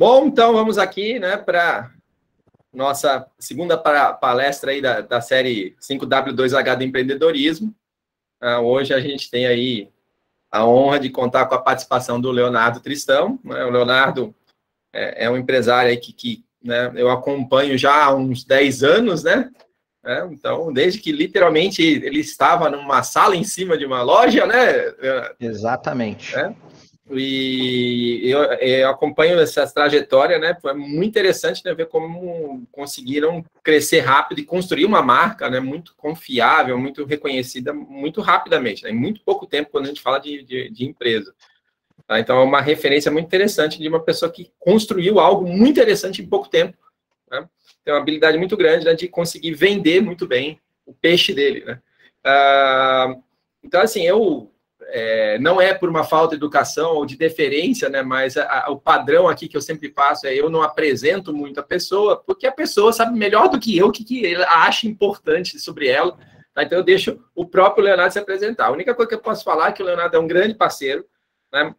Bom, então vamos aqui, né, para nossa segunda palestra aí da série 5W2H do empreendedorismo. Hoje a gente tem aí a honra de contar com a participação do Leonardo Tristão, né? O Leonardo é um empresário aí que né, eu acompanho já há uns 10 anos, né? Então, desde que literalmente ele estava numa sala em cima de uma loja, né? Exatamente. E eu acompanho essa trajetória, né? Foi muito interessante, né, ver como conseguiram crescer rápido e construir uma marca, né, muito confiável, muito reconhecida, muito rapidamente, né, em muito pouco tempo, quando a gente fala de empresa. Tá? Então, é uma referência muito interessante de uma pessoa que construiu algo muito interessante em pouco tempo. Né? Tem uma habilidade muito grande, né, de conseguir vender muito bem o peixe dele. Né? Então, assim, não é por uma falta de educação ou de deferência, né, mas o padrão aqui que eu sempre passo eu não apresento muito a pessoa, porque a pessoa sabe melhor do que eu o que ele acha importante sobre ela. Tá? Então, eu deixo o próprio Leonardo se apresentar. A única coisa que eu posso falar é que o Leonardo é um grande parceiro, né?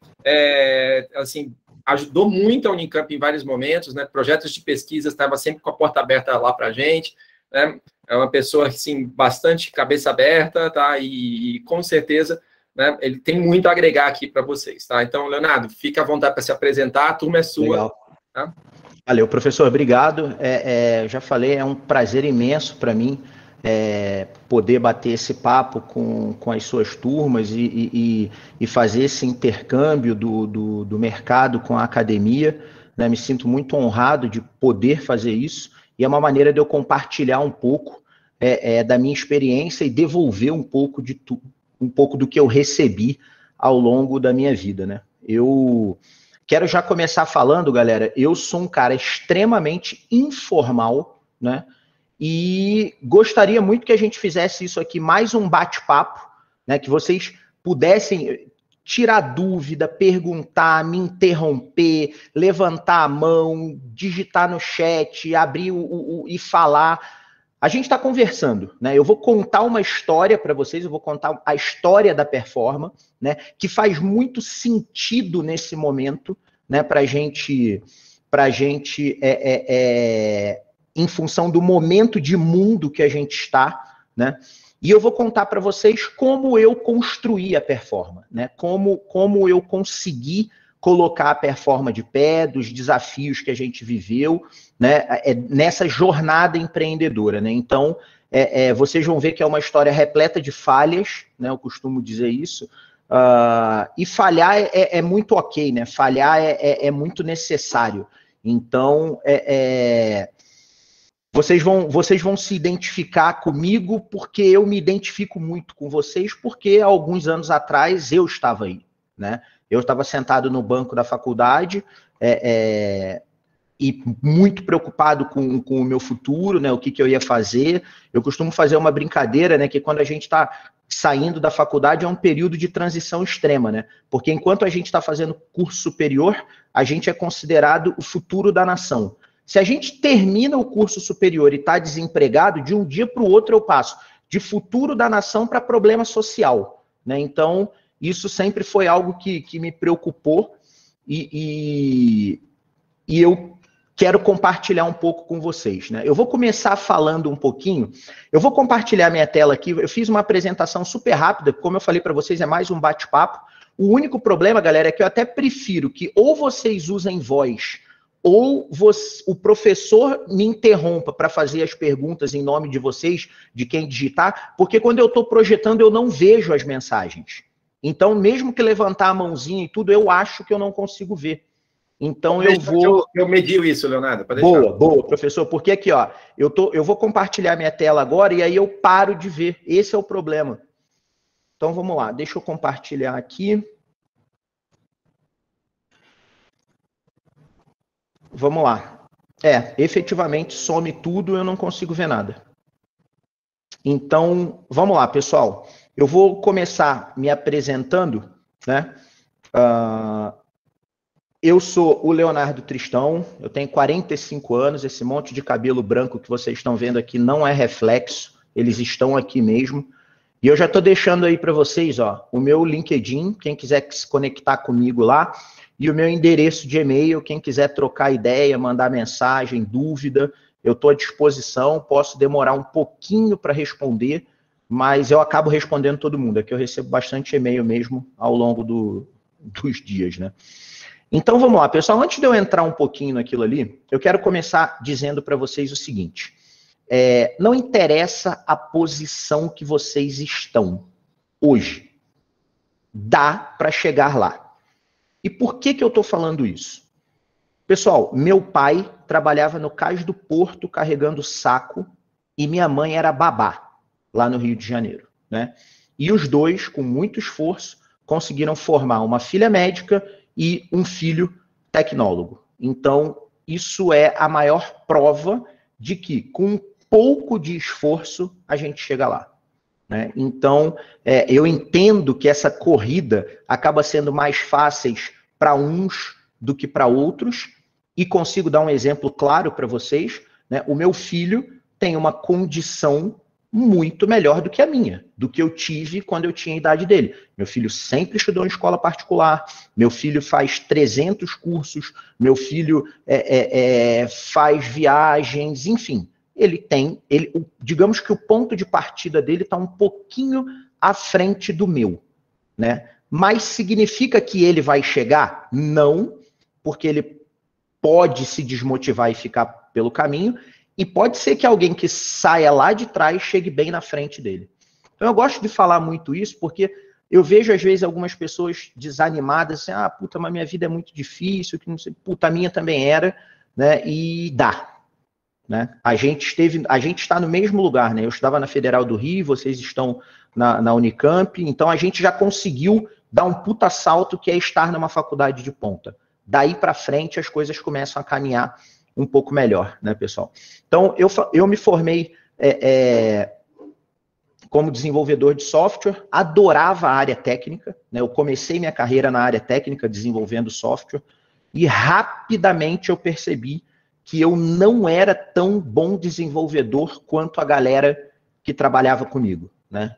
Assim, ajudou muito a Unicamp em vários momentos, né? Projetos de pesquisa, estava sempre com a porta aberta lá para a gente, né? É uma pessoa, assim, bastante cabeça aberta, tá? E com certeza, né, ele tem muito a agregar aqui para vocês, tá? Então, Leonardo, fica à vontade para se apresentar, a turma é sua. Legal. Tá? Valeu, professor, obrigado. Já falei, é um prazer imenso para mim poder bater esse papo com as suas turmas e fazer esse intercâmbio do mercado com a academia. Né? Me sinto muito honrado de poder fazer isso e é uma maneira de eu compartilhar um pouco da minha experiência e devolver um pouco do que eu recebi ao longo da minha vida, né? Eu quero já começar falando, galera, eu sou um cara extremamente informal, né? E gostaria muito que a gente fizesse isso aqui, mais um bate-papo, né? Que vocês pudessem tirar dúvida, perguntar, me interromper, levantar a mão, digitar no chat, abrir e falar. A gente está conversando, né? Eu vou contar uma história para vocês, eu vou contar a história da Performa, né? Que faz muito sentido nesse momento, né? Para gente, em função do momento de mundo que a gente está, né? E eu vou contar para vocês como eu construí a Performa, né? Como eu consegui colocar a Performa de pé, dos desafios que a gente viveu, né, nessa jornada empreendedora, né? Então, vocês vão ver que é uma história repleta de falhas, né? Eu costumo dizer isso. E falhar é muito ok, né? Falhar é muito necessário. Então, vocês vão se identificar comigo porque eu me identifico muito com vocês, porque há alguns anos atrás eu estava aí, né? Eu estava sentado no banco da faculdade e muito preocupado com o meu futuro, né? O que eu ia fazer. Eu costumo fazer uma brincadeira, né? Que quando a gente está saindo da faculdade é um período de transição extrema, né? Porque enquanto a gente está fazendo curso superior, a gente é considerado o futuro da nação. Se a gente termina o curso superior e está desempregado, de um dia para o outro eu passo de futuro da nação para problema social, né? Então, isso sempre foi algo que me preocupou e eu quero compartilhar um pouco com vocês, né? Eu vou começar falando um pouquinho, eu vou compartilhar minha tela aqui, eu fiz uma apresentação super rápida, como eu falei para vocês, é mais um bate-papo. O único problema, galera, é que eu até prefiro que ou vocês usem voz ou o professor me interrompa para fazer as perguntas em nome de vocês, de quem digitar, porque quando eu estou projetando eu não vejo as mensagens. Então, mesmo que levantar a mãozinha e tudo, eu acho que eu não consigo ver. Então, eu vou... Eu medio isso, Leonardo. Boa, professor. Porque aqui, ó, eu vou compartilhar minha tela agora e aí eu paro de ver. Esse é o problema. Então, vamos lá. Deixa eu compartilhar aqui. Vamos lá. Efetivamente, some tudo, eu não consigo ver nada. Então, vamos lá, pessoal. Eu vou começar me apresentando, né? Eu sou o Leonardo Tristão, eu tenho 45 anos, esse monte de cabelo branco que vocês estão vendo aqui não é reflexo, eles estão aqui mesmo. E eu já estou deixando aí para vocês, ó, o meu LinkedIn, quem quiser se conectar comigo lá. e o meu endereço de e-mail, quem quiser trocar ideia, mandar mensagem, dúvida, eu estou à disposição, posso demorar um pouquinho para responder, mas eu acabo respondendo todo mundo, é que eu recebo bastante e-mail mesmo ao longo dos dias, né? Então vamos lá, pessoal, antes de eu entrar um pouquinho naquilo ali, eu quero começar dizendo para vocês o seguinte, não interessa a posição que vocês estão hoje, dá para chegar lá. E por que eu estou falando isso? Pessoal, meu pai trabalhava no cais do Porto carregando saco e minha mãe era babá lá no Rio de Janeiro, né? E os dois, com muito esforço, conseguiram formar uma filha médica e um filho tecnólogo. Então, isso é a maior prova de que, com um pouco de esforço, a gente chega lá, né? Então, eu entendo que essa corrida acaba sendo mais fácil para uns do que para outros, e consigo dar um exemplo claro para vocês, né? O meu filho tem uma condição muito melhor do que a minha, do que eu tive quando eu tinha a idade dele. Meu filho sempre estudou em escola particular, meu filho faz 300 cursos, meu filho faz viagens, enfim. Digamos que o ponto de partida dele está um pouquinho à frente do meu, né? Mas significa que ele vai chegar? Não, porque ele pode se desmotivar e ficar pelo caminho, e pode ser que alguém que saia lá de trás chegue bem na frente dele. Então eu gosto de falar muito isso, porque eu vejo às vezes algumas pessoas desanimadas, assim, puta, mas minha vida é muito difícil, que não sei, puta, a minha também era, né? E dá, né? A gente está no mesmo lugar, né? Eu estava na Federal do Rio, vocês estão na Unicamp, então a gente já conseguiu dar um puta salto que é estar numa faculdade de ponta. Daí para frente as coisas começam a caminhar um pouco melhor, né, pessoal? Então, eu me formei como desenvolvedor de software, adorava a área técnica, né? Eu comecei minha carreira na área técnica, desenvolvendo software, e rapidamente eu percebi que eu não era tão bom desenvolvedor quanto a galera que trabalhava comigo, né?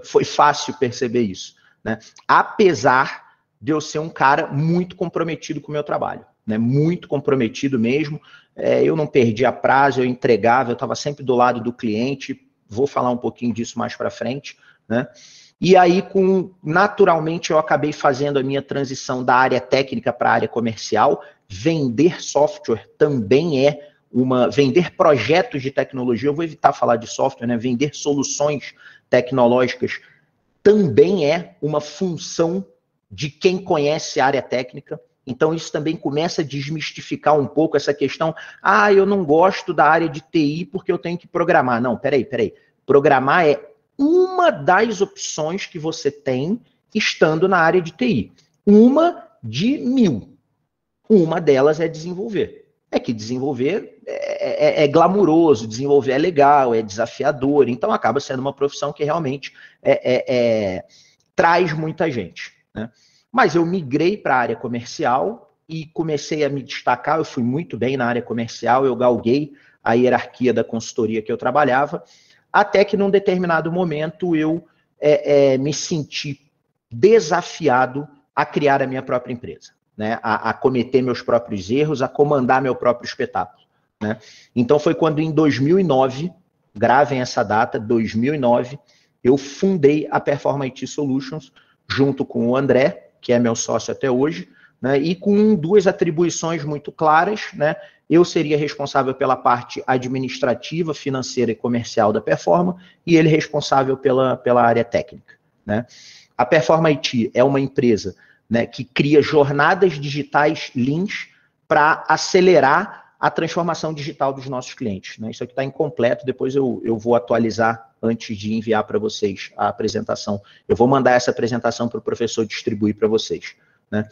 Foi fácil perceber isso, né? Apesar de eu ser um cara muito comprometido com o meu trabalho, né? Muito comprometido mesmo. Eu não perdia prazo, eu entregava, eu estava sempre do lado do cliente. Vou falar um pouquinho disso mais para frente, né? E aí, naturalmente, eu acabei fazendo a minha transição da área técnica para a área comercial. Vender software também vender projetos de tecnologia, eu vou evitar falar de software, né? Vender soluções tecnológicas também é uma função de quem conhece a área técnica. Então, isso também começa a desmistificar um pouco essa questão. Eu não gosto da área de TI porque eu tenho que programar. Não, peraí. Programar é uma das opções que você tem estando na área de TI. Uma de 1000. Uma delas é desenvolver. É que desenvolver é glamuroso, desenvolver é legal, é desafiador. Então, acaba sendo uma profissão que realmente traz muita gente, né? Mas eu migrei para a área comercial e comecei a me destacar. Eu fui muito bem na área comercial, eu galguei a hierarquia da consultoria que eu trabalhava, até que num determinado momento eu me senti desafiado a criar a minha própria empresa, né? A cometer meus próprios erros, a comandar meu próprio espetáculo, né? Então foi quando em 2009, gravem essa data, 2009, eu fundei a Performa IT Solutions junto com o André, que é meu sócio até hoje, né? E com 2 atribuições muito claras, né? Eu seria responsável pela parte administrativa, financeira e comercial da Performa, e ele responsável pela área técnica, né? A Performa IT é uma empresa, né, que cria jornadas digitais leans para acelerar a transformação digital dos nossos clientes, né? Isso aqui está incompleto, depois eu vou atualizar antes de enviar para vocês a apresentação. Eu vou mandar essa apresentação para o professor distribuir para vocês, né?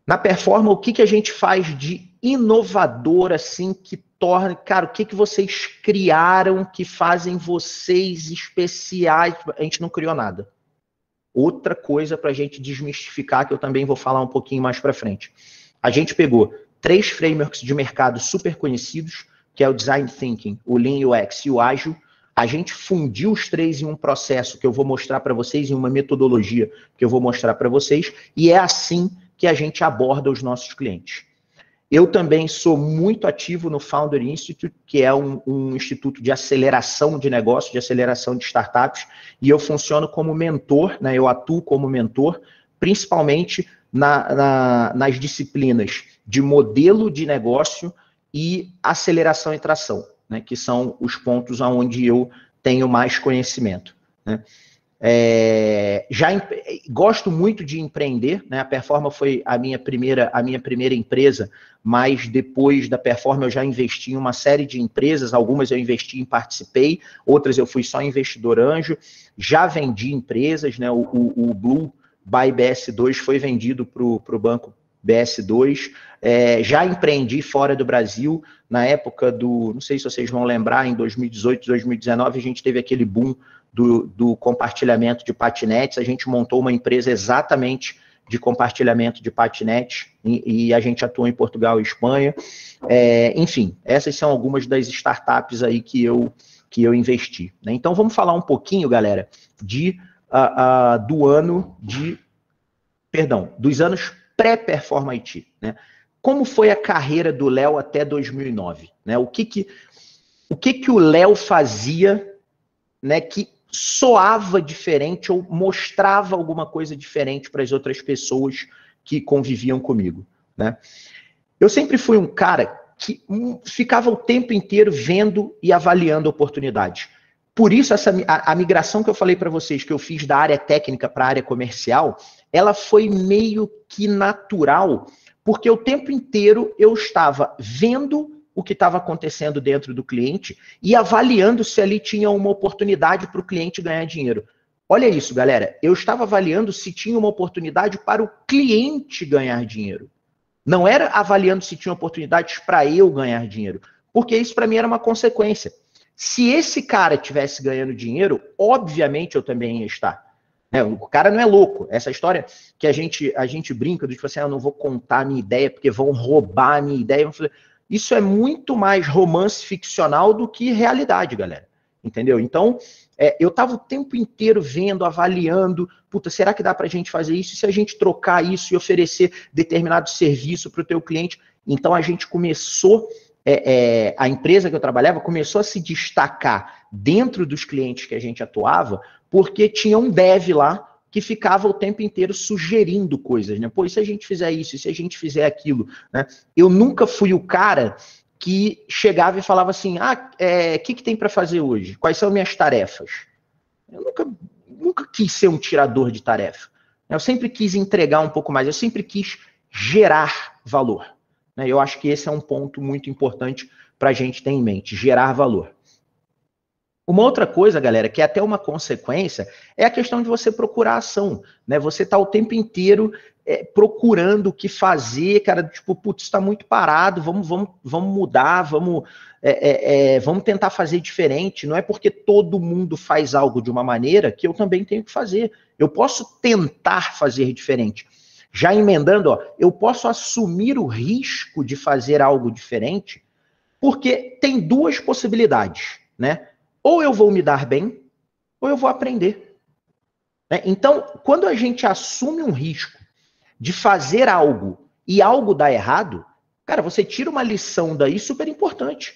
Na Performa, o que a gente faz de inovador, assim, que torna... Cara, o que vocês criaram que fazem vocês especiais? A gente não criou nada. Outra coisa para a gente desmistificar, que eu também vou falar um pouquinho mais para frente. A gente pegou 3 frameworks de mercado super conhecidos, que é o Design Thinking, o Lean UX e o Ágil. A gente fundiu os 3 em um processo que eu vou mostrar para vocês, em uma metodologia que eu vou mostrar para vocês, e é assim que a gente aborda os nossos clientes. Eu também sou muito ativo no Founder Institute, que é um instituto de aceleração de negócios, de aceleração de startups, e eu funciono como mentor, né? Eu atuo como mentor, principalmente nas disciplinas de modelo de negócio e aceleração e tração, né? Que são os pontos onde eu tenho mais conhecimento, né? Gosto muito de empreender, né? A Performa foi a minha primeira empresa, mas depois da Performa eu já investi em uma série de empresas, algumas eu investi e participei, outras eu fui só investidor anjo, já vendi empresas, né? O Blue by BS2 foi vendido para o banco BS2, já empreendi fora do Brasil, na época não sei se vocês vão lembrar, em 2018, 2019, a gente teve aquele boom do compartilhamento de patinetes, a gente montou uma empresa exatamente de compartilhamento de patinetes e a gente atua em Portugal e Espanha. Enfim, essas são algumas das startups aí que eu investi, né? Então vamos falar um pouquinho, galera, dos anos pré-Performa IT, né? Como foi a carreira do Léo até 2009, né? O que o Léo fazia, né, que soava diferente ou mostrava alguma coisa diferente para as outras pessoas que conviviam comigo, né? Eu sempre fui um cara que ficava o tempo inteiro vendo e avaliando oportunidades. Por isso, a migração que eu falei para vocês, que eu fiz da área técnica para a área comercial, ela foi meio que natural, porque o tempo inteiro eu estava vendo o que estava acontecendo dentro do cliente e avaliando se ali tinha uma oportunidade para o cliente ganhar dinheiro. Olha isso, galera. Eu estava avaliando se tinha uma oportunidade para o cliente ganhar dinheiro. Não era avaliando se tinha oportunidades para eu ganhar dinheiro, porque isso para mim era uma consequência. Se esse cara estivesse ganhando dinheiro, obviamente eu também ia estar. O cara não é louco. Essa história que a gente brinca, do tipo assim, eu não vou contar a minha ideia porque vão roubar a minha ideia. Isso é muito mais romance ficcional do que realidade, galera. Entendeu? Então, eu estava o tempo inteiro vendo, avaliando, será que dá para a gente fazer isso? E se a gente trocar isso e oferecer determinado serviço para o teu cliente? Então, a gente começou, a empresa que eu trabalhava começou a se destacar dentro dos clientes que a gente atuava, porque tinha um dev lá que ficava o tempo inteiro sugerindo coisas, né? E se a gente fizer isso, e se a gente fizer aquilo, né? Eu nunca fui o cara que chegava e falava assim, que tem para fazer hoje? Quais são minhas tarefas? Eu nunca quis ser um tirador de tarefa. Eu sempre quis entregar um pouco mais, eu sempre quis gerar valor, né? Eu acho que esse é um ponto muito importante para a gente ter em mente, gerar valor. Uma outra coisa, galera, que é até uma consequência, é a questão de você procurar ação, né? Você tá o tempo inteiro procurando o que fazer, cara, tipo, está muito parado, vamos mudar, vamos tentar fazer diferente. Não é porque todo mundo faz algo de uma maneira que eu também tenho que fazer. Eu posso tentar fazer diferente. Já emendando, eu posso assumir o risco de fazer algo diferente, porque tem duas possibilidades, né? Ou eu vou me dar bem, ou eu vou aprender. Então, quando a gente assume um risco de fazer algo e algo dá errado, cara, você tira uma lição daí super importante.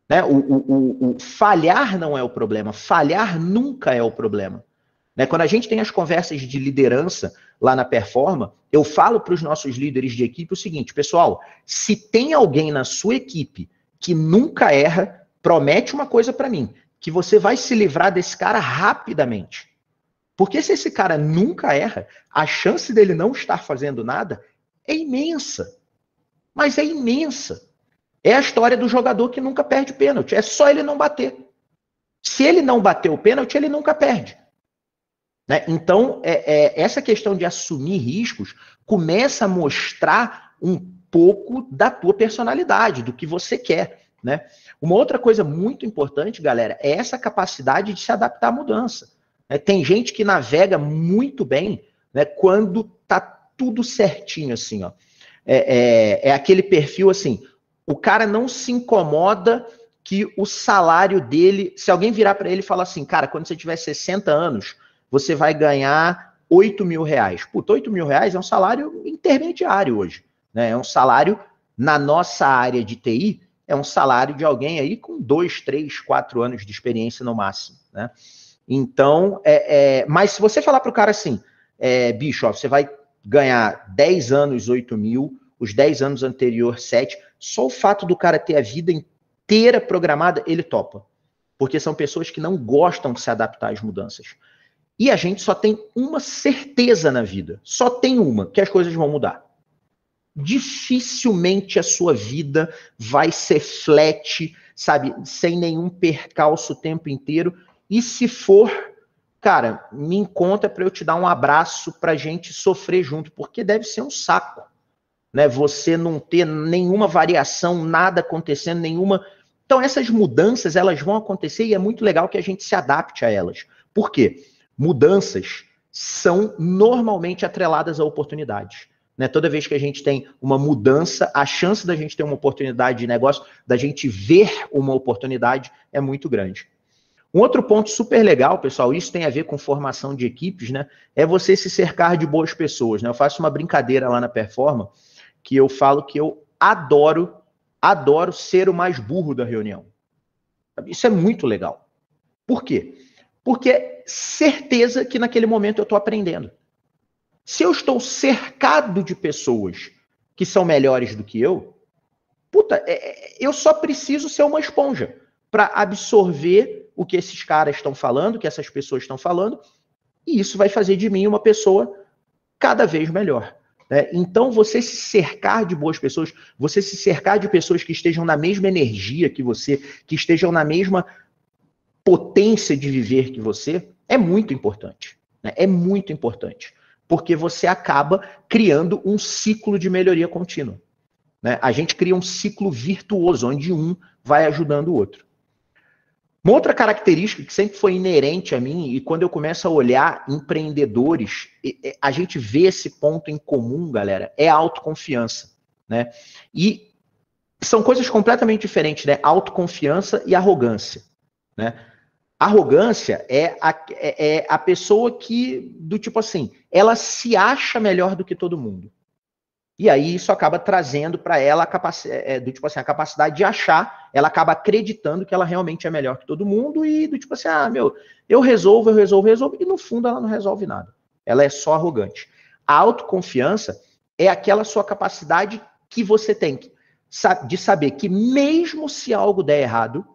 Né? O falhar não é o problema, falhar nunca é o problema. Né? Quando a gente tem as conversas de liderança lá na Performa, eu falo para os nossos líderes de equipe o seguinte, pessoal, se tem alguém na sua equipe que nunca erra, promete uma coisa para mim, que você vai se livrar desse cara rapidamente. Porque se esse cara nunca erra, a chance dele não estar fazendo nada é imensa. Mas é imensa. É a história do jogador que nunca perde pênalti. É só ele não bater. Se ele não bater o pênalti, ele nunca perde. Né? Então, essa questão de assumir riscos começa a mostrar um pouco da tua personalidade, do que você quer. Né? Uma outra coisa muito importante, galera, é essa capacidade de se adaptar à mudança. Tem gente que navega muito bem, né, quando tá tudo certinho, assim, ó. É aquele perfil assim, o cara não se incomoda que o salário dele, se alguém virar para ele e falar assim, cara, quando você tiver 60 anos, você vai ganhar R$8.000. Puta, R$8.000 é um salário intermediário hoje, né? É um salário, na nossa área de TI, é um salário de alguém aí com 2, 3, 4 anos de experiência no máximo, né? Então, mas se você falar para o cara assim, bicho, ó, você vai ganhar 10 anos 8.000, os 10 anos anterior 7, só o fato do cara ter a vida inteira programada, ele topa. Porque são pessoas que não gostam de se adaptar às mudanças. E a gente só tem uma certeza na vida, só tem uma, que as coisas vão mudar. Dificilmente a sua vida vai ser flat, sabe, sem nenhum percalço o tempo inteiro. E se for, cara, me encontra para eu te dar um abraço pra gente sofrer junto, porque deve ser um saco, né? Você não ter nenhuma variação, nada acontecendo, nenhuma. Então essas mudanças, elas vão acontecer e é muito legal que a gente se adapte a elas. Por quê? Mudanças são normalmente atreladas a oportunidades. Né? Toda vez que a gente tem uma mudança, a chance da gente ter uma oportunidade de negócio, da gente ver uma oportunidade, é muito grande. Um outro ponto super legal, pessoal, isso tem a ver com formação de equipes, né? É você se cercar de boas pessoas, né? Eu faço uma brincadeira lá na Performa, que eu falo que eu adoro ser o mais burro da reunião. Isso é muito legal. Por quê? Porque é certeza que naquele momento eu estou aprendendo. Se eu estou cercado de pessoas que são melhores do que eu, puta, eu só preciso ser uma esponja para absorver o que esses caras estão falando, o que essas pessoas estão falando, e isso vai fazer de mim uma pessoa cada vez melhor. Né? Então, você se cercar de boas pessoas, você se cercar de pessoas que estejam na mesma energia que você, que estejam na mesma potência de viver que você, é muito importante. Né? É muito importante. Porque você acaba criando um ciclo de melhoria contínua. Né? A gente cria um ciclo virtuoso, onde um vai ajudando o outro. Uma outra característica que sempre foi inerente a mim, e quando eu começo a olhar empreendedores, a gente vê esse ponto em comum, galera, é a autoconfiança. Né? E são coisas completamente diferentes, né? Autoconfiança e arrogância. Né? Arrogância é a pessoa que, do tipo assim, ela se acha melhor do que todo mundo. E aí isso acaba trazendo para ela do tipo assim, a capacidade de achar, ela acaba acreditando que ela realmente é melhor que todo mundo e do tipo assim, eu resolvo, e no fundo ela não resolve nada. Ela é só arrogante. A autoconfiança é aquela sua capacidade que você tem de saber que mesmo se algo der errado,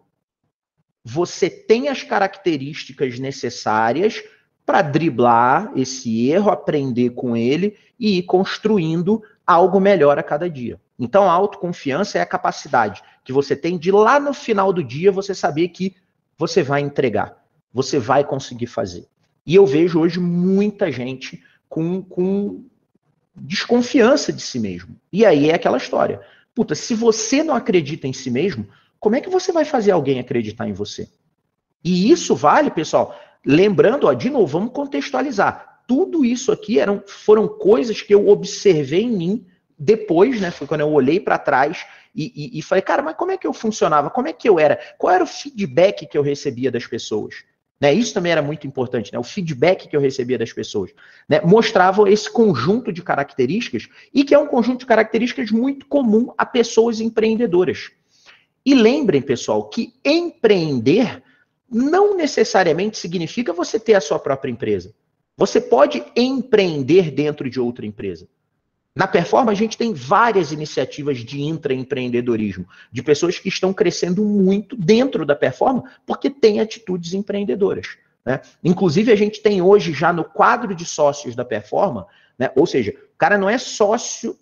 você tem as características necessárias para driblar esse erro, aprender com ele e ir construindo algo melhor a cada dia. Então, a autoconfiança é a capacidade que você tem de lá no final do dia você saber que você vai entregar, você vai conseguir fazer. E eu vejo hoje muita gente com desconfiança de si mesmo. E aí é aquela história. Puta, se você não acredita em si mesmo, como é que você vai fazer alguém acreditar em você? E isso vale, pessoal, lembrando, ó, de novo, vamos contextualizar. Tudo isso aqui foram coisas que eu observei em mim depois, né? Foi quando eu olhei para trás e falei, cara, mas como é que eu funcionava? Como é que eu era? Qual era o feedback que eu recebia das pessoas? Né? Isso também era muito importante, né? O feedback que eu recebia das pessoas. Né? Mostrava esse conjunto de características e que é um conjunto de características muito comum a pessoas empreendedoras. E lembrem, pessoal, que empreender não necessariamente significa você ter a sua própria empresa. Você pode empreender dentro de outra empresa. Na Performa, a gente tem várias iniciativas de intraempreendedorismo, de pessoas que estão crescendo muito dentro da Performa, porque têm atitudes empreendedoras. Né? Inclusive, a gente tem hoje já no quadro de sócios da Performa, né? Ou seja, o cara não é sócio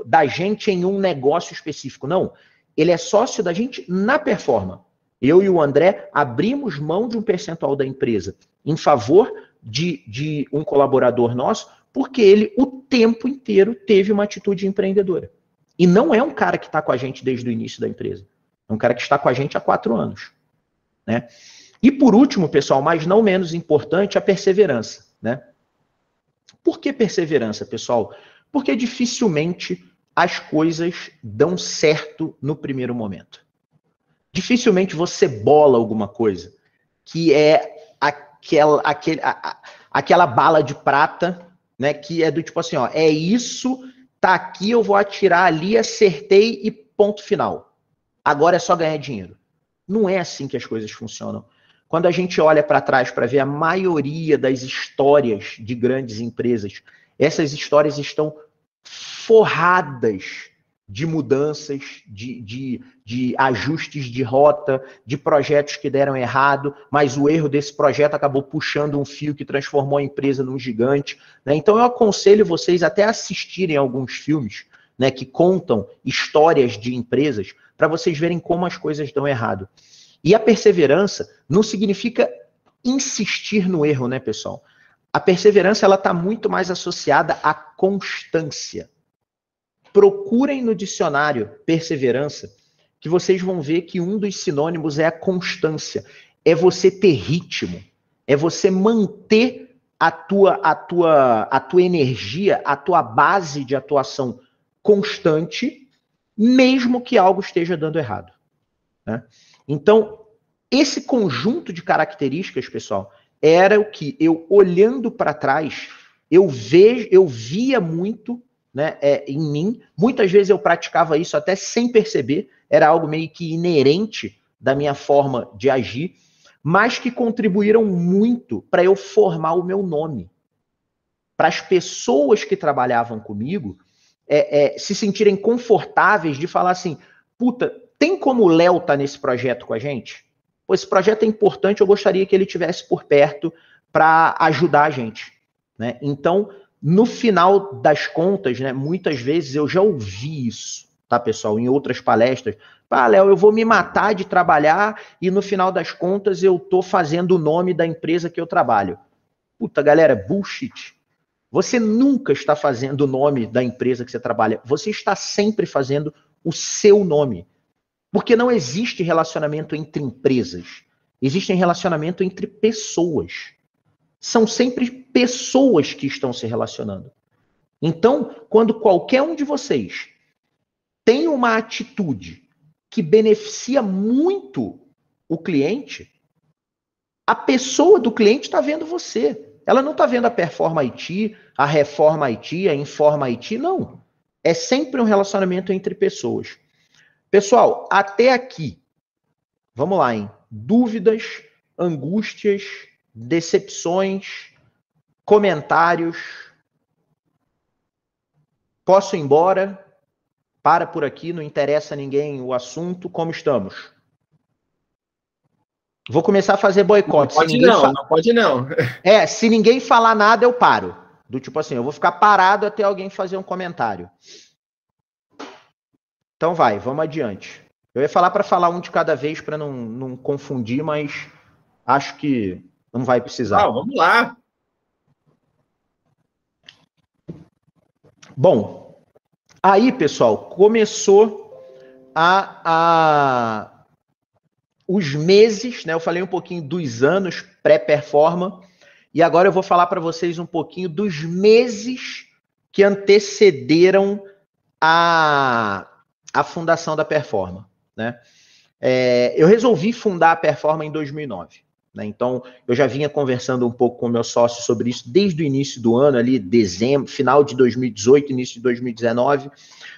da gente em um negócio específico, não. Ele é sócio da gente na Performa. Eu e o André abrimos mão de um percentual da empresa em favor de um colaborador nosso, porque ele o tempo inteiro teve uma atitude empreendedora. E não é um cara que está com a gente desde o início da empresa. É um cara que está com a gente há 4 anos. Né? E por último, pessoal, mas não menos importante, a perseverança. Né? Por que perseverança, pessoal? Porque dificilmente as coisas dão certo no primeiro momento. Dificilmente você bola alguma coisa que é aquela bala de prata né? Que é do tipo assim, ó, é isso, tá aqui, eu vou atirar ali, acertei e ponto final. Agora é só ganhar dinheiro. Não é assim que as coisas funcionam. Quando a gente olha para trás para ver a maioria das histórias de grandes empresas, essas histórias estão forradas de mudanças, de ajustes de rota, de projetos que deram errado, mas o erro desse projeto acabou puxando um fio que transformou a empresa num gigante, né? Então eu aconselho vocês até assistirem alguns filmes, né, que contam histórias de empresas para vocês verem como as coisas dão errado. E a perseverança não significa insistir no erro, né, pessoal? A perseverança ela está muito mais associada à constância. Procurem no dicionário perseverança, que vocês vão ver que um dos sinônimos é a constância. É você ter ritmo, é você manter a tua energia, a tua base de atuação constante, mesmo que algo esteja dando errado, né? Então, esse conjunto de características, pessoal, era o que eu, olhando para trás, eu via muito, né, em mim. Muitas vezes eu praticava isso até sem perceber, era algo meio que inerente da minha forma de agir, mas que contribuíram muito para eu formar o meu nome. Para as pessoas que trabalhavam comigo se sentirem confortáveis de falar assim, puta, tem como o Léo tá nesse projeto com a gente? Pô, esse projeto é importante, eu gostaria que ele estivesse por perto para ajudar a gente, né? Então, no final das contas, né, muitas vezes eu já ouvi isso, tá, pessoal, em outras palestras. Ah, Léo, eu vou me matar de trabalhar e no final das contas eu tô fazendo o nome da empresa que eu trabalho. Puta, galera, bullshit. Você nunca está fazendo o nome da empresa que você trabalha. Você está sempre fazendo o seu nome. Porque não existe relacionamento entre empresas. Existe relacionamento entre pessoas. São sempre pessoas que estão se relacionando. Então, quando qualquer um de vocês tem uma atitude que beneficia muito o cliente, a pessoa do cliente está vendo você. Ela não está vendo a Performa IT, a Reforma IT, a Informa IT, não. É sempre um relacionamento entre pessoas. Pessoal, até aqui, vamos lá, hein? Dúvidas, angústias, decepções, comentários. Posso ir embora? Para por aqui, não interessa a ninguém o assunto. Como estamos? Vou começar a fazer boicote. Não pode não. Se ninguém falar nada, eu paro. Do tipo assim, eu vou ficar parado até alguém fazer um comentário. Então vai, vamos adiante. Eu ia falar para falar um de cada vez para não confundir, mas acho que não vai precisar. Vamos lá. Bom, aí, pessoal, começou os meses, né? Eu falei um pouquinho dos anos pré-performa, e agora eu vou falar para vocês um pouquinho dos meses que antecederam a fundação da Performa, né? Eu resolvi fundar a Performa em 2009, né? Então, eu já vinha conversando um pouco com o meu sócio sobre isso desde o início do ano, ali, dezembro, final de 2018, início de 2019,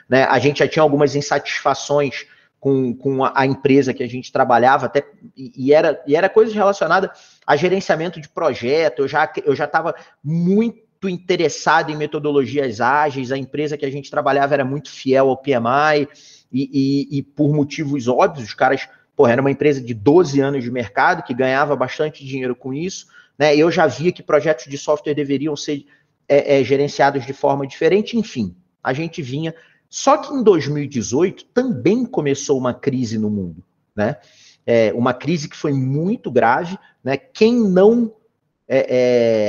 né? A gente já tinha algumas insatisfações com a empresa que a gente trabalhava, até, e era coisas relacionadas a gerenciamento de projeto. Eu já estava muito interessado em metodologias ágeis, a empresa que a gente trabalhava era muito fiel ao PMI, e por motivos óbvios, os caras, era uma empresa de 12 anos de mercado, que ganhava bastante dinheiro com isso, né? Eu já via que projetos de software deveriam ser gerenciados de forma diferente, enfim, a gente vinha. Só que em 2018 também começou uma crise no mundo, né? Uma crise que foi muito grave, né? Quem não,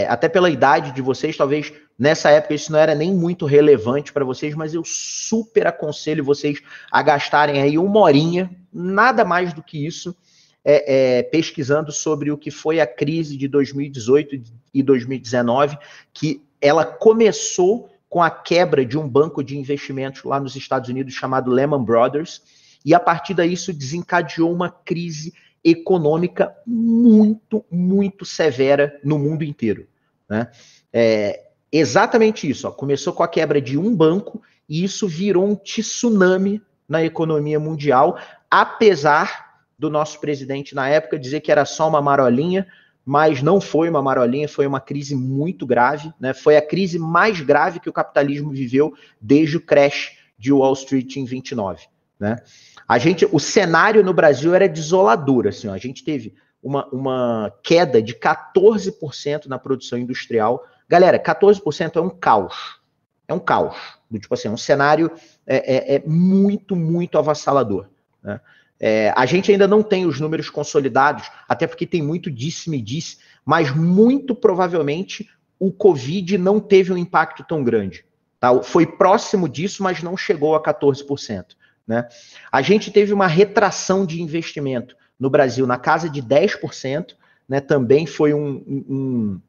até pela idade de vocês, talvez nessa época isso não era nem muito relevante para vocês, mas eu super aconselho vocês a gastarem aí uma horinha, nada mais do que isso, pesquisando sobre o que foi a crise de 2018 e 2019, que ela começou com a quebra de um banco de investimentos lá nos Estados Unidos chamado Lehman Brothers, e a partir daí isso desencadeou uma crise econômica muito, muito severa no mundo inteiro, né? Exatamente isso. Ó. Começou com a quebra de um banco e isso virou um tsunami na economia mundial, apesar do nosso presidente na época dizer que era só uma marolinha, mas não foi uma marolinha, foi uma crise muito grave, né? Foi a crise mais grave que o capitalismo viveu desde o crash de Wall Street em 29, né? O cenário no Brasil era desolador, assim, ó. A gente teve uma queda de 14% na produção industrial. Galera, 14% é um caos. É um caos. Tipo assim, é um cenário muito, muito avassalador, né? A gente ainda não tem os números consolidados, até porque tem muito disse-me-disse, mas muito provavelmente o Covid não teve um impacto tão grande. Tá? Foi próximo disso, mas não chegou a 14%. Né? A gente teve uma retração de investimento no Brasil na casa de 10%, né? Também foi uma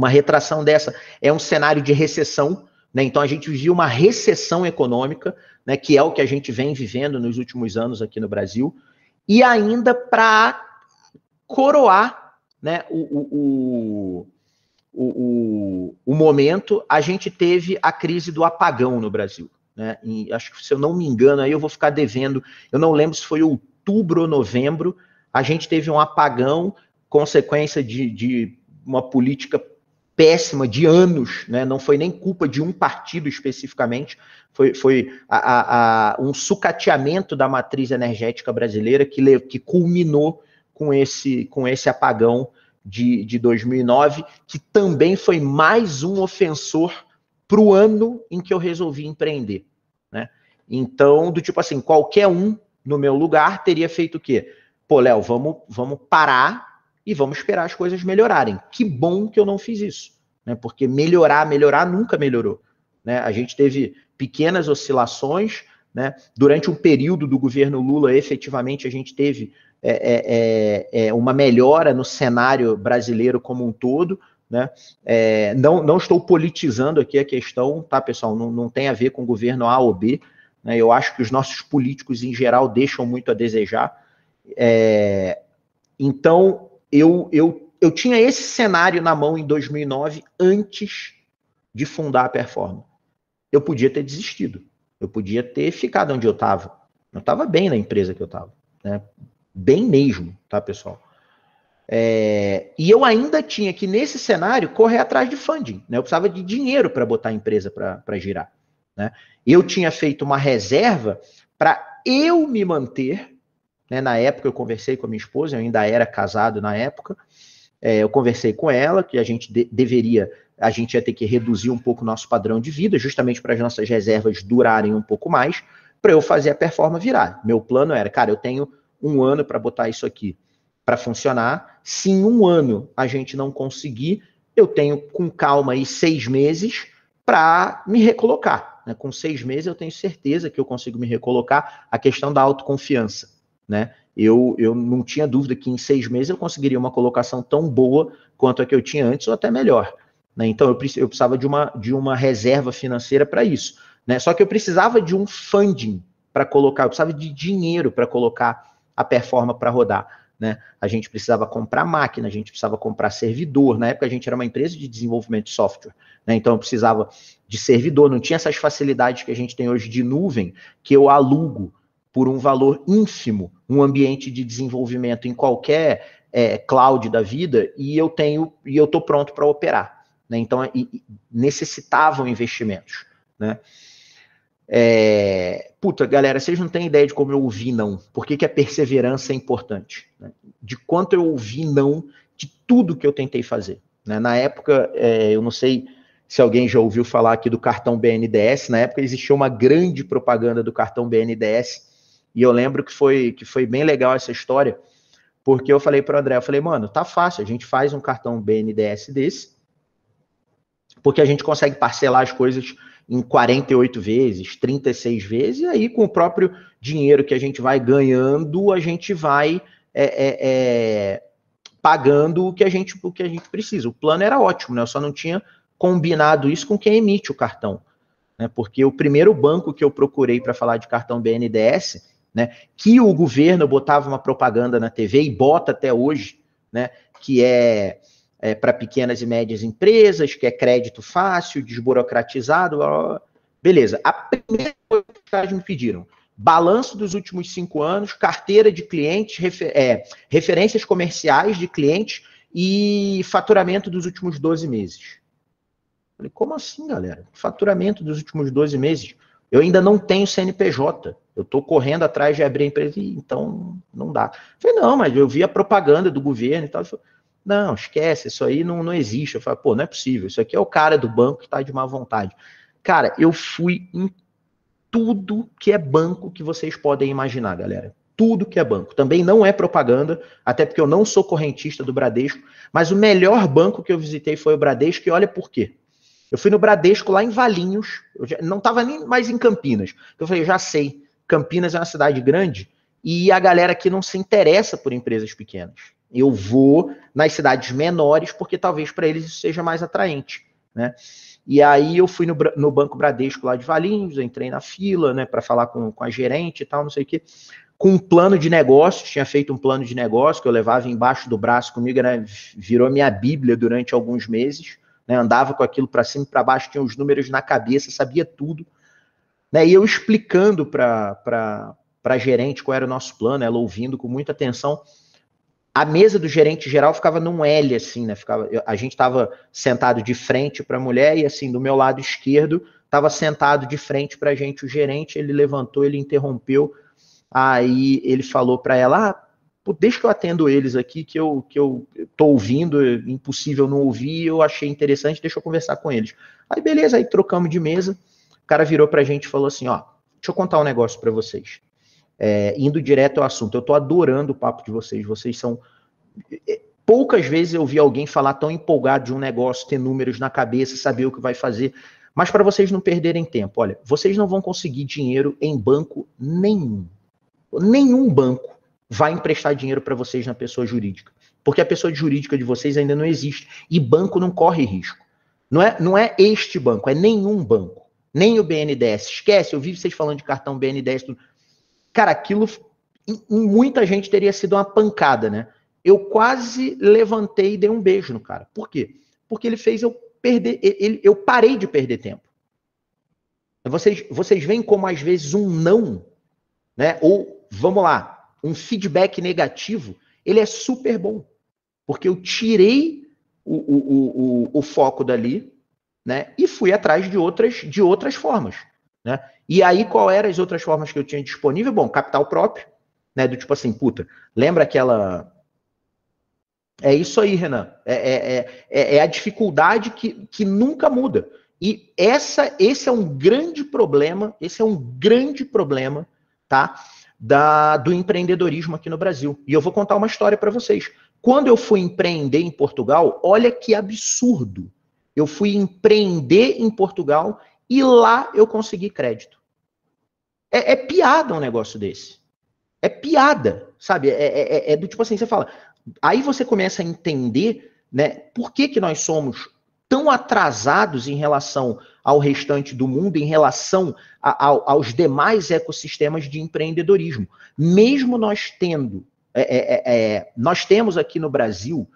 retração dessa. É um cenário de recessão, né? Então a gente vivia uma recessão econômica, né, que é o que a gente vem vivendo nos últimos anos aqui no Brasil, e ainda para coroar, né, o momento, a gente teve a crise do apagão no Brasil, né? E acho que, se eu não me engano, aí eu vou ficar devendo, eu não lembro se foi outubro ou novembro, a gente teve um apagão, consequência de uma política péssima de anos, né? Não foi nem culpa de um partido especificamente, foi um sucateamento da matriz energética brasileira que culminou com esse apagão de 2009, que também foi mais um ofensor para o ano em que eu resolvi empreender, né? Então, do tipo assim, qualquer um no meu lugar teria feito o quê? Pô, Léo, vamos parar e vamos esperar as coisas melhorarem. Que bom que eu não fiz isso, né? Porque melhorar nunca melhorou, né? A gente teve pequenas oscilações, né? Durante um período do governo Lula, efetivamente, a gente teve uma melhora no cenário brasileiro como um todo, né? Não estou politizando aqui a questão, tá, pessoal? Não tem a ver com o governo A ou B, né? Eu acho que os nossos políticos, em geral, deixam muito a desejar. Então, eu tinha esse cenário na mão em 2009, antes de fundar a Performa. Eu podia ter desistido. Eu podia ter ficado onde eu estava. Eu estava bem na empresa que eu estava, né? Bem mesmo, tá, pessoal? E eu ainda tinha que, nesse cenário, correr atrás de funding, né? Eu precisava de dinheiro para botar a empresa para girar, né? Eu tinha feito uma reserva para eu me manter, né? Na época eu conversei com a minha esposa, eu ainda era casado na época, eu conversei com ela que a gente a gente ia ter que reduzir um pouco o nosso padrão de vida, justamente para as nossas reservas durarem um pouco mais, para eu fazer a Performa virar. Meu plano era, cara, eu tenho 1 ano para botar isso aqui para funcionar. Se em 1 ano a gente não conseguir, eu tenho com calma aí 6 meses para me recolocar, né? Com 6 meses eu tenho certeza que eu consigo me recolocar. A questão da autoconfiança, né? Eu não tinha dúvida que em 6 meses eu conseguiria uma colocação tão boa quanto a que eu tinha antes, ou até melhor, né? Então eu precisava de uma reserva financeira para isso, né? Só que eu precisava de um funding para colocar, eu precisava de dinheiro para colocar a Performa para rodar, né? A gente precisava comprar máquina, a gente precisava comprar servidor. Na época a gente era uma empresa de desenvolvimento de software, né? Então eu precisava de servidor, não tinha essas facilidades que a gente tem hoje de nuvem, que eu alugo por um valor ínfimo um ambiente de desenvolvimento em qualquer cloud da vida, e eu estou pronto para operar, né? Então necessitavam investimentos, né? Galera, vocês não têm ideia de como eu ouvi não. Por que a perseverança é importante, né? De quanto eu ouvi não de tudo que eu tentei fazer, né? Na época, eu não sei se alguém já ouviu falar aqui do cartão BNDES. Na época existia uma grande propaganda do cartão BNDES, e eu lembro que foi bem legal essa história, porque eu falei para o André, eu falei, mano, tá fácil, a gente faz um cartão BNDES desse, porque a gente consegue parcelar as coisas em 48 vezes, 36 vezes, e aí com o próprio dinheiro que a gente vai ganhando, a gente vai pagando o que a gente precisa. O plano era ótimo, né? Eu só não tinha combinado isso com quem emite o cartão, né? Porque o primeiro banco que eu procurei para falar de cartão BNDES, né, que o governo botava uma propaganda na TV e bota até hoje, né, que é para pequenas e médias empresas, que é crédito fácil, desburocratizado, beleza. A primeira coisa que os caras me pediram, balanço dos últimos 5 anos, carteira de clientes, referências comerciais de clientes e faturamento dos últimos 12 meses. Falei, como assim, galera? Faturamento dos últimos 12 meses? Eu ainda não tenho CNPJ. Eu estou correndo atrás de abrir a empresa, então não dá. Falei, não, mas eu vi a propaganda do governo e tal. Falei, não, esquece, isso aí não existe. Eu falei, pô, não é possível. Isso aqui é o cara do banco que está de má vontade. Cara, eu fui em tudo que é banco que vocês podem imaginar, galera. Tudo que é banco. Também não é propaganda, até porque eu não sou correntista do Bradesco, mas o melhor banco que eu visitei foi o Bradesco, e olha por quê. Eu fui no Bradesco lá em Valinhos, eu já não estava nem mais em Campinas. Eu falei, já sei, Campinas é uma cidade grande e a galera aqui não se interessa por empresas pequenas. Eu vou nas cidades menores porque talvez para eles isso seja mais atraente, né? E aí eu fui no Banco Bradesco lá de Valinhos, entrei na fila, né, para falar com a gerente e tal, não sei o quê, com um plano de negócio, tinha feito um plano de negócio que eu levava embaixo do braço comigo, né, virou minha bíblia durante alguns meses, né, andava com aquilo para cima e para baixo, tinha os números na cabeça, sabia tudo, né, e eu explicando para a gerente qual era o nosso plano, ela ouvindo com muita atenção. A mesa do gerente geral ficava num L, assim, né? A gente estava sentado de frente para a mulher e, assim, do meu lado esquerdo, estava sentado de frente para a gente o gerente. Ele levantou, ele interrompeu. Aí ele falou para ela: deixa que eu atendo eles aqui, que eu tô ouvindo, é impossível não ouvir, eu achei interessante, deixa eu conversar com eles. Aí, beleza, aí trocamos de mesa. O cara virou para a gente e falou assim: ó, deixa eu contar um negócio para vocês. Indo direto ao assunto, eu tô adorando o papo de vocês são... Poucas vezes eu vi alguém falar tão empolgado de um negócio, ter números na cabeça, saber o que vai fazer, mas para vocês não perderem tempo, olha, vocês não vão conseguir dinheiro em banco nenhum. Nenhum banco vai emprestar dinheiro para vocês na pessoa jurídica, porque a pessoa jurídica de vocês ainda não existe, e banco não corre risco. Não é este banco, é nenhum banco, nem o BNDES, esquece, eu vi vocês falando de cartão BNDES, tudo. Cara, aquilo em muita gente teria sido uma pancada, né? Eu quase levantei e dei um beijo no cara. Por quê? Porque ele fez eu perder, eu parei de perder tempo. Vocês veem como às vezes um não, né? Ou, vamos lá, um feedback negativo, ele é super bom. Porque eu tirei o foco dali, né? E fui atrás de outras formas, né? E aí, qual eram as outras formas que eu tinha disponível? Bom, capital próprio, né? Do tipo assim, puta, lembra aquela... É isso aí, Renan. É a dificuldade que nunca muda. E esse é um grande problema, tá? Do empreendedorismo aqui no Brasil. E eu vou contar uma história para vocês. Quando eu fui empreender em Portugal, olha que absurdo. Eu fui empreender em Portugal e lá eu consegui crédito. É piada um negócio desse. É piada, sabe? É do tipo assim, você fala... Aí você começa a entender, né, por que nós somos tão atrasados em relação ao restante do mundo, em relação aos demais ecossistemas de empreendedorismo. Mesmo nós tendo... nós temos aqui no Brasil...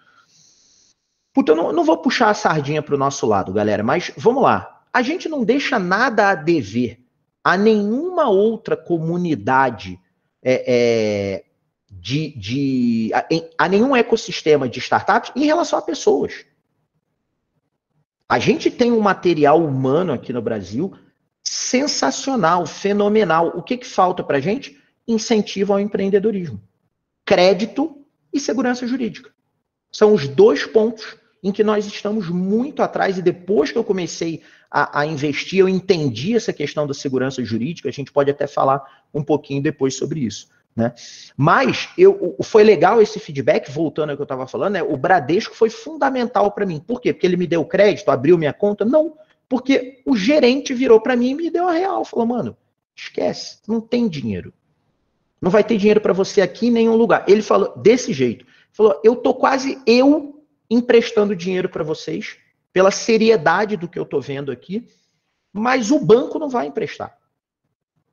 Puta, eu não vou puxar a sardinha para o nosso lado, galera, mas vamos lá. A gente não deixa nada a dever a nenhuma outra comunidade a nenhum ecossistema de startups em relação a pessoas. A gente tem um material humano aqui no Brasil sensacional, fenomenal. O que falta para a gente? Incentivo ao empreendedorismo. Crédito e segurança jurídica. São os 2 pontos em que nós estamos muito atrás, e depois que eu comecei a investir, eu entendi essa questão da segurança jurídica, a gente pode até falar um pouquinho depois sobre isso, né? Mas foi legal esse feedback, voltando ao que eu estava falando, né? O Bradesco foi fundamental para mim. Por quê? Porque ele me deu crédito, abriu minha conta? Não, porque o gerente virou para mim e me deu a real, falou, mano, esquece, não tem dinheiro. Não vai ter dinheiro para você aqui em nenhum lugar. Ele falou desse jeito, falou, eu tô quase emprestando dinheiro para vocês, pela seriedade do que eu tô vendo aqui, mas o banco não vai emprestar.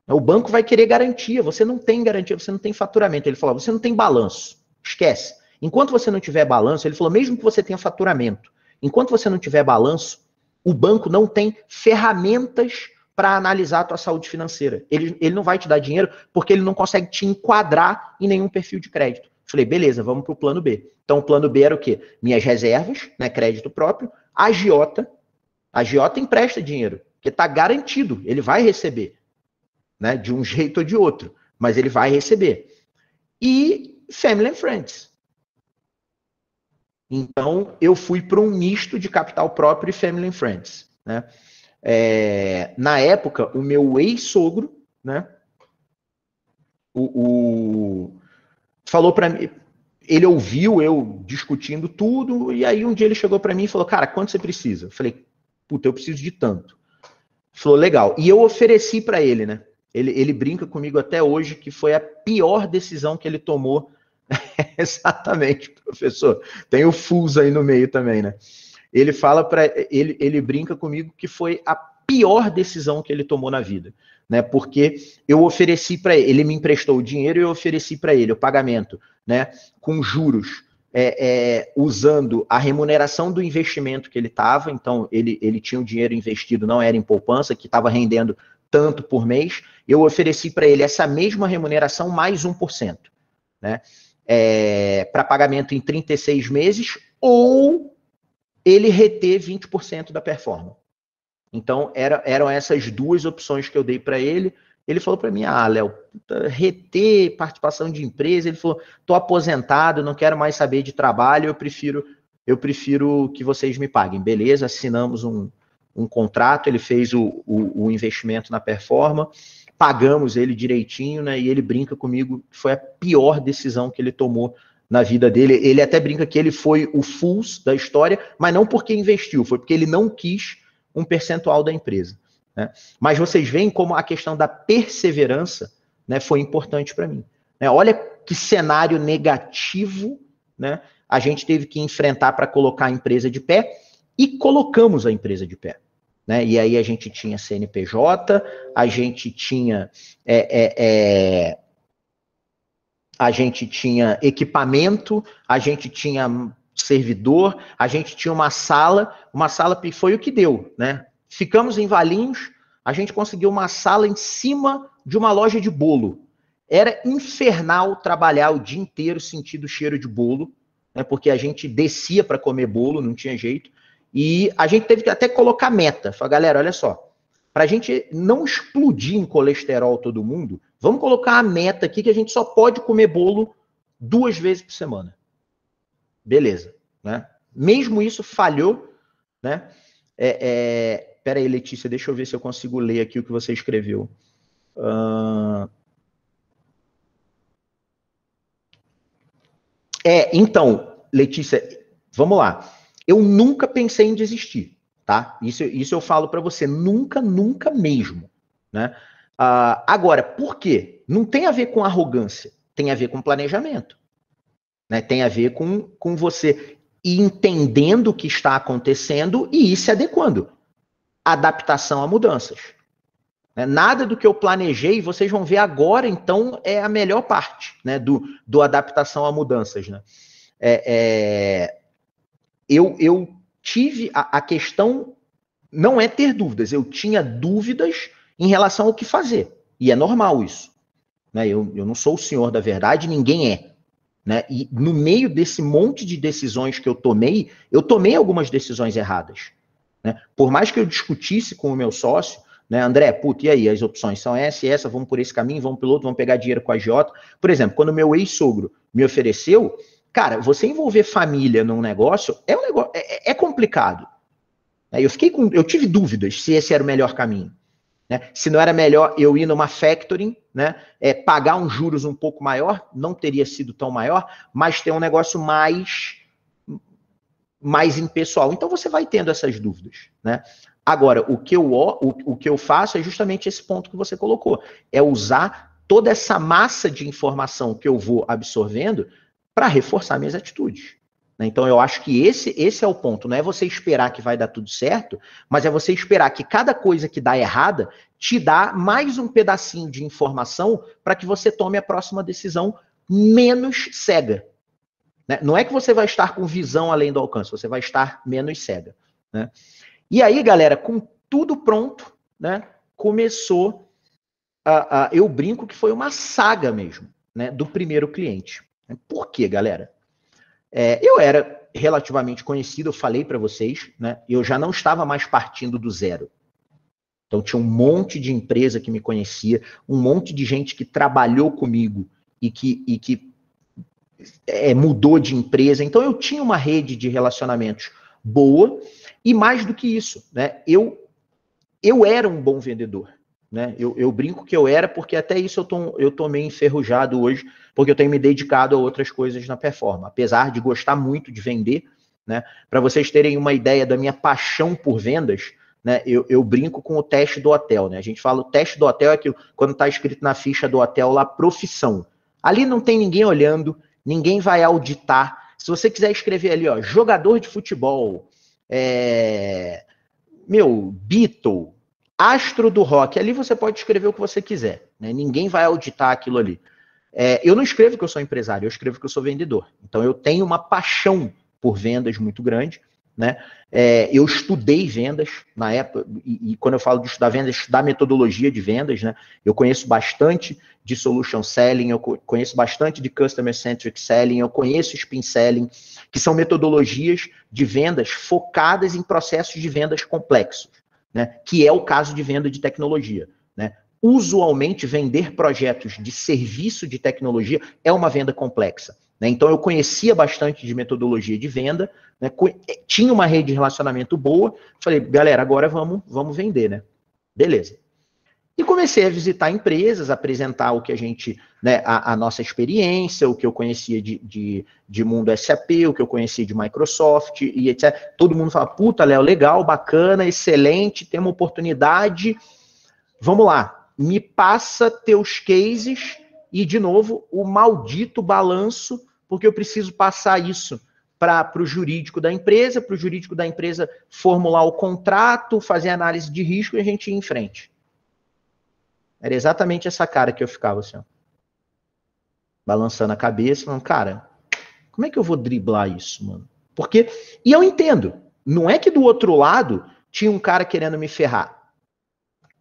O banco vai querer garantia, você não tem garantia, você não tem faturamento. Ele falou, você não tem balanço, esquece. Enquanto você não tiver balanço, ele falou, mesmo que você tenha faturamento, enquanto você não tiver balanço, o banco não tem ferramentas para analisar a tua saúde financeira. Ele não vai te dar dinheiro porque ele não consegue te enquadrar em nenhum perfil de crédito. Falei, beleza, vamos para o plano B. Então, o plano B era o quê? Minhas reservas, né, crédito próprio, agiota. A agiota empresta dinheiro, porque está garantido, ele vai receber, né, de um jeito ou de outro, mas ele vai receber. E Family and Friends. Então, eu fui para um misto de capital próprio e Family and Friends, né? Na época, o meu ex-sogro, né, falou para mim, ele ouviu eu discutindo tudo, e aí um dia ele chegou para mim e falou, cara, quanto você precisa? Eu falei, puta, eu preciso de tanto. Ele falou, legal. E eu ofereci para ele, né? Ele brinca comigo até hoje que foi a pior decisão que ele tomou. Exatamente, professor. Tem o FUS aí no meio também, né? Ele fala para ele brinca comigo que foi a pior decisão que ele tomou na vida, né? Porque eu ofereci para ele me emprestou o dinheiro e eu ofereci para ele o pagamento, né? Com juros, usando a remuneração do investimento que ele estava. Então ele tinha o dinheiro investido, não era em poupança, que estava rendendo tanto por mês. Eu ofereci para ele essa mesma remuneração mais 1%, né? Para pagamento em 36 meses, ou ele reter 20% da performance. Então, eram essas duas opções que eu dei para ele. Ele falou para mim, Léo, reter participação de empresa, ele falou, tô aposentado, não quero mais saber de trabalho, eu prefiro que vocês me paguem. Beleza, assinamos um contrato, ele fez o investimento na performance, pagamos ele direitinho, né? E ele brinca comigo que foi a pior decisão que ele tomou na vida dele. Ele até brinca que ele foi o FUS da história, mas não porque investiu, foi porque ele não quis um percentual da empresa, né? Mas vocês veem como a questão da perseverança, né, foi importante para mim, né? Olha que cenário negativo, né, a gente teve que enfrentar para colocar a empresa de pé, e colocamos a empresa de pé, né? E aí a gente tinha CNPJ, a gente tinha equipamento, a gente tinha servidor, a gente tinha uma sala foi o que deu, né? Ficamos em Valinhos, a gente conseguiu uma sala em cima de uma loja de bolo. Era infernal trabalhar o dia inteiro sentindo o cheiro de bolo, né? Porque a gente descia para comer bolo, não tinha jeito. E a gente teve que até colocar meta. Falei, galera, olha só, para a gente não explodir em colesterol todo mundo, vamos colocar a meta aqui que a gente só pode comer bolo 2 vezes por semana. Beleza, né? Mesmo isso falhou, né? Pera aí, Letícia, deixa eu ver se eu consigo ler aqui o que você escreveu. Então, Letícia, vamos lá. Eu nunca pensei em desistir, tá? Isso eu falo para você, nunca mesmo, né? Agora, por quê? Não tem a ver com arrogância, tem a ver com planejamento, né? Tem a ver com você ir entendendo o que está acontecendo e ir se adequando. Adaptação a mudanças. Né? Nada do que eu planejei, vocês vão ver agora, então, é a melhor parte, né, do adaptação a mudanças, né? Eu tive a questão, não é ter dúvidas, eu tinha dúvidas em relação ao que fazer. E é normal isso, né? Eu não sou o senhor da verdade, ninguém é, né? E no meio desse monte de decisões que eu tomei algumas decisões erradas, né? Por mais que eu discutisse com o meu sócio, né, André, puta, e aí? As opções são essa e essa, vamos por esse caminho, vamos pelo outro, vamos pegar dinheiro com a agiota. Por exemplo, quando meu ex-sogro me ofereceu, cara, você envolver família num negócio é complicado. Eu tive dúvidas se esse era o melhor caminho, né? Se não era melhor eu ir numa factoring, né? Pagar uns juros um pouco maior, não teria sido tão maior, mas ter um negócio mais impessoal. Então você vai tendo essas dúvidas, né? Agora, o que eu faço é justamente esse ponto que você colocou, é usar toda essa massa de informação que eu vou absorvendo para reforçar minhas atitudes. Então, eu acho que esse é o ponto. Não é você esperar que vai dar tudo certo, mas é você esperar que cada coisa que dá errada te dá mais um pedacinho de informação para que você tome a próxima decisão menos cega. né? Não é que você vai estar com visão além do alcance, você vai estar menos cega, né? E aí, galera, com tudo pronto, né, começou eu brinco que foi uma saga mesmo, né, do primeiro cliente. Por quê, galera? Eu era relativamente conhecido, eu falei para vocês, né, eu já não estava mais partindo do zero. Então tinha um monte de empresa que me conhecia, um monte de gente que trabalhou comigo e que mudou de empresa. Então eu tinha uma rede de relacionamentos boa e mais do que isso, né? Eu era um bom vendedor, né? Eu brinco que eu era porque até isso eu tô meio enferrujado hoje, porque eu tenho me dedicado a outras coisas na performance, apesar de gostar muito de vender, né? Para vocês terem uma ideia da minha paixão por vendas, né? Eu brinco com o teste do hotel, né? A gente fala o teste do hotel é aquilo, quando está escrito na ficha do hotel lá, profissão. Ali não tem ninguém olhando, ninguém vai auditar. Se você quiser escrever ali, ó, jogador de futebol, Beatle, astro do rock, ali você pode escrever o que você quiser, né? Ninguém vai auditar aquilo ali. Eu não escrevo que eu sou empresário, eu escrevo que eu sou vendedor. Então eu tenho uma paixão por vendas muito grande, né? Eu estudei vendas na época, e quando eu falo de estudar vendas, estudar metodologia de vendas, né? Eu conheço bastante de solution selling, eu conheço bastante de customer centric selling, eu conheço spin selling, que são metodologias de vendas focadas em processos de vendas complexos, né? Que é o caso de venda de tecnologia, né? Usualmente, vender projetos de serviço de tecnologia é uma venda complexa, né? Então, eu conhecia bastante de metodologia de venda, né? Tinha uma rede de relacionamento boa. Falei, galera, agora vamos vender, né? Beleza. E comecei a visitar empresas, apresentar o que a gente, né, a nossa experiência, o que eu conhecia de mundo SAP, o que eu conhecia de Microsoft e etc. Todo mundo fala, puta, Léo, legal, bacana, excelente, tem uma oportunidade. Vamos lá, me passa teus cases e, de novo, o maldito balanço, porque eu preciso passar isso para o jurídico da empresa, para o jurídico da empresa formular o contrato, fazer análise de risco e a gente ir em frente. Era exatamente essa cara que eu ficava assim, ó, balançando a cabeça, falando, cara, como é que eu vou driblar isso, mano? Porque, e eu entendo, não é que do outro lado tinha um cara querendo me ferrar.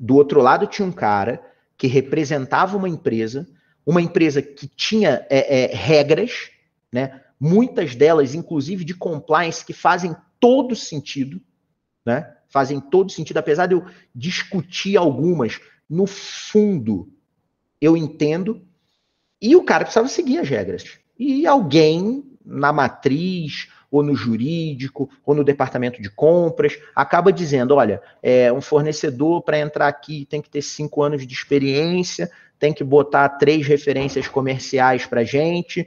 Do outro lado tinha um cara que representava uma empresa que tinha regras, né? Muitas delas, inclusive de compliance, que fazem todo sentido, né? Fazem todo sentido, apesar de eu discutir algumas, no fundo, eu entendo, e o cara precisava seguir as regras. E alguém na matriz, ou no jurídico, ou no departamento de compras, acaba dizendo, olha, um fornecedor para entrar aqui tem que ter 5 anos de experiência, tem que botar 3 referências comerciais para gente,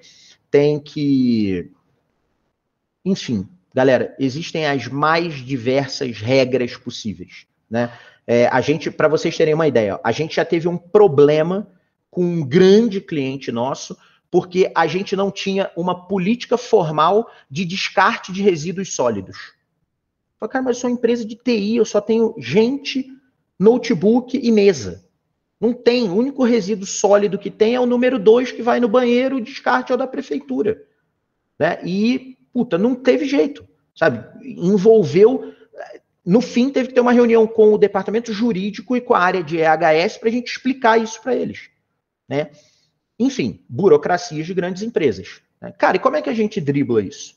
tem que... Enfim, galera, existem as mais diversas regras possíveis, né? A gente, para vocês terem uma ideia, a gente já teve um problema com um grande cliente nosso, porque a gente não tinha uma política formal de descarte de resíduos sólidos. Eu falei, cara, mas eu sou uma empresa de TI, eu só tenho gente, notebook e mesa. Não tem, o único resíduo sólido que tem é o número 2 que vai no banheiro, o descarte é o da prefeitura, né? E, puta, não teve jeito, sabe? Envolveu... No fim, teve que ter uma reunião com o departamento jurídico e com a área de EHS para a gente explicar isso para eles, né? Enfim, burocracias de grandes empresas, né? Cara, e como é que a gente dribla isso?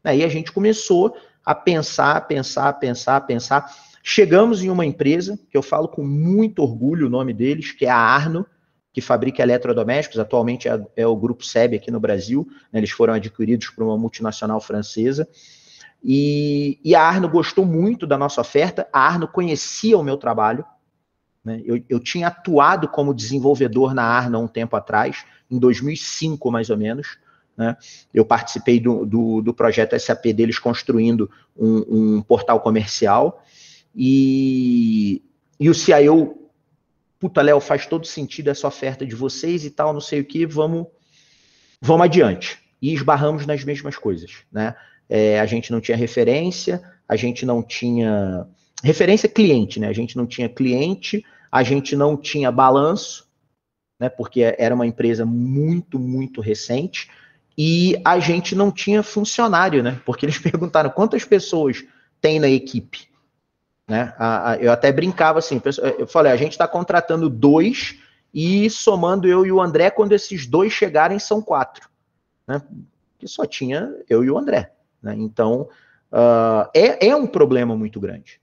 Aí a gente começou a pensar. Chegamos em uma empresa, que eu falo com muito orgulho o nome deles, que é a Arno, que fabrica eletrodomésticos, atualmente é o grupo SEB aqui no Brasil, né? Eles foram adquiridos por uma multinacional francesa, e a Arno gostou muito da nossa oferta, a Arno conhecia o meu trabalho, né? Eu tinha atuado como desenvolvedor na Arno há um tempo atrás, em 2005 mais ou menos, né? Eu participei do projeto SAP deles construindo um portal comercial, e o CIO, puta, Léo, faz todo sentido essa oferta de vocês e tal, não sei o que, vamos adiante. E esbarramos nas mesmas coisas, né? A gente não tinha referência, a gente não tinha... Referência cliente, né? A gente não tinha cliente, a gente não tinha balanço, né? Porque era uma empresa muito, muito recente. e a gente não tinha funcionário, né? Porque eles perguntaram quantas pessoas tem na equipe, né? Eu até brincava assim, eu falei, a gente está contratando 2 e somando eu e o André, quando esses 2 chegarem, são 4, né? Que só tinha eu e o André, né? Então, é um problema muito grande,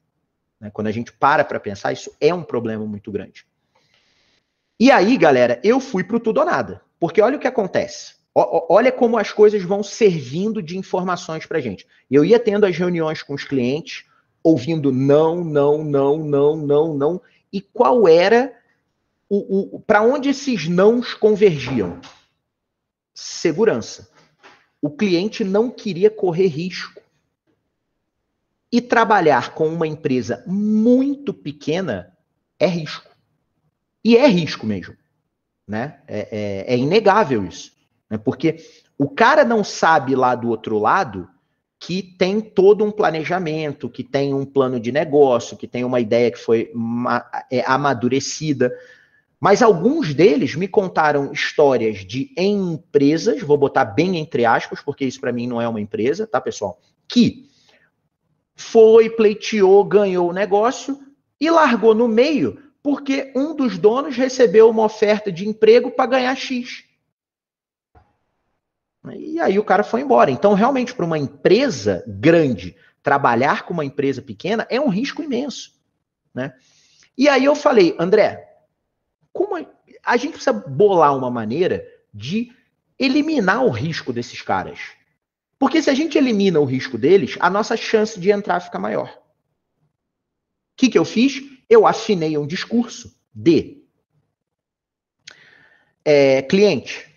né? Quando a gente para pensar, isso é um problema muito grande. E aí, galera, eu fui pro tudo ou nada, porque olha o que acontece. Olha como as coisas vão servindo de informações pra gente. Eu ia tendo as reuniões com os clientes, ouvindo não, não, não, não, não, não, e qual era para onde esses nãos convergiam? Segurança. O cliente não queria correr risco. E trabalhar com uma empresa muito pequena é risco. E é risco mesmo, né? É inegável isso, né? Porque o cara não sabe lá do outro lado que tem todo um planejamento, que tem um plano de negócio, que tem uma ideia que foi amadurecida. Mas alguns deles me contaram histórias de empresas, vou botar bem entre aspas, porque isso para mim não é uma empresa, tá, pessoal? Que foi, pleiteou, ganhou o negócio e largou no meio porque um dos donos recebeu uma oferta de emprego para ganhar X. E aí o cara foi embora. Então, realmente, para uma empresa grande, trabalhar com uma empresa pequena é um risco imenso, né? E aí eu falei, André, como a gente precisa bolar uma maneira de eliminar o risco desses caras. Porque se a gente elimina o risco deles, a nossa chance de entrar fica maior. O que eu fiz? Eu afinei um discurso de cliente,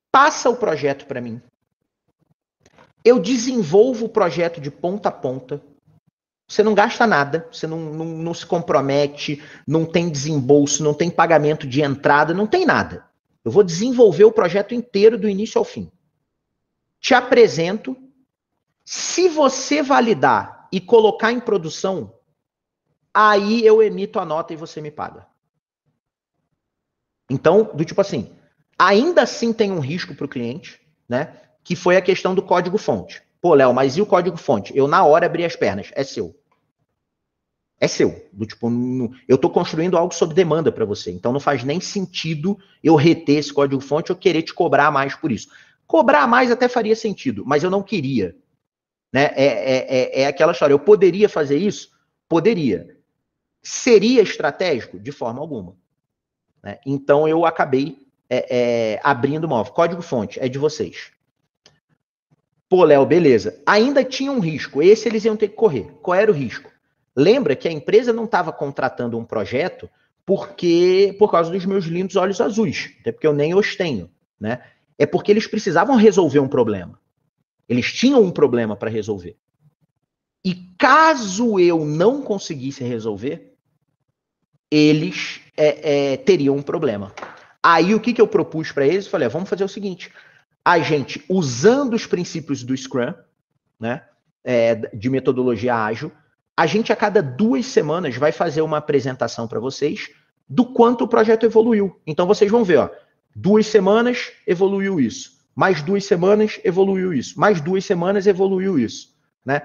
passa o projeto para mim. Eu desenvolvo o projeto de ponta a ponta. Você não gasta nada, você não se compromete, não tem desembolso, não tem pagamento de entrada, não tem nada. Eu vou desenvolver o projeto inteiro do início ao fim. Te apresento. Se você validar e colocar em produção, aí eu emito a nota e você me paga. Então, do tipo assim, ainda assim tem um risco para o cliente, né? Que foi a questão do código-fonte. Pô, Léo, mas e o código-fonte? Eu, na hora, abri as pernas. É seu. É seu. Do tipo, eu estou construindo algo sob demanda para você. Então, não faz nem sentido eu reter esse código-fonte ou querer te cobrar mais por isso. Cobrar mais até faria sentido, mas eu não queria. Né? É aquela história. Eu poderia fazer isso? Poderia. Seria estratégico? De forma alguma. Né? Então, eu acabei abrindo mão. Código-fonte é de vocês. Pô, Léo, beleza. Ainda tinha um risco. Esse eles iam ter que correr. Qual era o risco? Lembra que a empresa não estava contratando um projeto por causa dos meus lindos olhos azuis. Até porque eu nem os tenho. Né? É porque eles precisavam resolver um problema. Eles tinham um problema para resolver. E caso eu não conseguisse resolver, eles teriam um problema. Aí o que eu propus para eles? Falei, vamos fazer o seguinte, a gente, usando os princípios do Scrum, né, de metodologia ágil, a gente a cada 2 semanas vai fazer uma apresentação para vocês do quanto o projeto evoluiu. Então vocês vão ver, ó, 2 semanas evoluiu isso, mais 2 semanas evoluiu isso, mais 2 semanas evoluiu isso, né?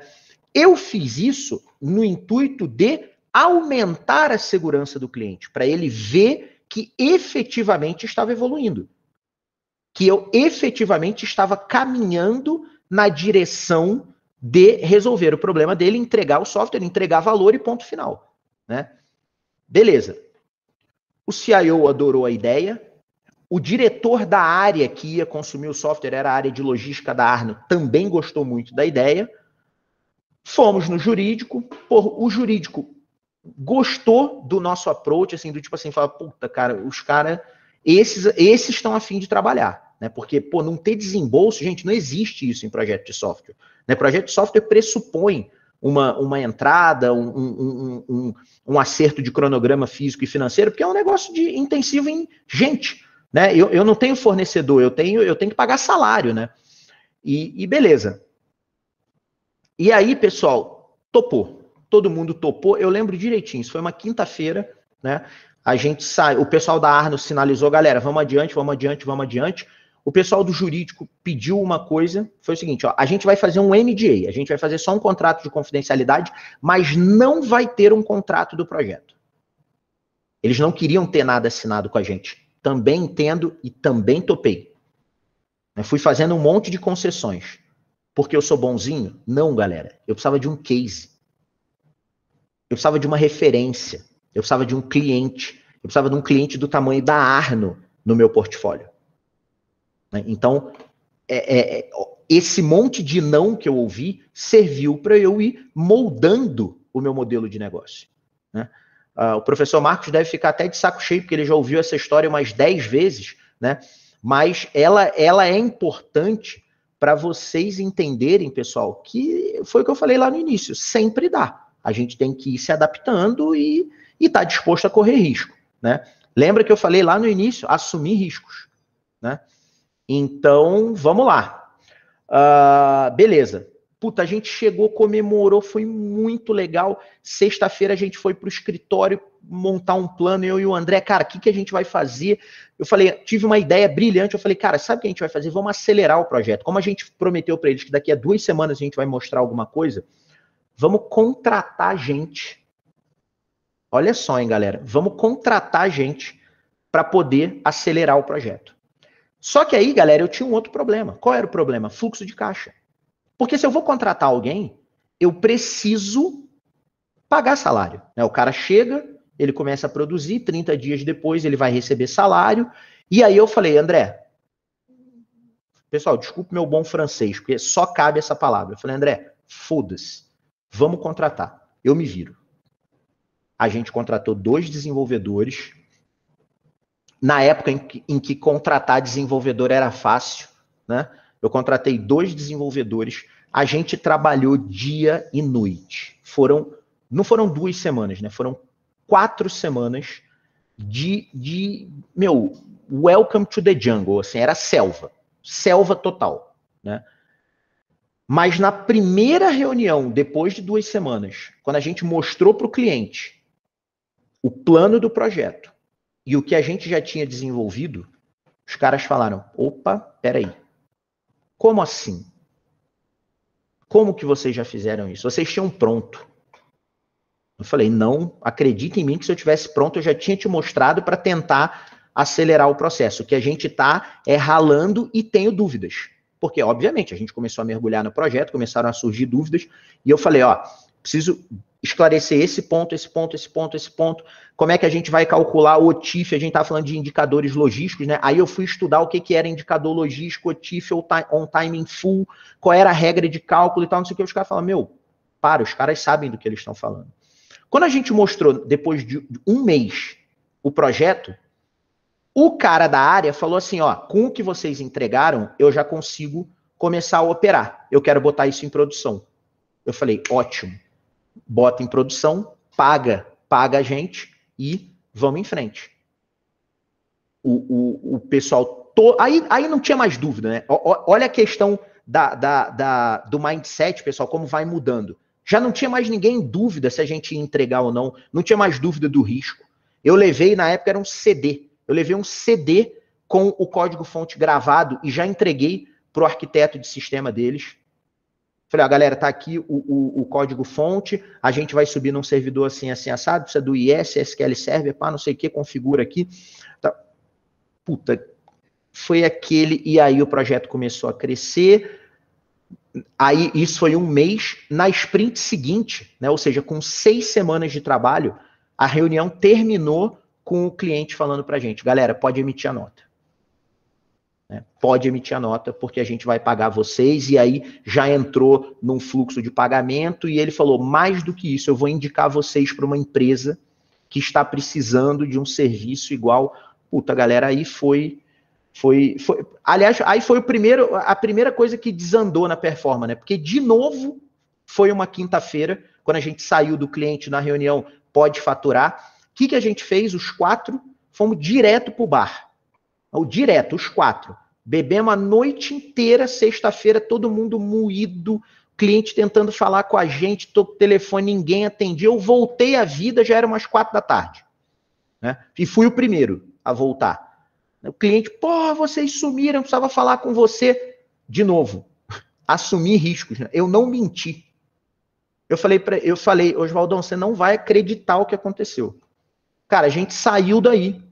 Eu fiz isso no intuito de aumentar a segurança do cliente, para ele ver que efetivamente estava evoluindo. Que eu efetivamente estava caminhando na direção de resolver o problema dele, entregar o software, entregar valor e ponto final. Né? Beleza. O CIO adorou a ideia. O diretor da área que ia consumir o software, era a área de logística da Arno, também gostou muito da ideia. Fomos no jurídico. O jurídico gostou do nosso approach, assim, do tipo assim, fala, puta, cara, os caras, esses estão a fim de trabalhar, né? Porque, pô, não ter desembolso, gente, não existe isso em projeto de software. Né? Projeto de software pressupõe uma entrada, um acerto de cronograma físico e financeiro, porque é um negócio intensivo em gente, né? Eu não tenho fornecedor, eu tenho que pagar salário, né? E beleza. E aí, pessoal, topou. Todo mundo topou. Eu lembro direitinho, isso foi uma quinta-feira, né? A gente sai, o pessoal da Arno sinalizou, galera, vamos adiante, vamos adiante, vamos adiante. O pessoal do jurídico pediu uma coisa, foi o seguinte, ó, a gente vai fazer um NDA, a gente vai fazer só um contrato de confidencialidade, mas não vai ter um contrato do projeto. Eles não queriam ter nada assinado com a gente. Também entendo e também topei. Eu fui fazendo um monte de concessões. Porque eu sou bonzinho? Não, galera. Eu precisava de um case. Eu precisava de uma referência. Eu precisava de um cliente. Eu precisava de um cliente do tamanho da Arno no meu portfólio. Então, esse monte de não que eu ouvi serviu para eu ir moldando o meu modelo de negócio. Né? O professor Marcos deve ficar até de saco cheio, porque ele já ouviu essa história umas 10 vezes, né? Mas ela é importante para vocês entenderem, pessoal, que foi o que eu falei lá no início, sempre dá. A gente tem que ir se adaptando e estar disposto a correr risco. Né? Lembra que eu falei lá no início? Assumir riscos. Né? Então, vamos lá. Beleza. Puta, a gente chegou, comemorou, foi muito legal. Sexta-feira a gente foi para o escritório montar um plano, eu e o André, cara, o que a gente vai fazer? Eu falei, tive uma ideia brilhante, eu falei, cara, sabe o que a gente vai fazer? Vamos acelerar o projeto. Como a gente prometeu para eles que daqui a 2 semanas a gente vai mostrar alguma coisa, vamos contratar gente. Olha só, hein, galera, vamos contratar gente para poder acelerar o projeto. Só que aí, galera, eu tinha um outro problema. Qual era o problema? Fluxo de caixa. Porque se eu vou contratar alguém, eu preciso pagar salário. Né? O cara chega, ele começa a produzir, 30 dias depois ele vai receber salário. E aí eu falei, André, pessoal, desculpe meu bom francês, porque só cabe essa palavra. Eu falei, André, foda-se, vamos contratar. Eu me viro. A gente contratou 2 desenvolvedores. Na época em que contratar desenvolvedor era fácil, né? Eu contratei 2 desenvolvedores, a gente trabalhou dia e noite. Não foram 2 semanas, né? Foram 4 semanas de welcome to the jungle, assim, era selva total, né? Mas na primeira reunião, depois de 2 semanas, quando a gente mostrou para o cliente o plano do projeto e o que a gente já tinha desenvolvido, os caras falaram, opa, peraí, como assim? Como que vocês já fizeram isso? Vocês tinham pronto. Eu falei, não, acredita em mim que se eu tivesse pronto, eu já tinha te mostrado para tentar acelerar o processo. O que a gente está ralando e tenho dúvidas. Porque, obviamente, a gente começou a mergulhar no projeto, começaram a surgir dúvidas, e eu falei, preciso esclarecer esse ponto, esse ponto, esse ponto, esse ponto. Como é que a gente vai calcular o OTIF? A gente está falando de indicadores logísticos, né? Aí eu fui estudar o que era indicador logístico, OTIF, on time in full, qual era a regra de cálculo e tal, não sei o que. Os caras falam, os caras sabem do que eles estão falando. Quando a gente mostrou, depois de 1 mês, o projeto, o cara da área falou assim, com o que vocês entregaram, eu já consigo começar a operar. Eu quero botar isso em produção. Eu falei, ótimo. Bota em produção, paga a gente e vamos em frente. O pessoal... Aí não tinha mais dúvida, né? Olha a questão do mindset, pessoal, como vai mudando. Já não tinha mais ninguém em dúvida se a gente ia entregar ou não. Não tinha mais dúvida do risco. Eu levei, na época, era um CD. Eu levei um CD com o código-fonte gravado e já entreguei para o arquiteto de sistema deles. Falei, galera, tá aqui o código-fonte, a gente vai subir num servidor assim, assado, precisa do IS, SQL Server, não sei o que, configura aqui. Tá. Puta, foi aquele, e aí o projeto começou a crescer, aí isso foi 1 mês, na sprint seguinte, né, ou seja, com 6 semanas de trabalho, a reunião terminou com o cliente falando pra gente, galera, pode emitir a nota. Pode emitir a nota, porque a gente vai pagar vocês, e aí já entrou num fluxo de pagamento, e ele falou, mais do que isso, eu vou indicar vocês para uma empresa que está precisando de um serviço igual. Puta, galera, aí foi aliás, aí foi a primeira coisa que desandou na performance, né? Porque, de novo, foi uma quinta-feira, quando a gente saiu do cliente na reunião, pode faturar. O que a gente fez? Os 4 fomos direto pro bar. Direto, os 4. Bebemos a noite inteira, sexta-feira, todo mundo moído, cliente tentando falar com a gente, tô com o telefone, ninguém atendia. Eu voltei à vida, já era umas 4 da tarde. Né? E fui o primeiro a voltar. O cliente, porra, vocês sumiram, eu precisava falar com você. De novo, assumir riscos, né? Eu não menti. Eu falei, Oswaldão, você não vai acreditar o que aconteceu. Cara, a gente saiu daí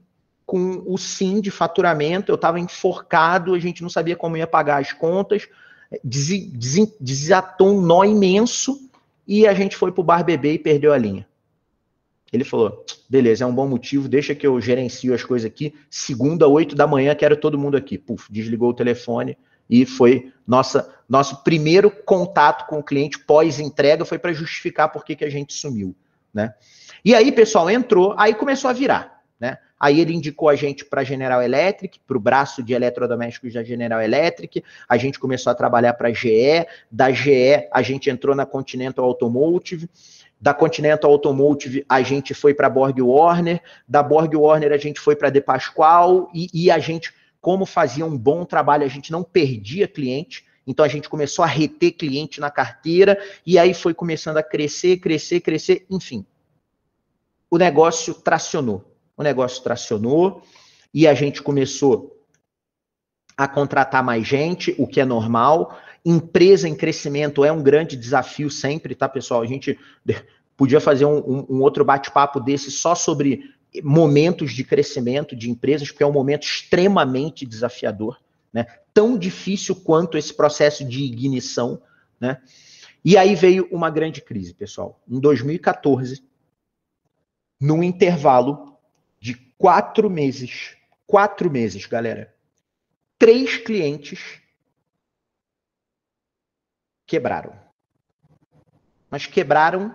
com o sim de faturamento, eu estava enforcado, a gente não sabia como ia pagar as contas, desatou um nó imenso e a gente foi pro bar beber e perdeu a linha. Ele falou, beleza, é um bom motivo, deixa que eu gerencio as coisas aqui, segunda, 8 da manhã, quero todo mundo aqui. Puf, desligou o telefone e foi nosso primeiro contato com o cliente pós-entrega, foi para justificar por que a gente sumiu, né? E aí, pessoal, entrou, aí começou a virar, né? Aí ele indicou a gente para a General Electric, para o braço de eletrodomésticos da General Electric, a gente começou a trabalhar para a GE, da GE a gente entrou na Continental Automotive, da Continental Automotive a gente foi para a Borg Warner, da Borg Warner a gente foi para a De Pascoal, e a gente, como fazia um bom trabalho, a gente não perdia cliente, então a gente começou a reter cliente na carteira, e aí foi começando a crescer, enfim. O negócio tracionou, e a gente começou a contratar mais gente, o que é normal. Empresa em crescimento é um grande desafio sempre, tá, pessoal? A gente podia fazer um outro bate-papo desse só sobre momentos de crescimento de empresas, porque é um momento extremamente desafiador, né? Tão difícil quanto esse processo de ignição, né? E aí veio uma grande crise, pessoal. Em 2014, num intervalo de 4 meses, galera, 3 clientes quebraram. Mas quebraram.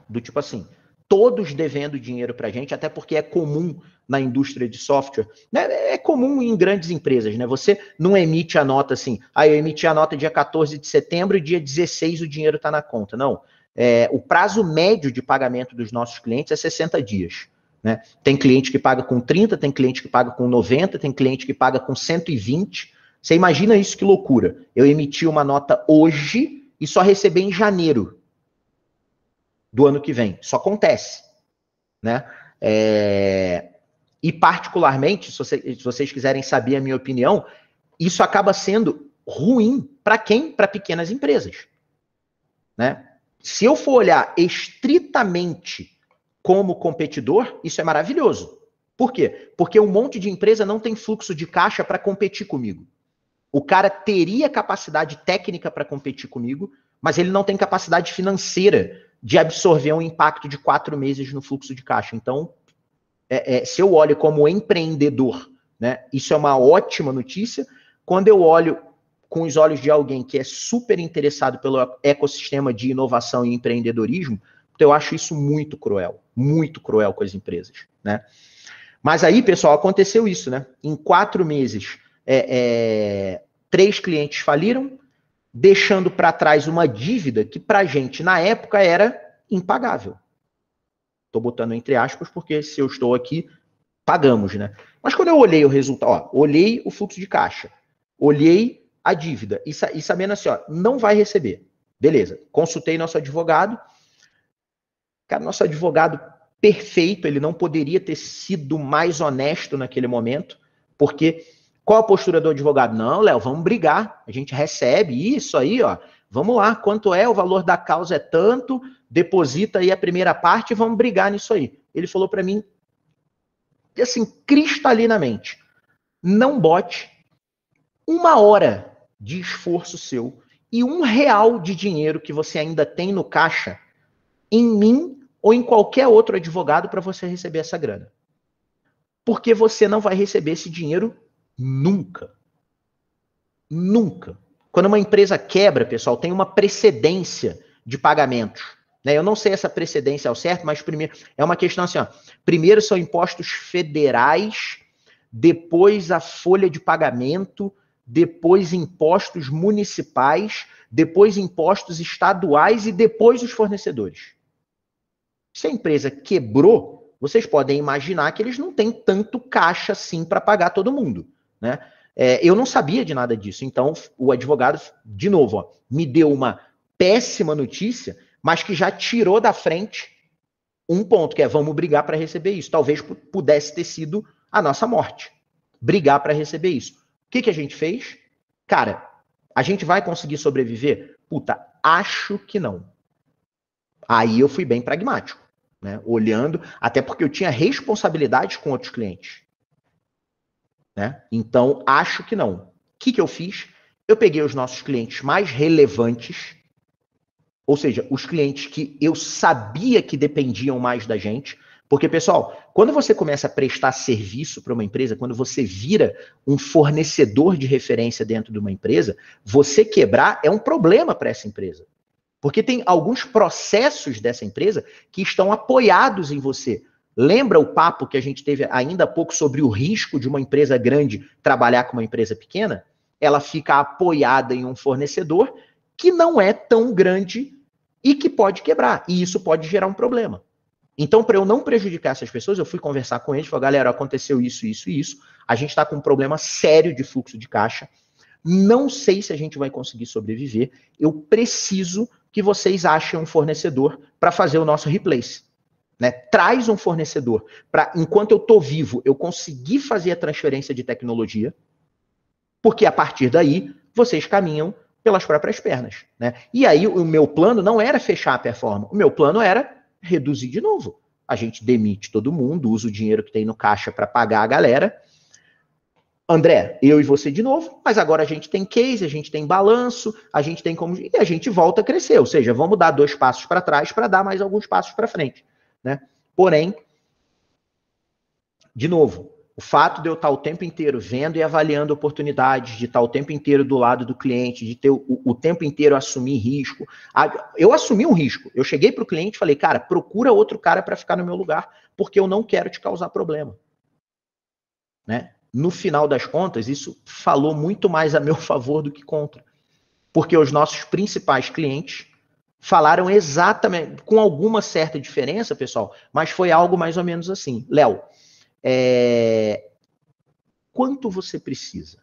Do tipo assim, todos devendo dinheiro pra gente, até porque é comum na indústria de software, né? É comum em grandes empresas, né? Você não emite a nota assim, eu emiti a nota dia 14 de setembro e dia 16 o dinheiro tá na conta. Não. O prazo médio de pagamento dos nossos clientes é 60 dias. Né? Tem cliente que paga com 30, tem cliente que paga com 90, tem cliente que paga com 120. Você imagina isso, que loucura. Eu emiti uma nota hoje e só receber em janeiro do ano que vem. Isso acontece. Né? E particularmente, se vocês quiserem saber a minha opinião, isso acaba sendo ruim para quem? Para pequenas empresas. Né? Se eu for olhar estritamente como competidor, isso é maravilhoso. Por quê? Porque um monte de empresa não tem fluxo de caixa para competir comigo. O cara teria capacidade técnica para competir comigo, mas ele não tem capacidade financeira de absorver um impacto de 4 meses no fluxo de caixa. Então, se eu olho como empreendedor, né, isso é uma ótima notícia. Quando eu olho com os olhos de alguém que é super interessado pelo ecossistema de inovação e empreendedorismo, eu acho isso muito cruel com as empresas, né? Mas aí, pessoal, aconteceu isso, né? Em 4 meses, 3 clientes faliram, deixando para trás uma dívida que pra gente, na época, era impagável. Estou botando entre aspas, porque se eu estou aqui, pagamos, né? Mas quando eu olhei o resultado, olhei o fluxo de caixa, olhei a dívida, e sabendo assim, não vai receber. Beleza, consultei nosso advogado. Cara, nosso advogado perfeito, ele não poderia ter sido mais honesto naquele momento, porque qual a postura do advogado? Não, Léo, vamos brigar, a gente recebe isso aí, vamos lá, quanto é, o valor da causa é tanto, deposita aí a primeira parte e vamos brigar nisso aí. Ele falou para mim, assim, cristalinamente, não bote 1 hora de esforço seu e R$1 de dinheiro que você ainda tem no caixa em mim ou em qualquer outro advogado para você receber essa grana. Porque você não vai receber esse dinheiro nunca. Nunca. Quando uma empresa quebra, pessoal, tem uma precedência de pagamentos. Né? Eu não sei essa precedência ao certo, mas primeiro é uma questão assim, primeiro são impostos federais, depois a folha de pagamento, depois impostos municipais, depois impostos estaduais e depois os fornecedores. Se a empresa quebrou, vocês podem imaginar que eles não têm tanto caixa assim para pagar todo mundo, né? Eu não sabia de nada disso, então o advogado, de novo, me deu uma péssima notícia, mas que já tirou da frente um ponto, que é vamos brigar para receber isso. Talvez pudesse ter sido a nossa morte, brigar para receber isso. O que a gente fez? Cara, a gente vai conseguir sobreviver? Puta, acho que não. Aí eu fui bem pragmático, né? Olhando, até porque eu tinha responsabilidades com outros clientes, né? Então, acho que não. O que eu fiz? Eu peguei os nossos clientes mais relevantes, ou seja, os clientes que eu sabia que dependiam mais da gente. Porque, pessoal, quando você começa a prestar serviço para uma empresa, quando você vira um fornecedor de referência dentro de uma empresa, você quebrar é um problema para essa empresa. Porque tem alguns processos dessa empresa que estão apoiados em você. Lembra o papo que a gente teve ainda há pouco sobre o risco de uma empresa grande trabalhar com uma empresa pequena? Ela fica apoiada em um fornecedor que não é tão grande e que pode quebrar. E isso pode gerar um problema. Então, para eu não prejudicar essas pessoas, eu fui conversar com eles, falei, galera, aconteceu isso, isso e isso. A gente está com um problema sério de fluxo de caixa. Não sei se a gente vai conseguir sobreviver. Eu preciso que vocês achem um fornecedor para fazer o nosso replace. Né? Traz um fornecedor para, enquanto eu estou vivo, eu conseguir fazer a transferência de tecnologia, porque a partir daí, vocês caminham pelas próprias pernas. Né? E aí, o meu plano não era fechar a performance, o meu plano era reduzir de novo. A gente demite todo mundo, usa o dinheiro que tem no caixa para pagar a galera. André, eu e você de novo, mas agora a gente tem case, a gente tem balanço, a gente tem como... E a gente volta a crescer, ou seja, vamos dar 2 passos para trás para dar mais alguns passos para frente. Né? Porém, de novo, o fato de eu estar o tempo inteiro vendo e avaliando oportunidades, de estar o tempo inteiro do lado do cliente, de ter o tempo inteiro assumir risco. Eu assumi um risco. Eu cheguei para o cliente e falei, cara, procura outro cara para ficar no meu lugar, porque eu não quero te causar problema. Né? No final das contas, isso falou muito mais a meu favor do que contra. Porque os nossos principais clientes falaram exatamente, com alguma certa diferença, pessoal, mas foi algo mais ou menos assim. Léo, quanto você precisa?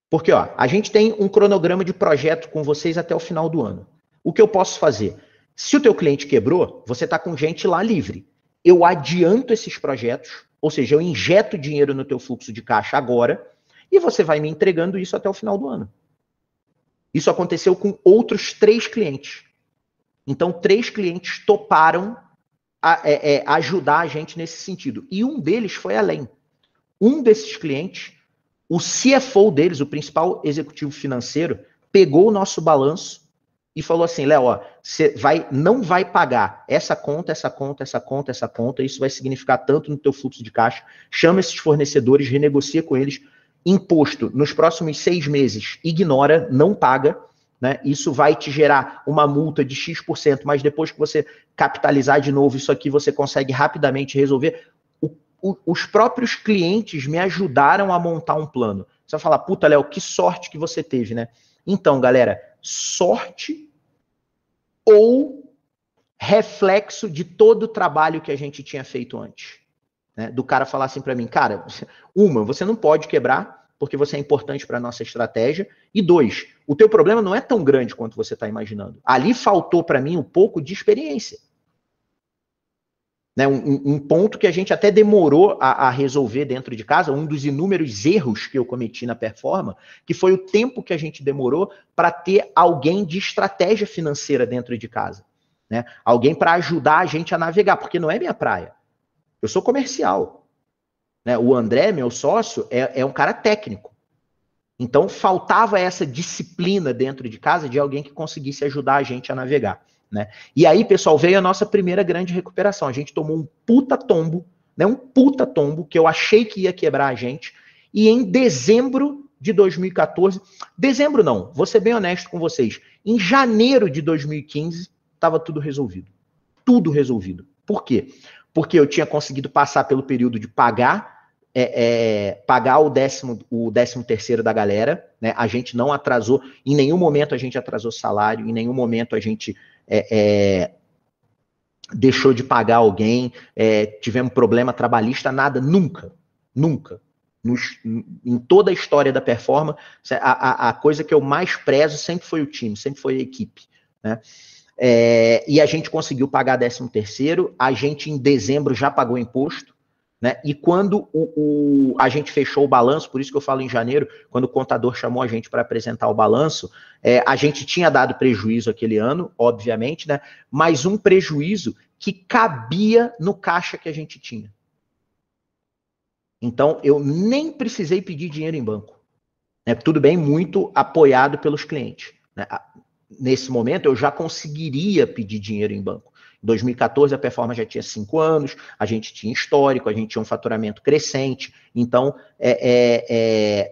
Porque ó, a gente tem um cronograma de projeto com vocês até o final do ano. O que eu posso fazer? Se o teu cliente quebrou, você está com gente lá livre. Eu adianto esses projetos, ou seja, eu injeto dinheiro no teu fluxo de caixa agora e você vai me entregando isso até o final do ano. Isso aconteceu com outros 3 clientes. Então, 3 clientes toparam ajudar a gente nesse sentido. E um deles foi além. Um desses clientes, o CFO deles, o principal executivo financeiro, pegou o nosso balanço e falou assim, Léo, você não vai pagar essa conta, essa conta, essa conta, essa conta, isso vai significar tanto no teu fluxo de caixa, chama esses fornecedores, renegocia com eles, imposto nos próximos 6 meses, ignora, não paga, né? Isso vai te gerar uma multa de X%, mas depois que você capitalizar de novo, isso aqui você consegue rapidamente resolver. Os próprios clientes me ajudaram a montar um plano. Você vai falar, puta, Léo, que sorte que você teve, né? Então, galera, sorte ou reflexo de todo o trabalho que a gente tinha feito antes. Né? Do cara falar assim para mim, cara, você não pode quebrar, porque você é importante para a nossa estratégia. E 2, o teu problema não é tão grande quanto você está imaginando. Ali faltou para mim um pouco de experiência. Né? Um ponto que a gente até demorou a resolver dentro de casa, um dos inúmeros erros que eu cometi na performance, que foi o tempo que a gente demorou para ter alguém de estratégia financeira dentro de casa. Né? Alguém para ajudar a gente a navegar, porque não é minha praia. Eu sou comercial. Né? O André, meu sócio, é um cara técnico. Então, faltava essa disciplina dentro de casa de alguém que conseguisse ajudar a gente a navegar. Né? E aí, pessoal, veio a nossa primeira grande recuperação. A gente tomou um puta tombo, né? Um puta tombo, que eu achei que ia quebrar a gente. E em dezembro de 2014, dezembro não, vou ser bem honesto com vocês, em janeiro de 2015, estava tudo resolvido. Tudo resolvido. Por quê? Porque eu tinha conseguido passar pelo período de pagar o 13º da galera, né? A gente não atrasou, em nenhum momento a gente atrasou salário, em nenhum momento a gente deixou de pagar alguém, tivemos problema trabalhista, nada, nunca. Em toda a história da performance, a coisa que eu mais prezo sempre foi o time, sempre foi a equipe, né? E a gente conseguiu pagar 13º, a gente em dezembro já pagou imposto, né? E quando a gente fechou o balanço, por isso que eu falo em janeiro, quando o contador chamou a gente para apresentar o balanço, a gente tinha dado prejuízo aquele ano, obviamente, né? Mas um prejuízo que cabia no caixa que a gente tinha. Então, eu nem precisei pedir dinheiro em banco. Tudo bem, muito apoiado pelos clientes, né? Nesse momento, eu já conseguiria pedir dinheiro em banco. Em 2014, a Performance já tinha 5 anos, a gente tinha histórico, a gente tinha um faturamento crescente, então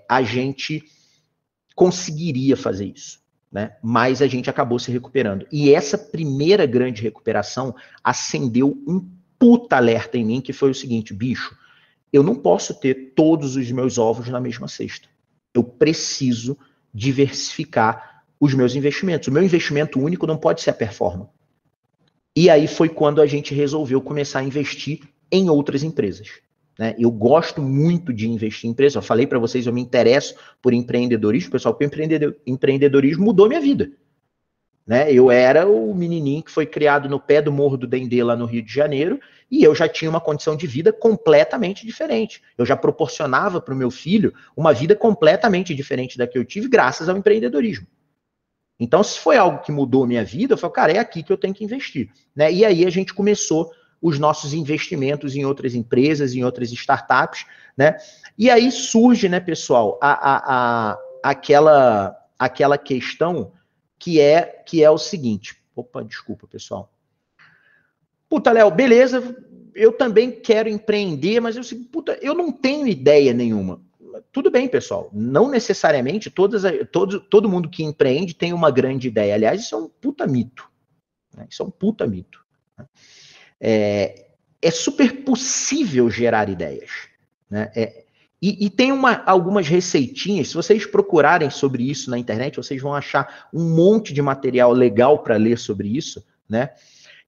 a gente conseguiria fazer isso, né? Mas a gente acabou se recuperando. E essa primeira grande recuperação acendeu um puta alerta em mim, que foi o seguinte, bicho, eu não posso ter todos os meus ovos na mesma cesta. Eu preciso diversificar os meus investimentos. O meu investimento único não pode ser a Performance. E aí foi quando a gente resolveu começar a investir em outras empresas, né? Eu gosto muito de investir em empresas. Eu falei para vocês, eu me interesso por empreendedorismo, pessoal, porque o empreendedorismo mudou minha vida, né? Eu era o menininho que foi criado no pé do Morro do Dendê, lá no Rio de Janeiro, e eu já tinha uma condição de vida completamente diferente. Eu já proporcionava para o meu filho uma vida completamente diferente da que eu tive graças ao empreendedorismo. Então, se foi algo que mudou a minha vida, eu falei, cara, é aqui que eu tenho que investir, né? E aí a gente começou os nossos investimentos em outras empresas, em outras startups, né? E aí surge, né, pessoal, aquela questão que é o seguinte. Opa, desculpa, pessoal. Puta, Léo, beleza, eu também quero empreender, mas eu não tenho ideia nenhuma. Tudo bem, pessoal, não necessariamente todo mundo que empreende tem uma grande ideia. Aliás, isso é um puta mito, né? Isso é um puta mito. É super possível gerar ideias, né? E tem algumas receitinhas, se vocês procurarem sobre isso na internet, vocês vão achar um monte de material legal para ler sobre isso, né?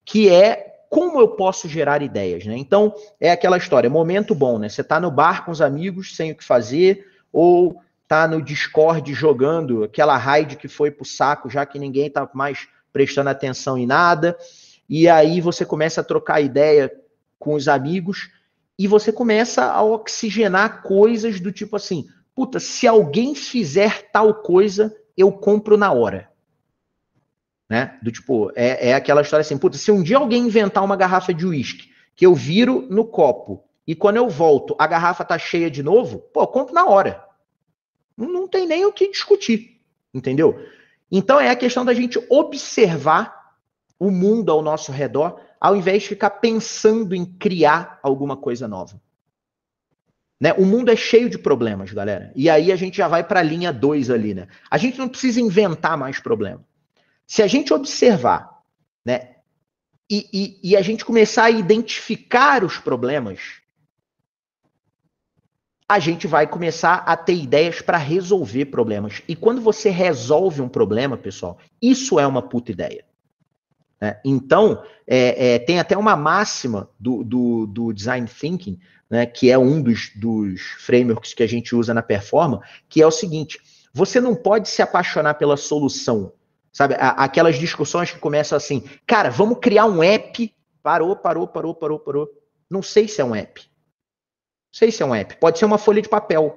Que é como eu posso gerar ideias, né? Então, é aquela história, momento bom, né? Você tá no bar com os amigos, sem o que fazer, ou tá no Discord jogando aquela raid que foi pro saco, já que ninguém tá mais prestando atenção em nada, e aí você começa a trocar ideia com os amigos, e você começa a oxigenar coisas do tipo assim, puta, se alguém fizer tal coisa, eu compro na hora. Né? Do tipo, é aquela história assim, puta, se um dia alguém inventar uma garrafa de uísque, que eu viro no copo, e quando eu volto, a garrafa tá cheia de novo, pô, eu compro na hora. Não tem nem o que discutir, entendeu? Então é a questão da gente observar o mundo ao nosso redor, ao invés de ficar pensando em criar alguma coisa nova. Né? O mundo é cheio de problemas, galera. E aí a gente já vai para a linha 2 ali, né? A gente não precisa inventar mais problema. Se a gente observar, né, e a gente começar a identificar os problemas, a gente vai começar a ter ideias para resolver problemas. E quando você resolve um problema, pessoal, isso é uma puta ideia. Né? Então, tem até uma máxima do Design Thinking, né, que é um dos frameworks que a gente usa na Performance, que é o seguinte, você não pode se apaixonar pela solução. Sabe, aquelas discussões que começam assim, cara, vamos criar um app. Parou. Não sei se é um app. Não sei se é um app. Pode ser uma folha de papel.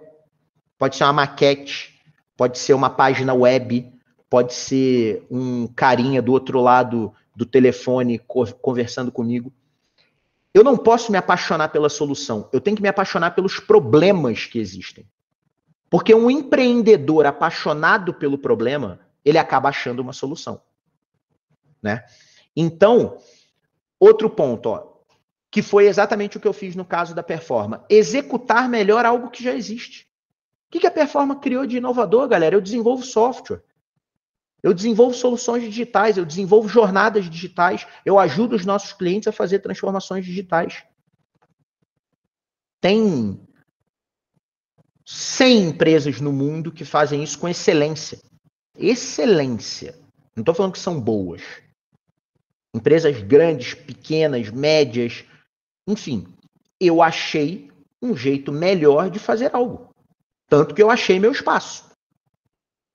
Pode ser uma maquete. Pode ser uma página web. Pode ser um carinha do outro lado do telefone conversando comigo. Eu não posso me apaixonar pela solução. Eu tenho que me apaixonar pelos problemas que existem. Porque um empreendedor apaixonado pelo problema, ele acaba achando uma solução, né? Então, outro ponto, ó, que foi exatamente o que eu fiz no caso da Performance, executar melhor algo que já existe. O que a Performance criou de inovador, galera? Eu desenvolvo software, eu desenvolvo soluções digitais, eu desenvolvo jornadas digitais, eu ajudo os nossos clientes a fazer transformações digitais. Tem 100 empresas no mundo que fazem isso com excelência. Excelência. Não estou falando que são boas. Empresas grandes, pequenas, médias, enfim. Eu achei um jeito melhor de fazer algo. Tanto que eu achei meu espaço.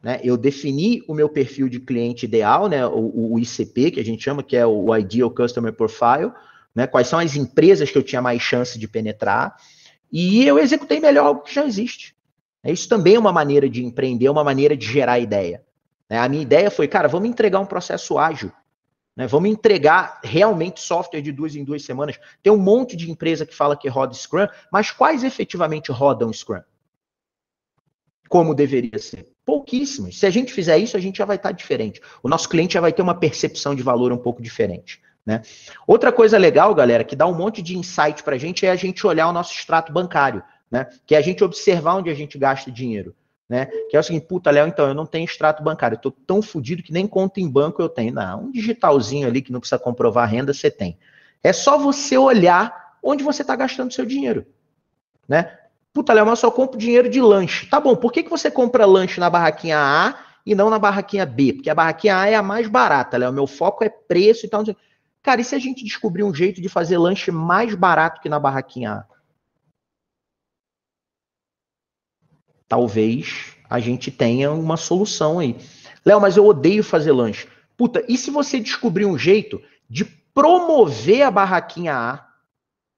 Né? Eu defini o meu perfil de cliente ideal, né? o ICP, que a gente chama, que é o Ideal Customer Profile, né? Quais são as empresas que eu tinha mais chance de penetrar, e eu executei melhor algo que já existe. Isso também é uma maneira de empreender, uma maneira de gerar ideia. A minha ideia foi, cara, vamos entregar um processo ágil, né? Vamos entregar realmente software de 2 em 2 semanas. Tem um monte de empresa que fala que roda Scrum, mas quais efetivamente rodam Scrum? Como deveria ser? Pouquíssimas. Se a gente fizer isso, a gente já vai estar diferente. O nosso cliente já vai ter uma percepção de valor um pouco diferente, né? Outra coisa legal, galera, que dá um monte de insight para a gente é a gente olhar o nosso extrato bancário, né? Que é a gente observar onde a gente gasta dinheiro, né? Que é o seguinte, puta, Léo, então eu não tenho extrato bancário, eu tô tão fodido que nem conta em banco eu tenho. Não, um digitalzinho ali que não precisa comprovar a renda, você tem. É só você olhar onde você está gastando seu dinheiro, né? Puta, Léo, mas eu só compro dinheiro de lanche. Tá bom, por que você compra lanche na barraquinha A e não na barraquinha B? Porque a barraquinha A é a mais barata, Léo. Meu foco é preço e tal. Cara, e se a gente descobrir um jeito de fazer lanche mais barato que na barraquinha A? Talvez a gente tenha uma solução aí. Léo, mas eu odeio fazer lanche. Puta, e se você descobrir um jeito de promover a barraquinha A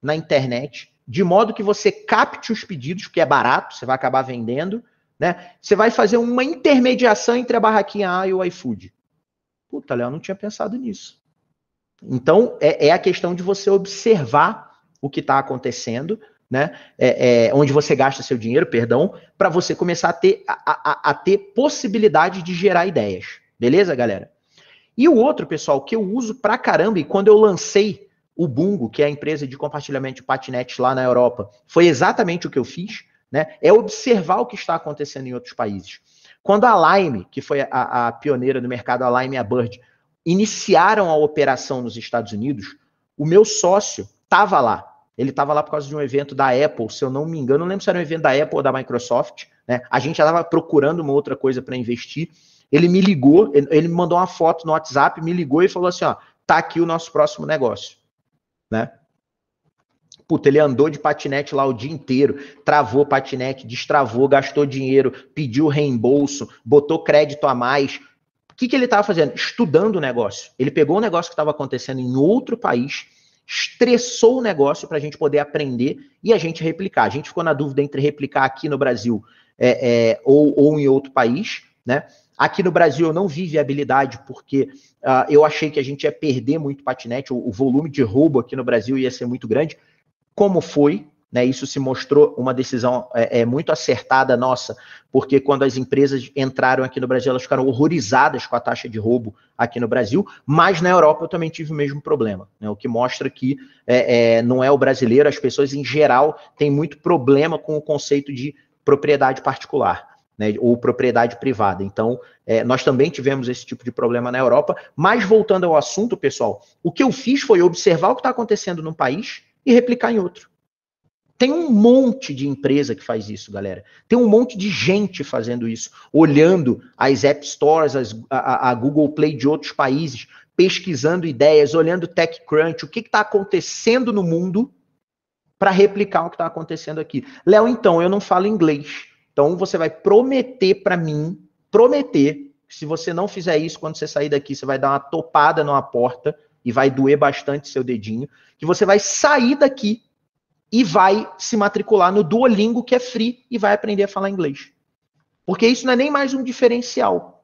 na internet, de modo que você capte os pedidos, porque é barato, você vai acabar vendendo, né? Você vai fazer uma intermediação entre a barraquinha A e o iFood. Puta, Léo, não tinha pensado nisso. Então, é a questão de você observar o que está acontecendo, né? Onde você gasta seu dinheiro, perdão, para você começar a ter possibilidade de gerar ideias. Beleza, galera? E o outro, pessoal, que eu uso pra caramba, e quando eu lancei o Bungo, que é a empresa de compartilhamento de patinetes lá na Europa, foi exatamente o que eu fiz, né? É observar o que está acontecendo em outros países. Quando a Lime, que foi a pioneira do mercado, a Lime e a Bird, iniciaram a operação nos Estados Unidos, o meu sócio estava lá. Ele estava lá por causa de um evento da Apple, se eu não me engano, não lembro se era um evento da Apple ou da Microsoft, né? A gente já estava procurando uma outra coisa para investir. Ele me ligou, ele me mandou uma foto no WhatsApp, me ligou e falou assim, ó, tá aqui o nosso próximo negócio, né? Puta, ele andou de patinete lá o dia inteiro, travou patinete, destravou, gastou dinheiro, pediu reembolso, botou crédito a mais. O que ele estava fazendo? Estudando o negócio. Ele pegou um negócio que estava acontecendo em outro país, estressou o negócio para a gente poder aprender e a gente replicar. A gente ficou na dúvida entre replicar aqui no Brasil ou em outro país, né? Aqui no Brasil eu não vi viabilidade porque eu achei que a gente ia perder muito patinete, o volume de roubo aqui no Brasil ia ser muito grande. Como foi, né? Isso se mostrou uma decisão muito acertada nossa, porque quando as empresas entraram aqui no Brasil, elas ficaram horrorizadas com a taxa de roubo aqui no Brasil, mas na Europa eu também tive o mesmo problema, né? O que mostra que não é o brasileiro, as pessoas em geral têm muito problema com o conceito de propriedade particular, né, ou propriedade privada. Então, nós também tivemos esse tipo de problema na Europa, mas voltando ao assunto, pessoal, o que eu fiz foi observar o que está acontecendo num país e replicar em outro. Tem um monte de empresa que faz isso, galera. Tem um monte de gente fazendo isso, olhando as App Stores, a Google Play de outros países, pesquisando ideias, olhando TechCrunch, o que está acontecendo no mundo para replicar o que está acontecendo aqui. Léo, então, eu não falo inglês. Então, você vai prometer para mim, prometer, que se você não fizer isso, quando você sair daqui, você vai dar uma topada numa porta e vai doer bastante seu dedinho, que você vai sair daqui e vai se matricular no Duolingo, que é free, e vai aprender a falar inglês. Porque isso não é nem mais um diferencial.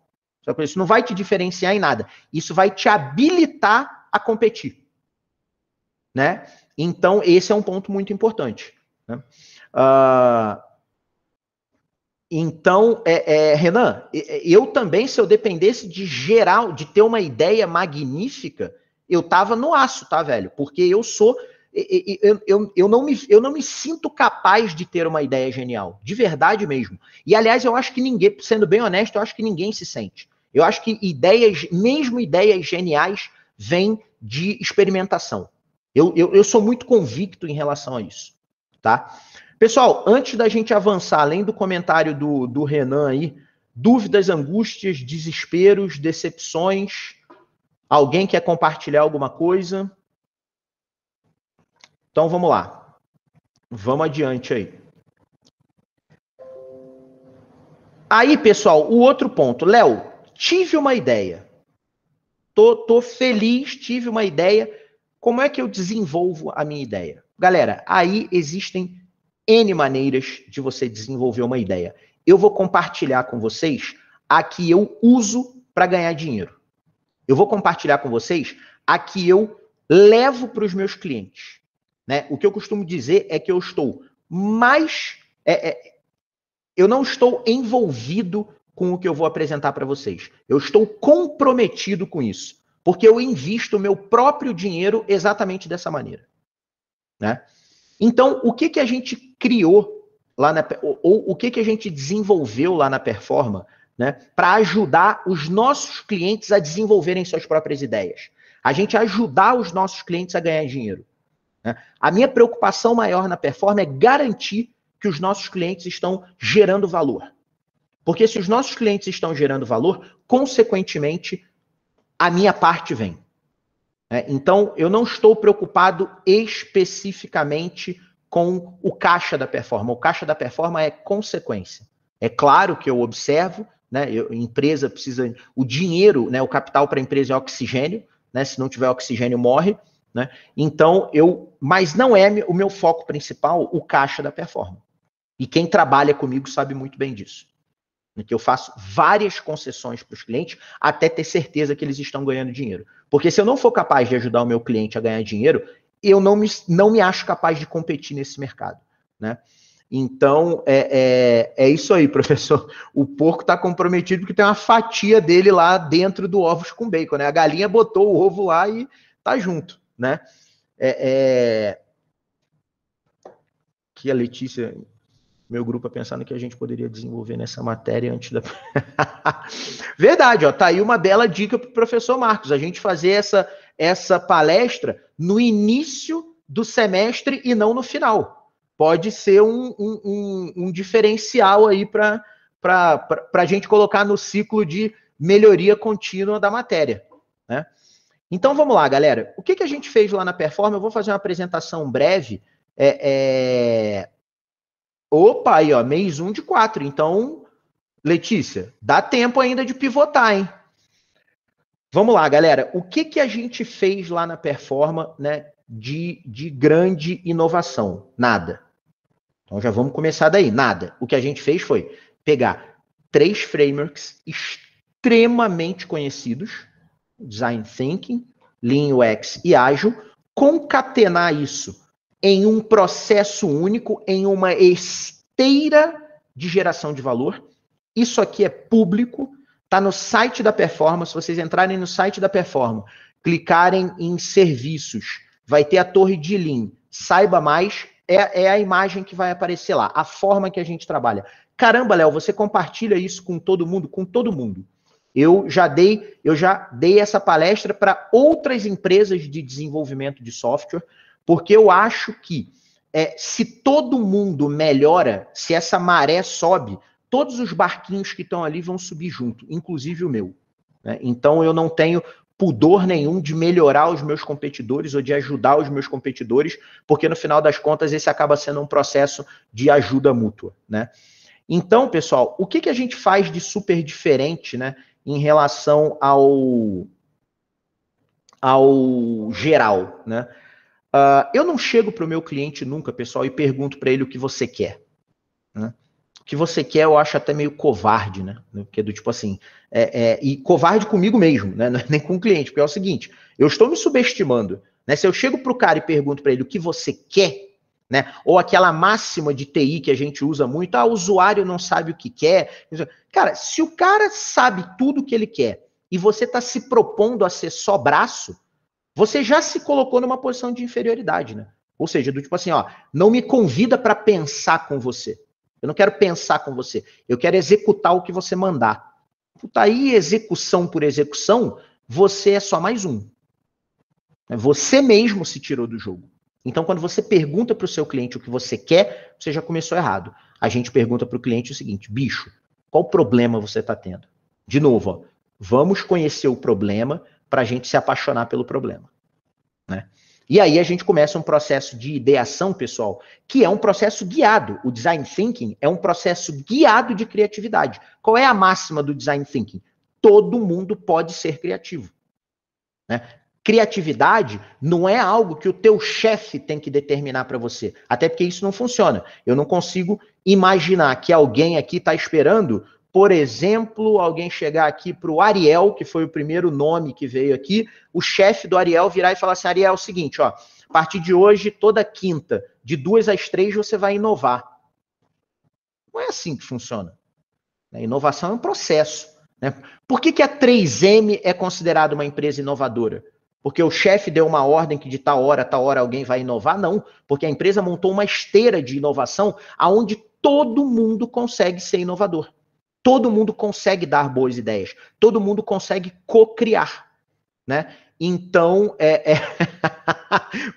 Isso não vai te diferenciar em nada. Isso vai te habilitar a competir, né? Então, esse é um ponto muito importante, né? Então, Renan, eu também, se eu dependesse de geral, de ter uma ideia magnífica, eu tava no aço, tá, velho? Porque eu não me sinto capaz de ter uma ideia genial, de verdade mesmo. E, aliás, eu acho que ninguém, sendo bem honesto, eu acho que ninguém se sente. Eu acho que mesmo ideias geniais, vêm de experimentação. Eu sou muito convicto em relação a isso, tá? Pessoal, antes da gente avançar, além do comentário do Renan aí, dúvidas, angústias, desesperos, decepções, alguém quer compartilhar alguma coisa? Então vamos lá. Vamos adiante aí. Aí, pessoal, o outro ponto. Léo, tive uma ideia. Tô feliz, tive uma ideia. como é que eu desenvolvo a minha ideia? Galera, aí existem N maneiras de você desenvolver uma ideia. Eu vou compartilhar com vocês a que eu uso para ganhar dinheiro. Eu vou compartilhar com vocês a que eu levo para os meus clientes. Né? O que eu costumo dizer é que eu estou mais... eu não estou envolvido com o que eu vou apresentar para vocês. Eu estou comprometido com isso. Porque eu invisto o meu próprio dinheiro exatamente dessa maneira. Né? Então, o que a gente criou lá ou o que a gente desenvolveu lá na Performa, né, para ajudar os nossos clientes a desenvolverem suas próprias ideias? A gente ajudar os nossos clientes a ganhar dinheiro. Né? A minha preocupação maior na Performa é garantir que os nossos clientes estão gerando valor. Porque se os nossos clientes estão gerando valor, consequentemente, a minha parte vem. Então, eu não estou preocupado especificamente com o caixa da Performa. O caixa da Performa é consequência. É claro que eu observo, né, a empresa precisa... O dinheiro, né, o capital para a empresa é oxigênio, né, se não tiver oxigênio, morre. Né? Então, mas não é o meu foco principal o caixa da Performa. E quem trabalha comigo sabe muito bem disso. Que eu faço várias concessões para os clientes até ter certeza que eles estão ganhando dinheiro. Porque se eu não for capaz de ajudar o meu cliente a ganhar dinheiro, eu não me acho capaz de competir nesse mercado. Né? Então, é isso aí, professor. O porco está comprometido porque tem uma fatia dele lá dentro do ovos com bacon. Né? A galinha botou o ovo lá e tá junto. Né? Que a Letícia... Meu grupo pensando que a gente poderia desenvolver nessa matéria antes da... Verdade, ó, tá aí uma bela dica para o professor Marcos, a gente fazer essa palestra no início do semestre e não no final. Pode ser um diferencial aí para a gente colocar no ciclo de melhoria contínua da matéria. Né? Então vamos lá, galera. O que a gente fez lá na Performa? Eu vou fazer uma apresentação breve. Opa, aí, ó, mês 1 de 4. Então, Letícia, dá tempo ainda de pivotar, hein? Vamos lá, galera. O que a gente fez lá na Performa, né, de grande inovação? Nada. Então, já vamos começar daí. Nada. O que a gente fez foi pegar 3 frameworks extremamente conhecidos, Design Thinking, Lean UX e Agile, concatenar isso em um processo único, em uma esteira de geração de valor. Isso aqui é público, está no site da Performa. Se vocês entrarem no site da Performa, clicarem em serviços, vai ter a torre de Lean. Saiba mais, é a imagem que vai aparecer lá, a forma que a gente trabalha. Caramba, Léo, você compartilha isso com todo mundo? Com todo mundo. Eu já dei essa palestra para outras empresas de desenvolvimento de software, porque eu acho que se todo mundo melhora, se essa maré sobe, todos os barquinhos que estão ali vão subir junto, inclusive o meu. Né? Então eu não tenho pudor nenhum de melhorar os meus competidores ou de ajudar os meus competidores, porque no final das contas esse acaba sendo um processo de ajuda mútua. Né? Então, pessoal, o que a gente faz de super diferente, né, em relação ao geral, né? Eu não chego para o meu cliente nunca, pessoal, e pergunto para ele o que você quer. Né? O que você quer eu acho até meio covarde, né? Porque do tipo assim, e covarde comigo mesmo, né? Nem com o cliente, porque é o seguinte, eu estou me subestimando. Né? Se eu chego para o cara e pergunto para ele o que você quer, né? Ou aquela máxima de TI que a gente usa muito, o usuário não sabe o que quer. Cara, se o cara sabe tudo o que ele quer e você está se propondo a ser só braço, você já se colocou numa posição de inferioridade, né? Ou seja, do tipo assim, ó, não me convida para pensar com você. Eu não quero pensar com você. Eu quero executar o que você mandar. Puta, aí, execução por execução, você é só mais um. Você mesmo se tirou do jogo. Então, quando você pergunta para o seu cliente o que você quer, você já começou errado. A gente pergunta para o cliente o seguinte, bicho, qual problema você está tendo? De novo, ó, vamos conhecer o problema para a gente se apaixonar pelo problema. Né? E aí a gente começa um processo de ideação, pessoal, que é um processo guiado. O Design Thinking é um processo guiado de criatividade. Qual é a máxima do Design Thinking? Todo mundo pode ser criativo. Né? Criatividade não é algo que o teu chefe tem que determinar para você. Até porque isso não funciona. Eu não consigo imaginar que alguém aqui está esperando, por exemplo, alguém chegar aqui para o Ariel, que foi o primeiro nome que veio aqui, o chefe do Ariel virar e falar assim, Ariel, é o seguinte, ó, a partir de hoje, toda quinta, de 2 às 3, você vai inovar. Não é assim que funciona. A inovação é um processo. Né? Por que a 3M é considerada uma empresa inovadora? Porque o chefe deu uma ordem que de tal hora alguém vai inovar? Não, porque a empresa montou uma esteira de inovação onde todo mundo consegue ser inovador. Todo mundo consegue dar boas ideias. Todo mundo consegue co-criar. Né? Então,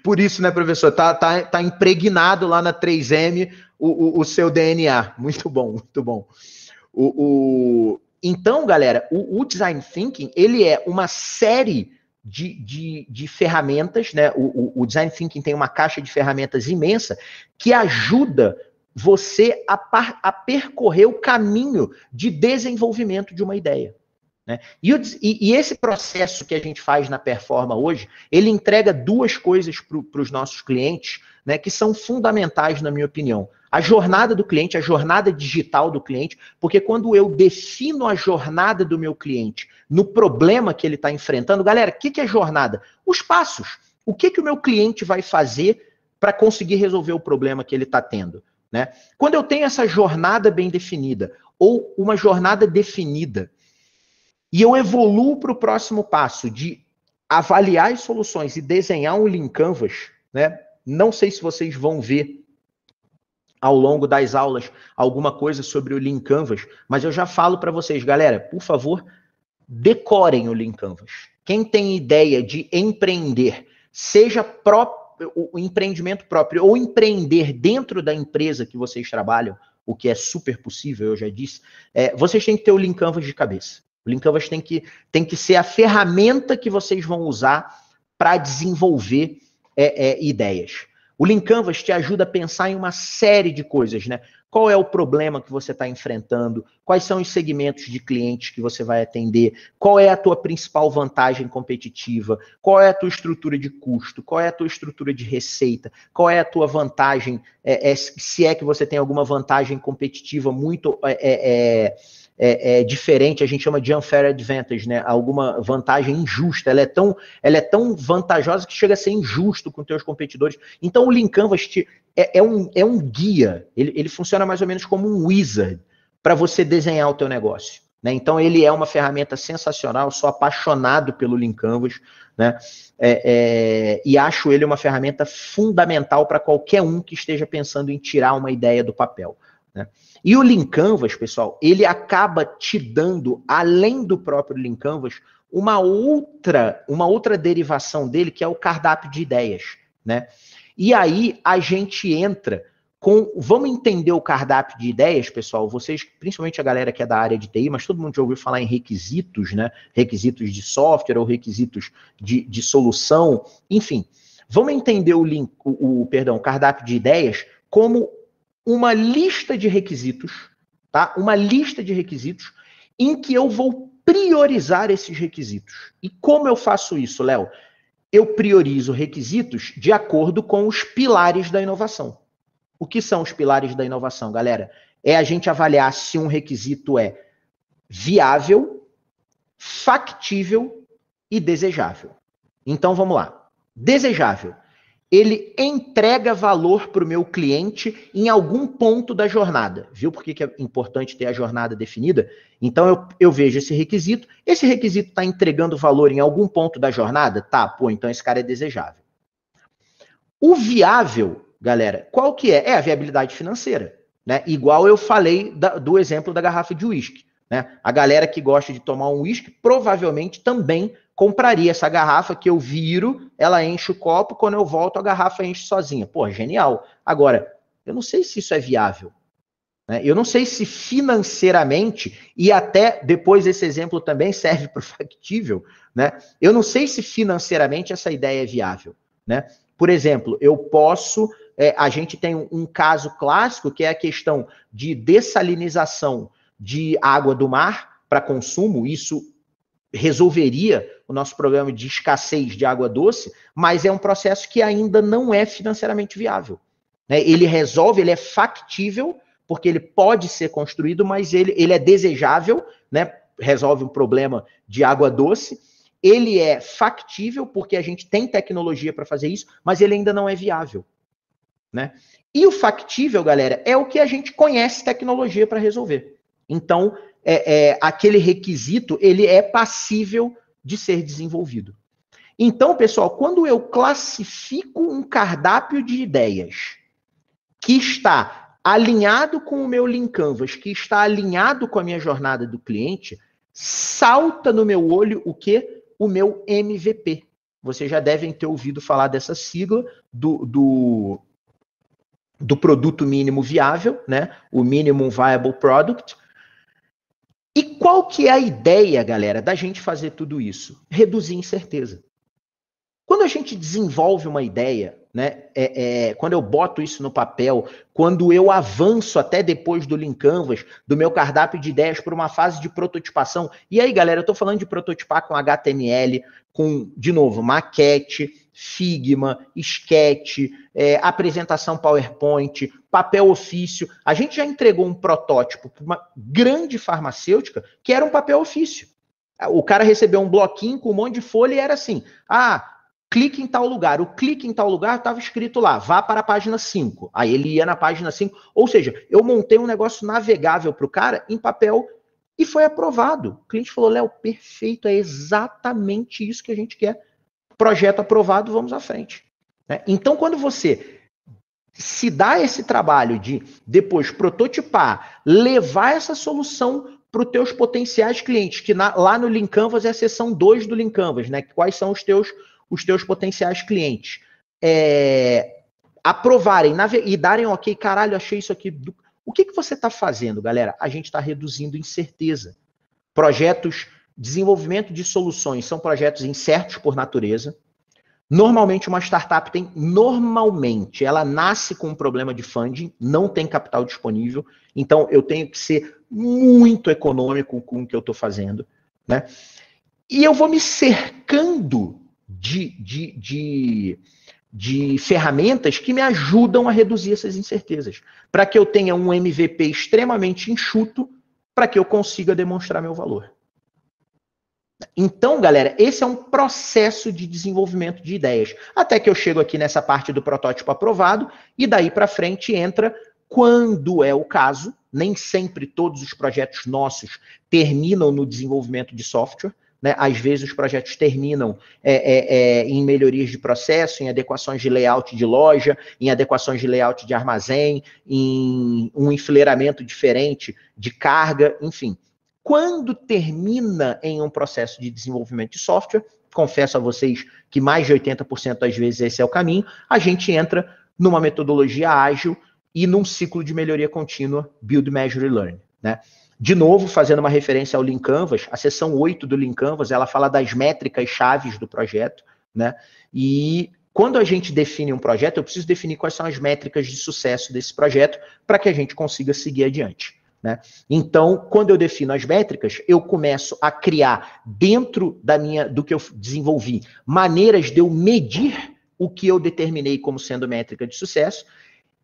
por isso, né, professor, tá impregnado lá na 3M o seu DNA. Muito bom, muito bom. Então, galera, o Design Thinking, ele é uma série de ferramentas, né? O Design Thinking tem uma caixa de ferramentas imensa que ajuda você a percorrer o caminho de desenvolvimento de uma ideia. Né? E esse processo que a gente faz na Performa hoje, ele entrega 2 coisas para os nossos clientes, né, que são fundamentais, na minha opinião. A jornada do cliente, a jornada digital do cliente, porque quando eu defino a jornada do meu cliente no problema que ele está enfrentando, galera, o que é jornada? Os passos. O que o meu cliente vai fazer para conseguir resolver o problema que ele está tendo? Né? Quando eu tenho essa jornada bem definida, ou uma jornada definida, e eu evoluo para o próximo passo de avaliar as soluções e desenhar um Lean Canvas, né? Não sei se vocês vão ver ao longo das aulas alguma coisa sobre o Lean Canvas, mas eu já falo para vocês, galera, por favor, decorem o Lean Canvas. Quem tem ideia de empreender, seja o empreendimento próprio ou empreender dentro da empresa que vocês trabalham, o que é super possível, eu já disse, vocês têm que ter o Lean Canvas de cabeça. O Lean Canvas tem que ser a ferramenta que vocês vão usar para desenvolver ideias. O Lean Canvas te ajuda a pensar em uma série de coisas, né? Qual é o problema que você está enfrentando? Quais são os segmentos de clientes que você vai atender? Qual é a tua principal vantagem competitiva? Qual é a tua estrutura de custo? Qual é a tua estrutura de receita? Qual é a tua vantagem? Se é que você tem alguma vantagem competitiva muito diferente, a gente chama de unfair advantage, né? Alguma vantagem injusta. Ela é tão vantajosa que chega a ser injusto com teus competidores. Então o Lean Canvas é um guia, ele funciona mais ou menos como um wizard para você desenhar o teu negócio. Né? Então ele é uma ferramenta sensacional, eu sou apaixonado pelo Lean Canvas, né? E acho ele uma ferramenta fundamental para qualquer um que esteja pensando em tirar uma ideia do papel. Né? E o Lean Canvas, pessoal, ele acaba te dando, além do próprio Lean Canvas, uma outra derivação dele, que é o cardápio de ideias. Né? E aí a gente entra com... Vamos entender o cardápio de ideias, pessoal? Vocês, principalmente a galera que é da área de TI, mas todo mundo já ouviu falar em requisitos, né? Requisitos de software ou requisitos de solução. Enfim, vamos entender o cardápio de ideias como uma lista de requisitos, tá? Uma lista de requisitos em que eu vou priorizar esses requisitos. E como eu faço isso, Léo? Eu priorizo requisitos de acordo com os pilares da inovação. O que são os pilares da inovação, galera? É a gente avaliar se um requisito é viável, factível e desejável. Então, vamos lá. Desejável. Ele entrega valor para o meu cliente em algum ponto da jornada. Viu por que é importante ter a jornada definida? Então, eu vejo esse requisito está entregando valor em algum ponto da jornada? Tá, então esse cara é desejável. O viável, galera, qual que é? É a viabilidade financeira. Né? Igual eu falei do exemplo da garrafa de uísque. Né? A galera que gosta de tomar um uísque provavelmente também compraria essa garrafa que eu viro, ela enche o copo, quando eu volto a garrafa enche sozinha. Pô, genial. Agora, eu não sei se isso é viável. Né? Eu não sei se financeiramente, e até depois esse exemplo também serve para o factível, né? Eu não sei se financeiramente essa ideia é viável. Né? Por exemplo, eu posso... a gente tem um caso clássico que é a questão de dessalinização de água do mar para consumo. Isso resolveria o nosso problema de escassez de água doce, mas é um processo que ainda não é financeiramente viável. Né? Ele resolve, ele é factível, porque ele pode ser construído, mas ele é desejável, né? Resolve um problema de água doce. Ele é factível, porque a gente tem tecnologia para fazer isso, mas ele ainda não é viável. Né? E o factível, galera, é o que a gente conhece tecnologia para resolver. Então, aquele requisito, ele é passível de ser desenvolvido. Então, pessoal, quando eu classifico um cardápio de ideias que está alinhado com o meu Lean Canvas, que está alinhado com a minha jornada do cliente, salta no meu olho o quê? O meu MVP. Vocês já devem ter ouvido falar dessa sigla do produto mínimo viável, né? O Minimum Viable Product. E qual que é a ideia, galera, da gente fazer tudo isso? Reduzir incerteza. Quando a gente desenvolve uma ideia, né, quando eu boto isso no papel, quando eu avanço até depois do Lean Canvas, do meu cardápio de ideias para uma fase de prototipação, e aí, galera, eu estou falando de prototipar com HTML, com, de novo, maquete, Figma, Sketch, apresentação PowerPoint, papel ofício. A gente já entregou um protótipo para uma grande farmacêutica que era um papel ofício. O cara recebeu um bloquinho com um monte de folha e era assim, clique em tal lugar. O clique em tal lugar estava escrito lá, vá para a página 5. Aí ele ia na página 5. Ou seja, eu montei um negócio navegável para o cara em papel e foi aprovado. O cliente falou, Léo, perfeito, é exatamente isso que a gente quer. Projeto aprovado, vamos à frente. Então, quando você se dá esse trabalho de depois prototipar, levar essa solução para os teus potenciais clientes, que lá no Lean Canvas é a seção 2 do Lean Canvas, né? Quais são os teus potenciais clientes, aprovarem e darem ok, caralho, achei isso aqui. O que você está fazendo, galera? A gente está reduzindo incerteza. Projetos, desenvolvimento de soluções são projetos incertos por natureza. Normalmente uma startup ela nasce com um problema de funding, não tem capital disponível, então eu tenho que ser muito econômico com o que eu estou fazendo, né? E eu vou me cercando de ferramentas que me ajudam a reduzir essas incertezas, para que eu tenha um MVP extremamente enxuto, para que eu consiga demonstrar meu valor. Então, galera, esse é um processo de desenvolvimento de ideias, até que eu chego aqui nessa parte do protótipo aprovado, e daí para frente entra, quando é o caso, nem sempre todos os projetos nossos terminam no desenvolvimento de software, né? Às vezes os projetos terminam em melhorias de processo, em adequações de layout de loja, em adequações de layout de armazém, em um enfileiramento diferente de carga, enfim. Quando termina em um processo de desenvolvimento de software, confesso a vocês que mais de 80% das vezes esse é o caminho, a gente entra numa metodologia ágil e num ciclo de melhoria contínua, Build, Measure e Learn, né? De novo, fazendo uma referência ao Lean Canvas, a seção 8 do Lean Canvas, ela fala das métricas chaves do projeto, né? E quando a gente define um projeto, eu preciso definir quais são as métricas de sucesso desse projeto para que a gente consiga seguir adiante, né? Então, quando eu defino as métricas, eu começo a criar dentro do que eu desenvolvi, maneiras de eu medir o que eu determinei como sendo métrica de sucesso.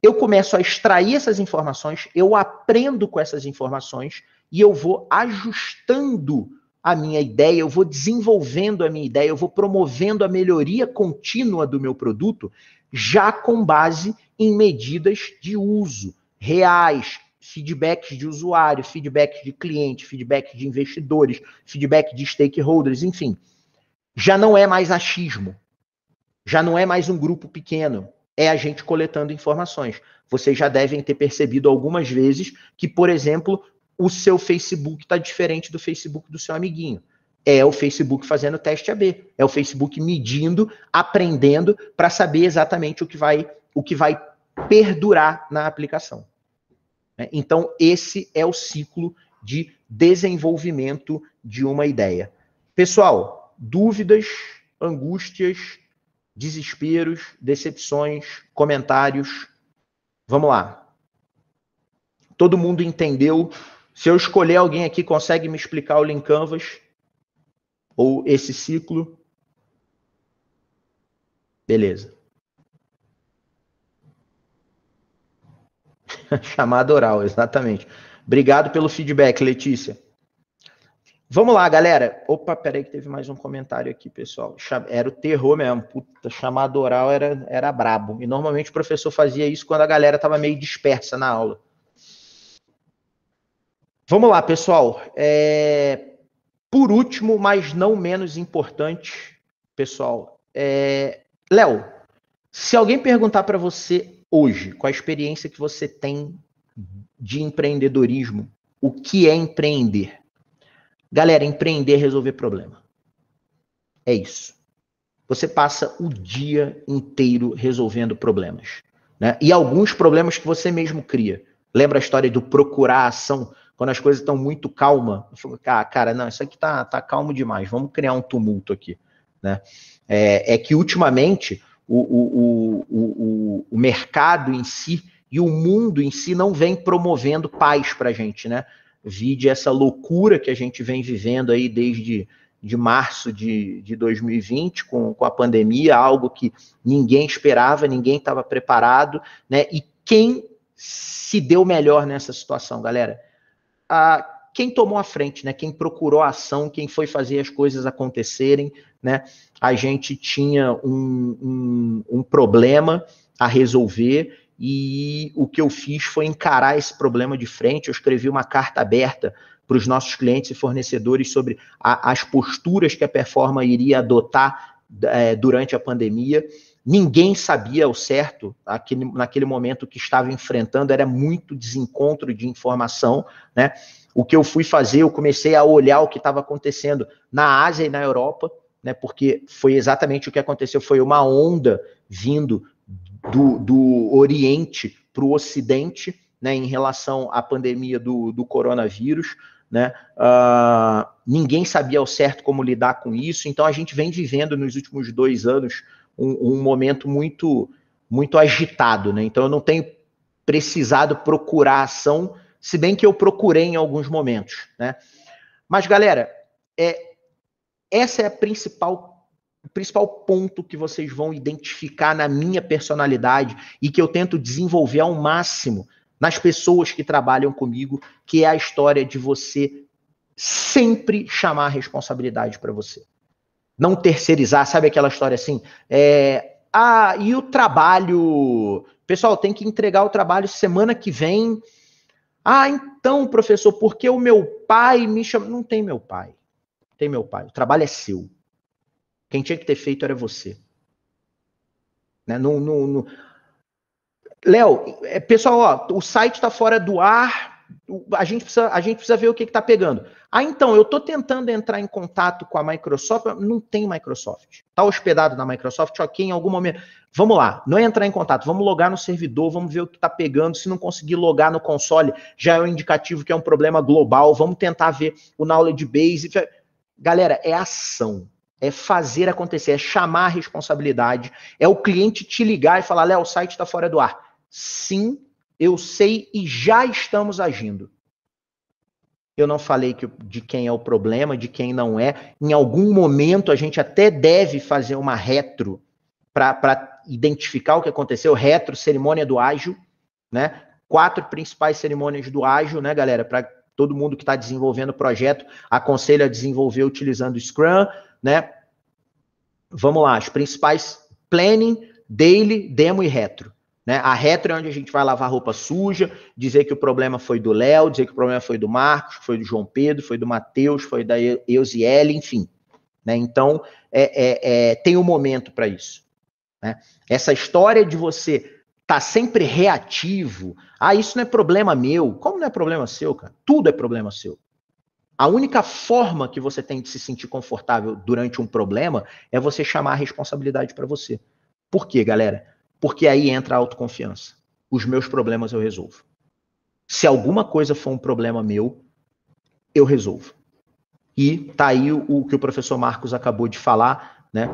Eu começo a extrair essas informações, eu aprendo com essas informações e eu vou ajustando a minha ideia, eu vou desenvolvendo a minha ideia, eu vou promovendo a melhoria contínua do meu produto, já com base em medidas de uso reais, feedbacks de usuário, feedbacks de cliente, feedback de investidores, feedback de stakeholders, enfim. Já não é mais achismo, já não é mais um grupo pequeno. É a gente coletando informações. Vocês já devem ter percebido algumas vezes que, por exemplo, o seu Facebook está diferente do Facebook do seu amiguinho. É o Facebook fazendo teste AB. É o Facebook medindo, aprendendo, para saber exatamente o que vai perdurar na aplicação. Então, esse é o ciclo de desenvolvimento de uma ideia. Pessoal, dúvidas, angústias, desesperos, decepções, comentários. Vamos lá. Todo mundo entendeu? Se eu escolher alguém aqui, consegue me explicar o Lean Canvas? Ou esse ciclo? Beleza. Chamada oral, exatamente. Obrigado pelo feedback, Letícia. Vamos lá, galera. Opa, peraí que teve mais um comentário aqui, pessoal. Era o terror mesmo. Puta, chamada oral era brabo. E normalmente o professor fazia isso quando a galera estava meio dispersa na aula. Vamos lá, pessoal. Por último, mas não menos importante, pessoal. Léo, se alguém perguntar para você hoje, com a experiência que você tem de empreendedorismo, o que é empreender? Galera, empreender é resolver problema. É isso. Você passa o dia inteiro resolvendo problemas, né? E alguns problemas que você mesmo cria. Lembra a história do procurar ação? Quando as coisas estão muito calmas, eu falo, cara, não, isso aqui tá calmo demais, vamos criar um tumulto aqui, né? É que ultimamente o mercado em si e o mundo em si não vem promovendo paz pra gente, né? Vide essa loucura que a gente vem vivendo aí desde março de 2020, com a pandemia, algo que ninguém esperava, ninguém estava preparado, né? E quem se deu melhor nessa situação, galera? Quem tomou a frente, né? Quem procurou a ação, quem foi fazer as coisas acontecerem, né? A gente tinha um problema a resolver e o que eu fiz foi encarar esse problema de frente. Eu escrevi uma carta aberta para os nossos clientes e fornecedores sobre as posturas que a Performa iria adotar durante a pandemia. Ninguém sabia ao certo, naquele momento, que estava enfrentando, era muito desencontro de informação, né? O que eu fui fazer, eu comecei a olhar o que estava acontecendo na Ásia e na Europa, né? Porque foi exatamente o que aconteceu, foi uma onda vindo do Oriente para o Ocidente, né, em relação à pandemia do coronavírus, né? Ninguém sabia ao certo como lidar com isso, então a gente vem vivendo nos últimos 2 anos um momento muito, muito agitado, né? Então eu não tenho precisado procurar ação, se bem que eu procurei em alguns momentos, né? Mas, galera, essa é o principal ponto que vocês vão identificar na minha personalidade e que eu tento desenvolver ao máximo nas pessoas que trabalham comigo, que é a história de você sempre chamar a responsabilidade para você. Não terceirizar, sabe aquela história assim? E o trabalho? Pessoal, tem que entregar o trabalho semana que vem. Então, professor, porque o meu pai me chama... Não tem meu pai. Tem meu pai. O trabalho é seu. Quem tinha que ter feito era você. Né? Léo, pessoal, o site está fora do ar. A gente precisa ver o que está pegando. Então, eu estou tentando entrar em contato com a Microsoft. Não tem Microsoft. Está hospedado na Microsoft, ok, em algum momento. Vamos lá, não é entrar em contato. Vamos logar no servidor, vamos ver o que está pegando. Se não conseguir logar no console, já é um indicativo que é um problema global. Vamos tentar ver o Knowledge Base. Galera, é ação. É fazer acontecer, é chamar a responsabilidade. É o cliente te ligar e falar, Léo, o site está fora do ar. Sim, eu sei e já estamos agindo. Eu não falei de quem é o problema, de quem não é. Em algum momento a gente até deve fazer uma retro para identificar o que aconteceu. Retro, cerimônia do ágil, né? 4 principais cerimônias do ágil, né, galera? Para todo mundo que está desenvolvendo o projeto, aconselho a desenvolver utilizando o Scrum, né? Vamos lá, as principais: planning, daily, demo e retro. Né? A retro é onde a gente vai lavar roupa suja, dizer que o problema foi do Léo, dizer que o problema foi do Marcos, foi do João Pedro, foi do Matheus, foi da Eusiele, enfim. Né? Então, tem um momento para isso. Né? Essa história de você estar sempre reativo, isso não é problema meu. Como não é problema seu, cara? Tudo é problema seu. A única forma que você tem de se sentir confortável durante um problema é você chamar a responsabilidade para você. Por quê, galera? Porque aí entra a autoconfiança. Os meus problemas eu resolvo. Se alguma coisa for um problema meu, eu resolvo. E tá aí o que o professor Marcos acabou de falar, né?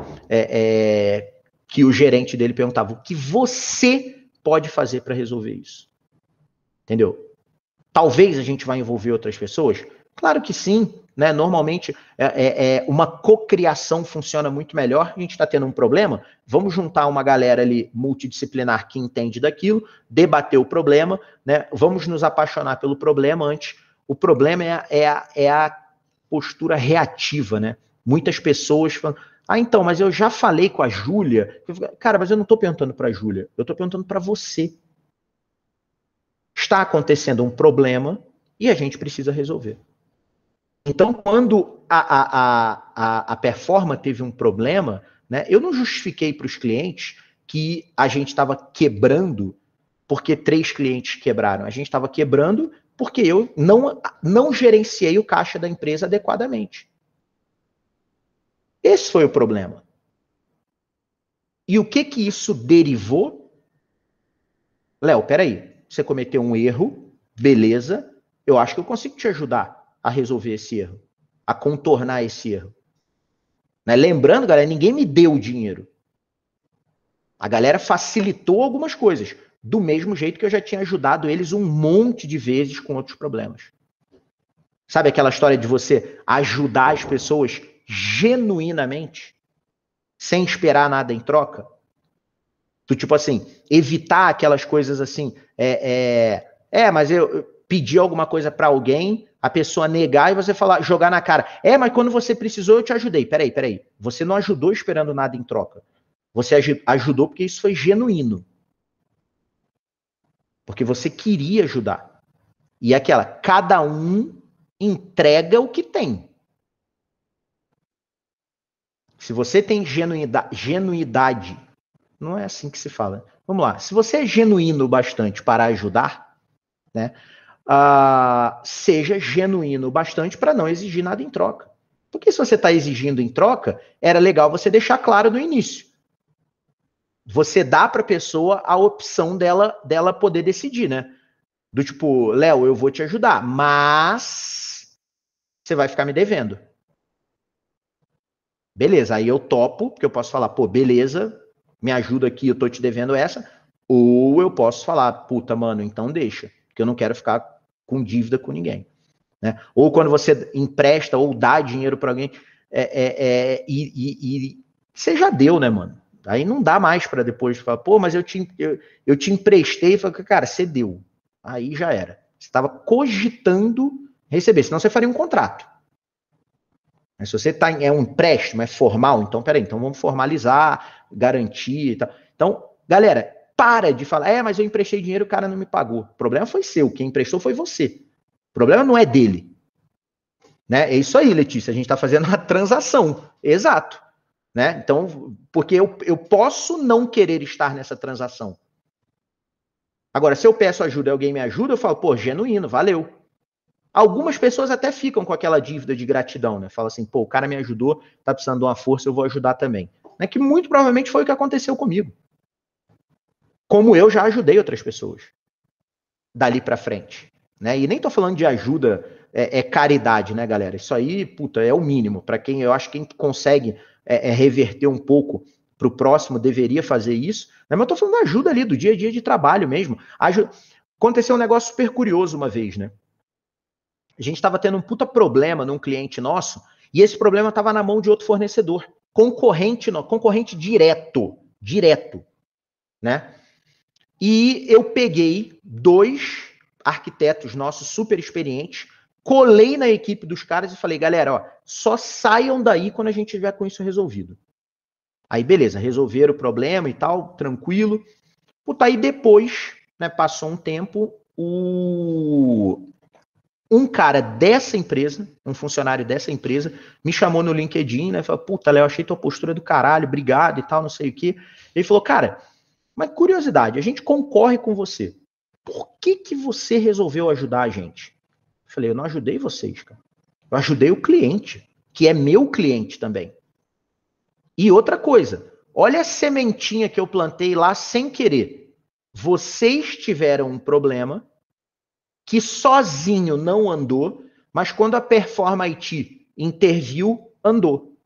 Que o gerente dele perguntava: o que você pode fazer para resolver isso? Entendeu? Talvez a gente vá envolver outras pessoas? Claro que sim, né? Normalmente, uma cocriação funciona muito melhor. A gente está tendo um problema, vamos juntar uma galera ali multidisciplinar que entende daquilo, debater o problema, né? Vamos nos apaixonar pelo problema antes. O problema é a postura reativa, né? Muitas pessoas falam, então, mas eu já falei com a Júlia. Cara, mas eu não estou perguntando para a Júlia, eu estou perguntando para você. Está acontecendo um problema e a gente precisa resolver. Então, quando a performance teve um problema, né, eu não justifiquei para os clientes que a gente estava quebrando porque 3 clientes quebraram. A gente estava quebrando porque eu não gerenciei o caixa da empresa adequadamente. Esse foi o problema. E o que isso derivou? Léo, peraí, você cometeu um erro, beleza, eu acho que eu consigo te ajudar a resolver esse erro, a contornar esse erro. Né? Lembrando, galera, ninguém me deu o dinheiro. A galera facilitou algumas coisas, do mesmo jeito que eu já tinha ajudado eles um monte de vezes com outros problemas. Sabe aquela história de você ajudar as pessoas genuinamente, sem esperar nada em troca? Do tipo assim, evitar aquelas coisas assim, mas eu pedi alguma coisa para alguém, a pessoa negar e você falar, jogar na cara. Mas quando você precisou, eu te ajudei. Peraí. Você não ajudou esperando nada em troca. Você ajudou porque isso foi genuíno. Porque você queria ajudar. E cada um entrega o que tem. Se você tem genuidade, não é assim que se fala. Vamos lá. Se você é genuíno bastante para ajudar, né? Seja genuíno bastante para não exigir nada em troca. Porque se você está exigindo em troca, era legal você deixar claro no início. Você dá para a pessoa a opção dela poder decidir, né? Do tipo, Léo, eu vou te ajudar, mas você vai ficar me devendo. Beleza, aí eu topo, porque eu posso falar, pô, beleza, me ajuda aqui, eu tô te devendo essa. Ou eu posso falar, puta, mano, então deixa, porque eu não quero ficar com dívida com ninguém. Né? Ou quando você empresta ou dá dinheiro para alguém, e você já deu, né, mano? Aí não dá mais para depois falar, pô, mas eu te emprestei, e falei, cara, você deu. Aí já era. Você estava cogitando receber, senão você faria um contrato. Mas se você é um empréstimo, é formal, então peraí, então vamos formalizar, garantir e tal. Então, galera, para de falar, mas eu emprestei dinheiro e o cara não me pagou. O problema foi seu, quem emprestou foi você. O problema não é dele. Né? É isso aí, Letícia, a gente está fazendo uma transação. Exato. Né? Então, porque eu posso não querer estar nessa transação. Agora, se eu peço ajuda e alguém me ajuda, eu falo, pô, genuíno, valeu. Algumas pessoas até ficam com aquela dívida de gratidão, né? Fala assim, pô, o cara me ajudou, tá precisando de uma força, eu vou ajudar também. Né? Que muito provavelmente foi o que aconteceu comigo. Como eu já ajudei outras pessoas. Dali pra frente. Né? E nem tô falando de ajuda, caridade, né, galera? Isso aí, puta, é o mínimo. Para quem, eu acho que quem consegue reverter um pouco pro próximo deveria fazer isso. Né? Mas eu tô falando da ajuda ali, do dia a dia de trabalho mesmo. Aconteceu um negócio super curioso uma vez, né? A gente estava tendo um puta problema num cliente nosso, e esse problema estava na mão de outro fornecedor, concorrente direto, né? E eu peguei 2 arquitetos nossos super experientes, colei na equipe dos caras e falei, galera, ó, só saiam daí quando a gente tiver com isso resolvido. Aí, beleza, resolveram o problema e tal, tranquilo. Puta, aí depois, né, passou um tempo, um cara dessa empresa, um funcionário dessa empresa, me chamou no LinkedIn, né? Falou, puta, Léo, achei tua postura do caralho, obrigado e tal, não sei o quê. Ele falou, cara, mas curiosidade, a gente concorre com você. Por que você resolveu ajudar a gente? Eu falei, eu não ajudei vocês, cara. Eu ajudei o cliente, que é meu cliente também. E outra coisa, olha a sementinha que eu plantei lá sem querer. Vocês tiveram um problema que sozinho não andou, mas quando a Performa IT interviu, andou.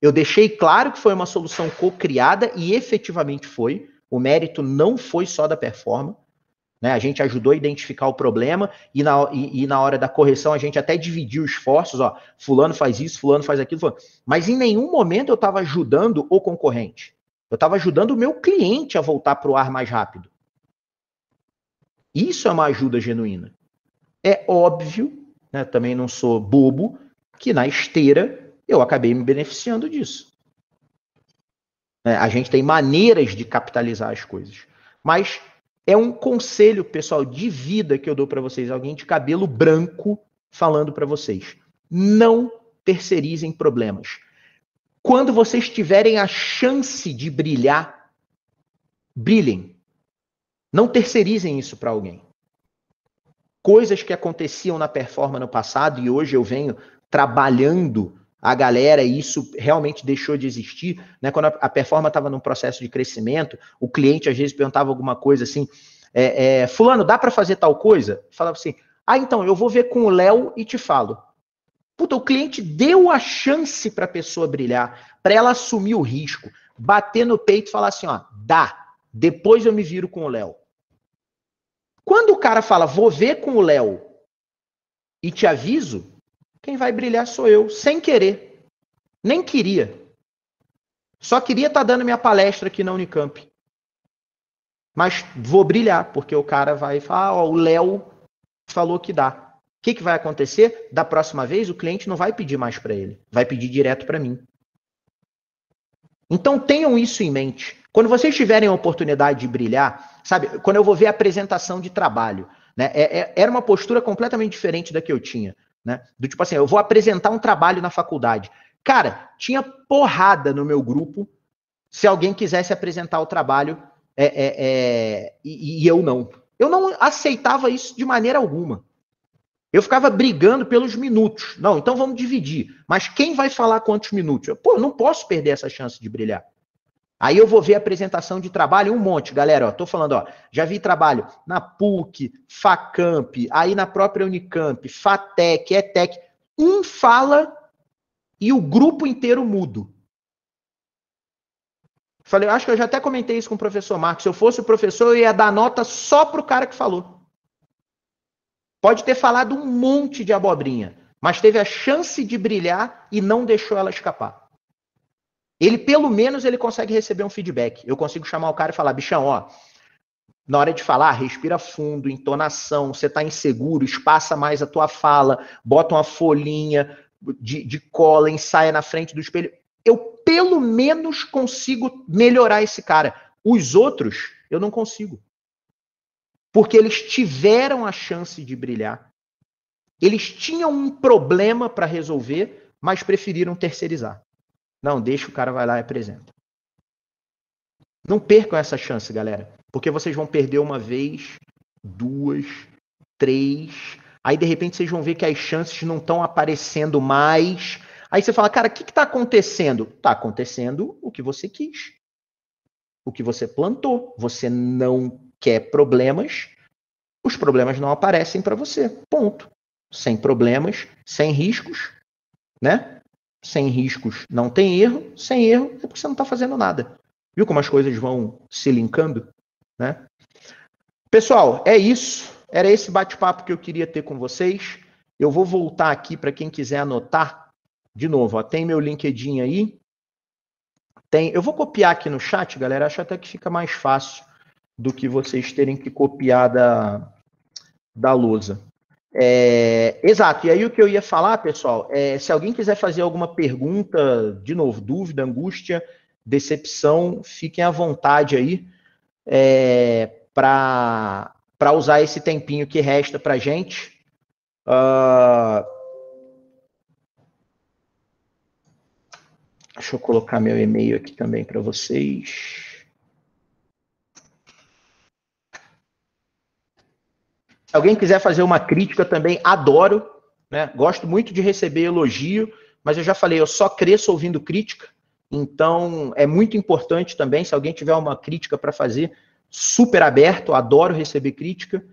Eu deixei claro que foi uma solução co-criada e efetivamente foi. O mérito não foi só da Performa, né? A gente ajudou a identificar o problema e na hora da correção a gente até dividiu esforços, ó, fulano faz isso, fulano faz aquilo, fulano. Mas em nenhum momento eu estava ajudando o concorrente. Eu estava ajudando o meu cliente a voltar para o ar mais rápido. Isso é uma ajuda genuína. É óbvio, né, também não sou bobo, que na esteira eu acabei me beneficiando disso. A gente tem maneiras de capitalizar as coisas. Mas é um conselho, pessoal, de vida que eu dou para vocês. Alguém de cabelo branco falando para vocês. Não terceirizem problemas. Quando vocês tiverem a chance de brilhar, brilhem. Não terceirizem isso para alguém. Coisas que aconteciam na performance no passado e hoje eu venho trabalhando a galera e isso realmente deixou de existir, né? Quando a performance estava num processo de crescimento, o cliente às vezes perguntava alguma coisa assim, fulano, dá para fazer tal coisa? Falava assim, então, eu vou ver com o Léo e te falo. Puta, o cliente deu a chance para a pessoa brilhar, para ela assumir o risco, bater no peito e falar assim, ó, dá, depois eu me viro com o Léo. Quando o cara fala, vou ver com o Léo e te aviso, quem vai brilhar sou eu, sem querer. Nem queria. Só queria estar dando minha palestra aqui na Unicamp. Mas vou brilhar, porque o cara vai falar, o Léo falou que dá. O que vai acontecer? Da próxima vez, o cliente não vai pedir mais para ele. Vai pedir direto para mim. Então tenham isso em mente. Quando vocês tiverem a oportunidade de brilhar, sabe, quando eu vou ver a apresentação de trabalho, né, era uma postura completamente diferente da que eu tinha. Né? Do tipo assim, eu vou apresentar um trabalho na faculdade. Cara, tinha porrada no meu grupo se alguém quisesse apresentar o trabalho e eu não. Eu não aceitava isso de maneira alguma. Eu ficava brigando pelos minutos. Não, então vamos dividir. Mas quem vai falar quantos minutos? Eu não posso perder essa chance de brilhar. Aí eu vou ver a apresentação de trabalho, um monte, galera, ó, tô falando, ó, já vi trabalho na PUC, Facamp, aí na própria Unicamp, Fatec, ETEC, um fala e o grupo inteiro mudo. Falei, acho que eu já até comentei isso com o professor Marcos, se eu fosse o professor, eu ia dar nota só pro cara que falou. Pode ter falado um monte de abobrinha, mas teve a chance de brilhar e não deixou ela escapar. Ele, pelo menos, ele consegue receber um feedback. Eu consigo chamar o cara e falar, bichão, ó, na hora de falar, respira fundo, entonação, você tá inseguro, espaça mais a tua fala, bota uma folhinha de cola, ensaia na frente do espelho. Eu, pelo menos, consigo melhorar esse cara. Os outros, eu não consigo. Porque eles tiveram a chance de brilhar. Eles tinham um problema para resolver, mas preferiram terceirizar. Não, deixa o cara vai lá e apresenta. Não percam essa chance, galera. Porque vocês vão perder uma vez, 2, 3. Aí, de repente, vocês vão ver que as chances não estão aparecendo mais. Aí você fala, cara, o que está acontecendo? Está acontecendo o que você quis. O que você plantou. Você não quer problemas. Os problemas não aparecem para você. Ponto. Sem problemas, sem riscos, né? Sem riscos não tem erro, sem erro é porque você não está fazendo nada. Viu como as coisas vão se linkando? Né? Pessoal, é isso. Era esse bate-papo que eu queria ter com vocês. Eu vou voltar aqui para quem quiser anotar. De novo, ó, tem meu LinkedIn aí. Eu vou copiar aqui no chat, galera. Acho até que fica mais fácil do que vocês terem que copiar da lousa. Exato, e aí o que eu ia falar, pessoal, se alguém quiser fazer alguma pergunta, de novo, dúvida, angústia, decepção, fiquem à vontade aí para usar esse tempinho que resta para a gente. Deixa eu colocar meu e-mail aqui também para vocês. Se alguém quiser fazer uma crítica também, adoro, né? Gosto muito de receber elogio, mas eu já falei, eu só cresço ouvindo crítica, então é muito importante também, se alguém tiver uma crítica para fazer, super aberto, adoro receber crítica.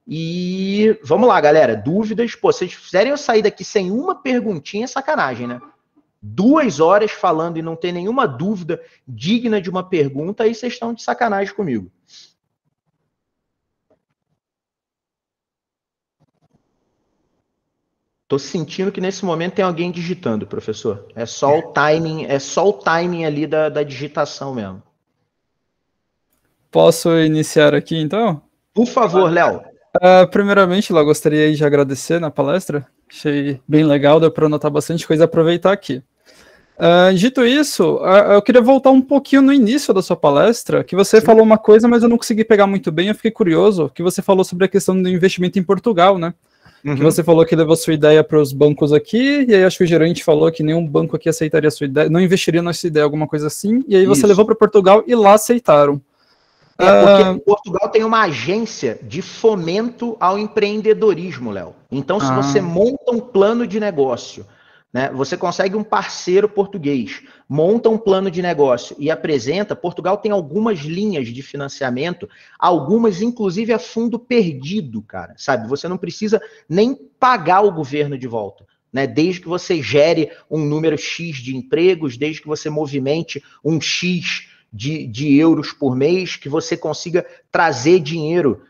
E vamos lá, galera, dúvidas, pô, se vocês fizerem eu sair daqui sem uma perguntinha, é sacanagem, né? 2 horas falando e não ter nenhuma dúvida digna de uma pergunta, aí vocês estão de sacanagem comigo. tô sentindo que nesse momento tem alguém digitando, professor. É só o timing ali da digitação mesmo. Posso iniciar aqui, então? Por favor, Léo. Primeiramente, Léo, gostaria de agradecer na palestra. Achei bem legal, deu para anotar bastante coisa e aproveitar aqui. Dito isso, eu queria voltar um pouquinho no início da sua palestra, que você falou uma coisa, mas eu não consegui pegar muito bem, eu fiquei curioso, que você falou sobre a questão do investimento em Portugal, né? Que você falou que levou sua ideia para os bancos aqui, e aí acho que o gerente falou que nenhum banco aqui aceitaria a sua ideia, não investiria na sua ideia, alguma coisa assim, e aí você levou para Portugal e lá aceitaram. Porque Portugal tem uma agência de fomento ao empreendedorismo, Léo. Então, se você monta um plano de negócio, né, você consegue um parceiro português, monta um plano de negócio e apresenta. Portugal tem algumas linhas de financiamento, algumas inclusive a fundo perdido, cara, sabe? Você não precisa nem pagar o governo de volta, né? Desde que você gere um número X de empregos, desde que você movimente um X de euros por mês, que você consiga trazer dinheiro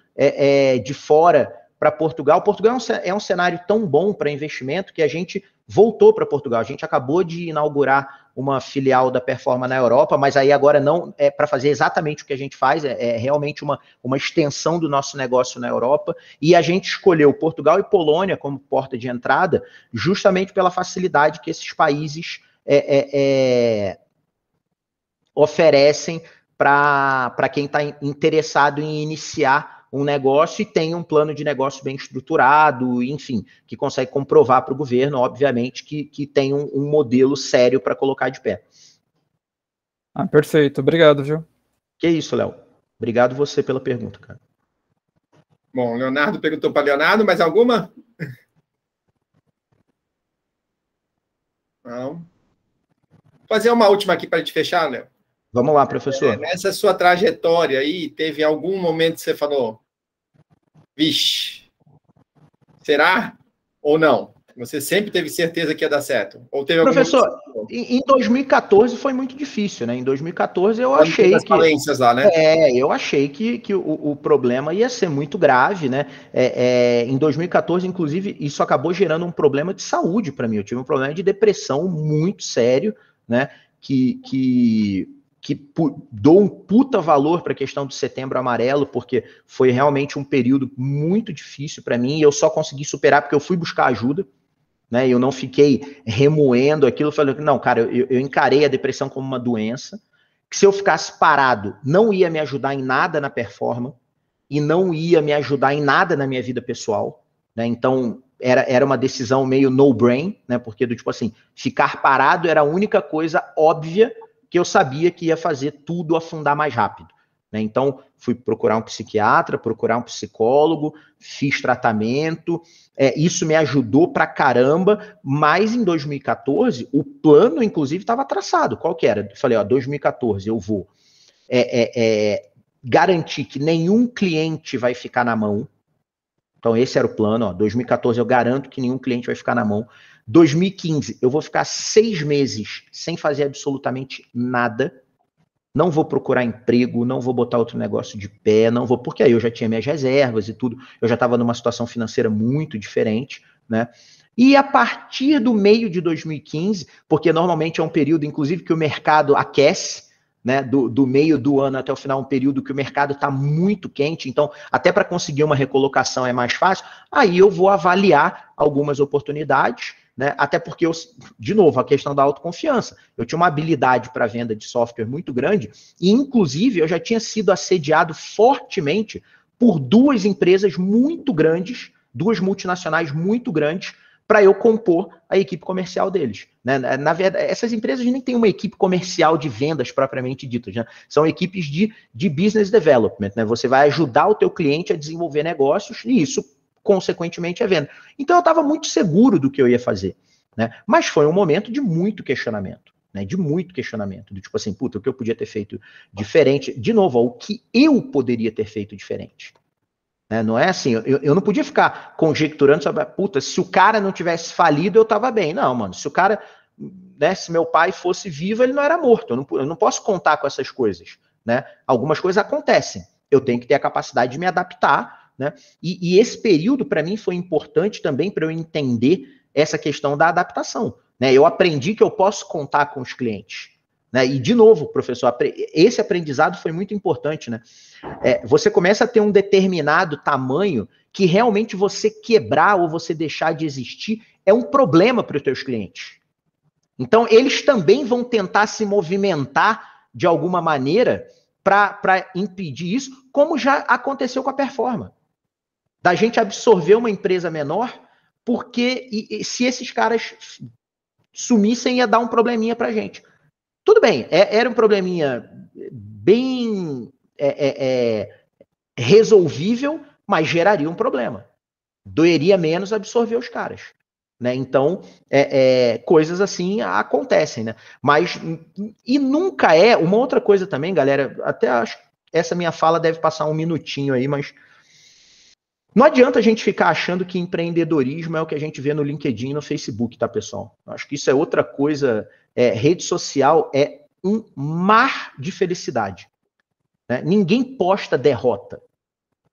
de fora para Portugal. Portugal é um cenário tão bom para investimento que a gente voltou para Portugal. A gente acabou de inaugurar uma filial da Performa na Europa, mas aí agora não é para fazer exatamente o que a gente faz, é realmente uma extensão do nosso negócio na Europa, e a gente escolheu Portugal e Polônia como porta de entrada, justamente pela facilidade que esses países oferecem para quem está interessado em iniciar um negócio e tem um plano de negócio bem estruturado, enfim, que consegue comprovar para o governo, obviamente, que tem um modelo sério para colocar de pé. Perfeito. Obrigado, viu? Que isso, Léo. Obrigado você pela pergunta, cara. Bom, Leonardo perguntou para Leonardo, mais alguma? Não. Vou fazer uma última aqui para a gente fechar, Léo. Vamos lá, professor. Nessa sua trajetória aí, teve algum momento que você falou, vixe, será ou não? Você sempre teve certeza que ia dar certo? Ou teve Professor, em 2014 foi muito difícil, né? Em 2014 eu achei que... falências lá, né? Eu achei que o problema ia ser muito grave, né? Em 2014, inclusive, isso acabou gerando um problema de saúde para mim. Eu tive um problema de depressão muito sério, né? Que dou um puta valor para a questão do Setembro Amarelo, porque foi realmente um período muito difícil para mim, e eu só consegui superar porque eu fui buscar ajuda, né? Eu não fiquei remoendo aquilo, falei, não, cara, eu encarei a depressão como uma doença, que se eu ficasse parado, não ia me ajudar em nada na performance, e não ia me ajudar em nada na minha vida pessoal, né? Então, era uma decisão meio no-brain, né? Porque, do tipo assim, ficar parado era a única coisa óbvia que eu sabia que ia fazer tudo afundar mais rápido, né? Então, fui procurar um psiquiatra, procurar um psicólogo, fiz tratamento, isso me ajudou pra caramba, mas em 2014, o plano, inclusive, estava traçado. Qual que era? Eu falei, 2014, eu vou garantir que nenhum cliente vai ficar na mão. Então, esse era o plano, 2014 eu garanto que nenhum cliente vai ficar na mão. 2015, eu vou ficar 6 meses sem fazer absolutamente nada. Não vou procurar emprego, não vou botar outro negócio de pé, não vou, porque aí eu já tinha minhas reservas e tudo, eu já estava numa situação financeira muito diferente, né? E a partir do meio de 2015, porque normalmente é um período, inclusive, que o mercado aquece, né, do meio do ano até o final, um período que o mercado está muito quente, então até para conseguir uma recolocação é mais fácil, aí eu vou avaliar algumas oportunidades, né, até porque, de novo, a questão da autoconfiança, eu tinha uma habilidade para venda de software muito grande, e inclusive eu já tinha sido assediado fortemente por 2 empresas muito grandes, 2 multinacionais muito grandes, para eu compor a equipe comercial deles, né? Na verdade, essas empresas nem têm uma equipe comercial de vendas propriamente dita, né? São equipes de business development, né? Você vai ajudar o teu cliente a desenvolver negócios e isso, consequentemente, é venda. Então, eu estava muito seguro do que eu ia fazer, né? Mas foi um momento de muito questionamento, né? De muito questionamento, do tipo assim, puta, o que eu podia ter feito diferente? De novo, o que eu poderia ter feito diferente? Não é assim, eu não podia ficar conjecturando sobre, puta, se o cara não tivesse falido, eu tava bem. Não, mano, se o cara, né, se meu pai fosse vivo, ele não era morto. Eu não posso contar com essas coisas, né? Algumas coisas acontecem. Eu tenho que ter a capacidade de me adaptar, né? E esse período, para mim, foi importante também para eu entender essa questão da adaptação, né? Eu aprendi que eu posso contar com os clientes, né? E, de novo, professor, esse aprendizado foi muito importante, né? Você começa a ter um determinado tamanho que realmente você quebrar ou você deixar de existir é um problema para os teus clientes. Então, eles também vão tentar se movimentar de alguma maneira para impedir isso, como já aconteceu com a Performa. Da gente absorver uma empresa menor, porque se esses caras sumissem, ia dar um probleminha para a gente. Tudo bem, era um probleminha bem resolvível, mas geraria um problema. Doeria menos absorver os caras. Né? Então, coisas assim acontecem, né? Mas, e nunca uma outra coisa também, galera, até acho que essa minha fala deve passar um minutinho aí, mas não adianta a gente ficar achando que empreendedorismo é o que a gente vê no LinkedIn e no Facebook, tá, pessoal? Acho que isso é outra coisa, rede social é um mar de felicidade. Né? Ninguém posta derrota,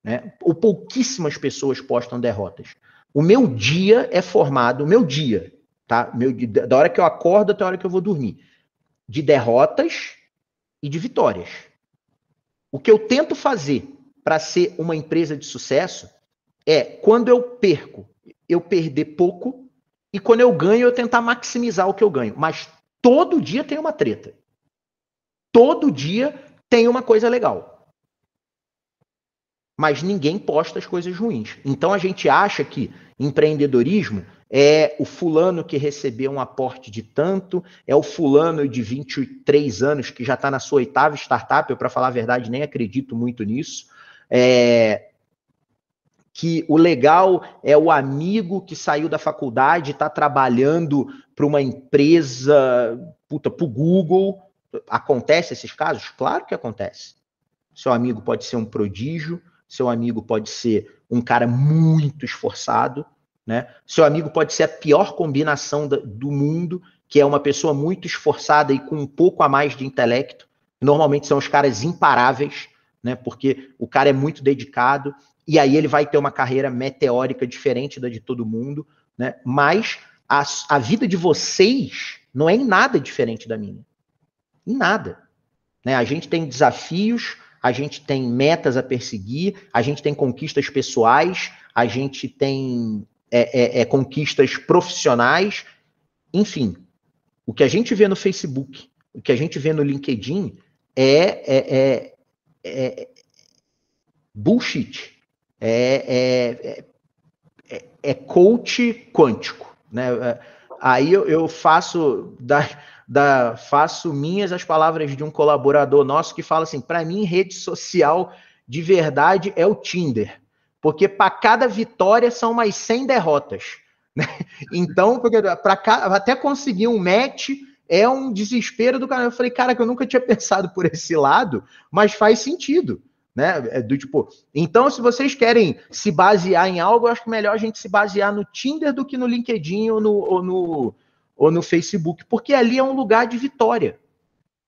né? Ou pouquíssimas pessoas postam derrotas. O meu dia é formado, tá? Da hora que eu acordo até a hora que eu vou dormir, de derrotas e de vitórias. O que eu tento fazer para ser uma empresa de sucesso é, quando eu perco, eu perder pouco, e quando eu ganho, eu tentar maximizar o que eu ganho. Mas todo dia tem uma treta. Todo dia tem uma coisa legal. Mas ninguém posta as coisas ruins. Então a gente acha que empreendedorismo é o fulano que recebeu um aporte de tanto, é o fulano de 23 anos que já está na sua 8ª startup, eu, para falar a verdade, nem acredito muito nisso, que o legal é o amigo que saiu da faculdade e está trabalhando para uma empresa, para o Google. Acontece esses casos? Claro que acontece. Seu amigo pode ser um prodígio, seu amigo pode ser um cara muito esforçado, né? Seu amigo pode ser a pior combinação do mundo, que é uma pessoa muito esforçada e com um pouco a mais de intelecto. Normalmente são os caras imparáveis, né? Porque o cara é muito dedicado e aí ele vai ter uma carreira meteórica diferente da de todo mundo, né? Mas a vida de vocês não é em nada diferente da minha. Em nada. Né? A gente tem desafios, a gente tem metas a perseguir, a gente tem conquistas pessoais, a gente tem conquistas profissionais, enfim. O que a gente vê no Facebook, o que a gente vê no LinkedIn é bullshit. É coach quântico. Né? Aí eu faço... faço minhas as palavras de um colaborador nosso que fala assim, para mim, rede social de verdade é o Tinder, porque para cada vitória são mais 100 derrotas. Né? Então, até conseguir um match é um desespero do cara. Eu falei, cara, que eu nunca tinha pensado por esse lado, mas faz sentido. Né? Então, se vocês querem se basear em algo, eu acho que melhor a gente se basear no Tinder do que no LinkedIn ou no Facebook, porque ali é um lugar de vitória.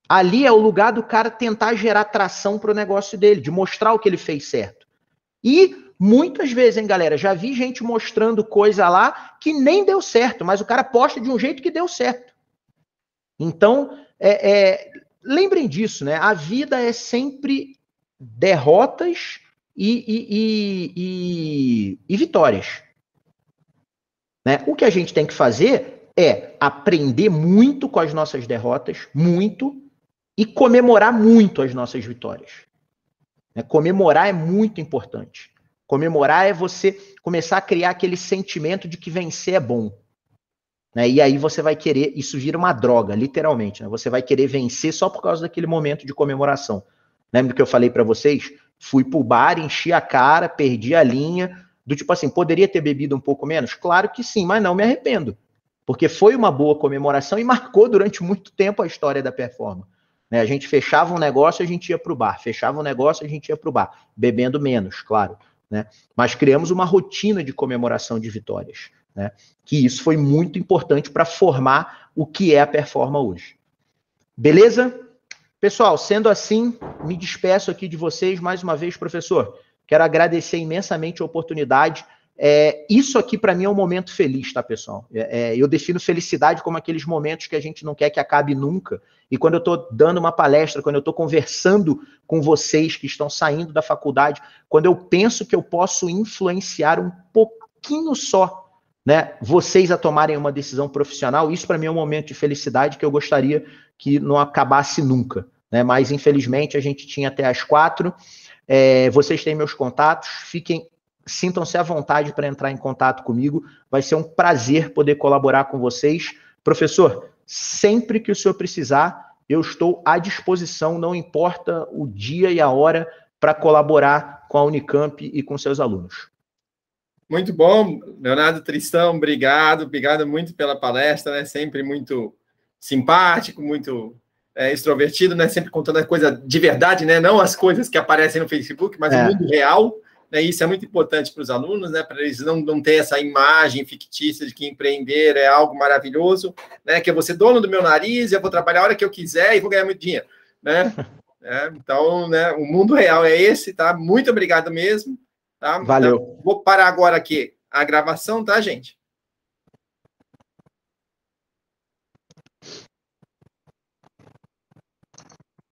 Ali é o lugar do cara tentar gerar tração para o negócio dele, de mostrar o que ele fez certo. E muitas vezes, hein, galera, já vi gente mostrando coisa lá que nem deu certo, mas o cara posta de um jeito que deu certo. Então, lembrem disso, né? A vida é sempre derrotas e vitórias. Né? O que a gente tem que fazer é aprender muito com as nossas derrotas, muito, e comemorar muito as nossas vitórias. Né? Comemorar é muito importante. Comemorar é você começar a criar aquele sentimento de que vencer é bom. Né? E aí você vai querer, isso vira uma droga, literalmente. Né? Você vai querer vencer só por causa daquele momento de comemoração. Lembra do que eu falei para vocês? Fui pro bar, enchi a cara, perdi a linha, do tipo assim, poderia ter bebido um pouco menos? Claro que sim, mas não me arrependo. Porque foi uma boa comemoração e marcou durante muito tempo a história da Performa. Né? A gente fechava um negócio, a gente ia pro bar. Fechava um negócio, a gente ia pro bar. Bebendo menos, claro. Né? Mas criamos uma rotina de comemoração de vitórias. Né? Que isso foi muito importante para formar o que é a Performa hoje. Beleza? Pessoal, sendo assim, me despeço aqui de vocês mais uma vez, professor. Quero agradecer imensamente a oportunidade. Isso aqui, para mim, é um momento feliz, tá, pessoal? Eu defino felicidade como aqueles momentos que a gente não quer que acabe nunca. E quando eu estou dando uma palestra, quando eu estou conversando com vocês que estão saindo da faculdade, quando eu penso que eu posso influenciar um pouquinho só, né, vocês a tomarem uma decisão profissional, isso para mim é um momento de felicidade que eu gostaria que não acabasse nunca, né? Mas, infelizmente, a gente tinha até às 4. Vocês têm meus contatos, sintam-se à vontade para entrar em contato comigo, vai ser um prazer poder colaborar com vocês. Professor, sempre que o senhor precisar, eu estou à disposição, não importa o dia e a hora, para colaborar com a Unicamp e com seus alunos. Muito bom, Leonardo Tristão, obrigado muito pela palestra, né? Sempre muito simpático, muito extrovertido, né? Sempre contando a coisa de verdade, né? Não as coisas que aparecem no Facebook, mas o mundo real. Né? Isso é muito importante para os alunos, né? Para eles não ter essa imagem fictícia de que empreender é algo maravilhoso, né? Que eu vou ser dono do meu nariz, eu vou trabalhar a hora que eu quiser e vou ganhar muito dinheiro, né? Então, né? O mundo real é esse, tá? Muito obrigado mesmo. Tá? Valeu. Então, vou parar agora aqui a gravação, tá, gente?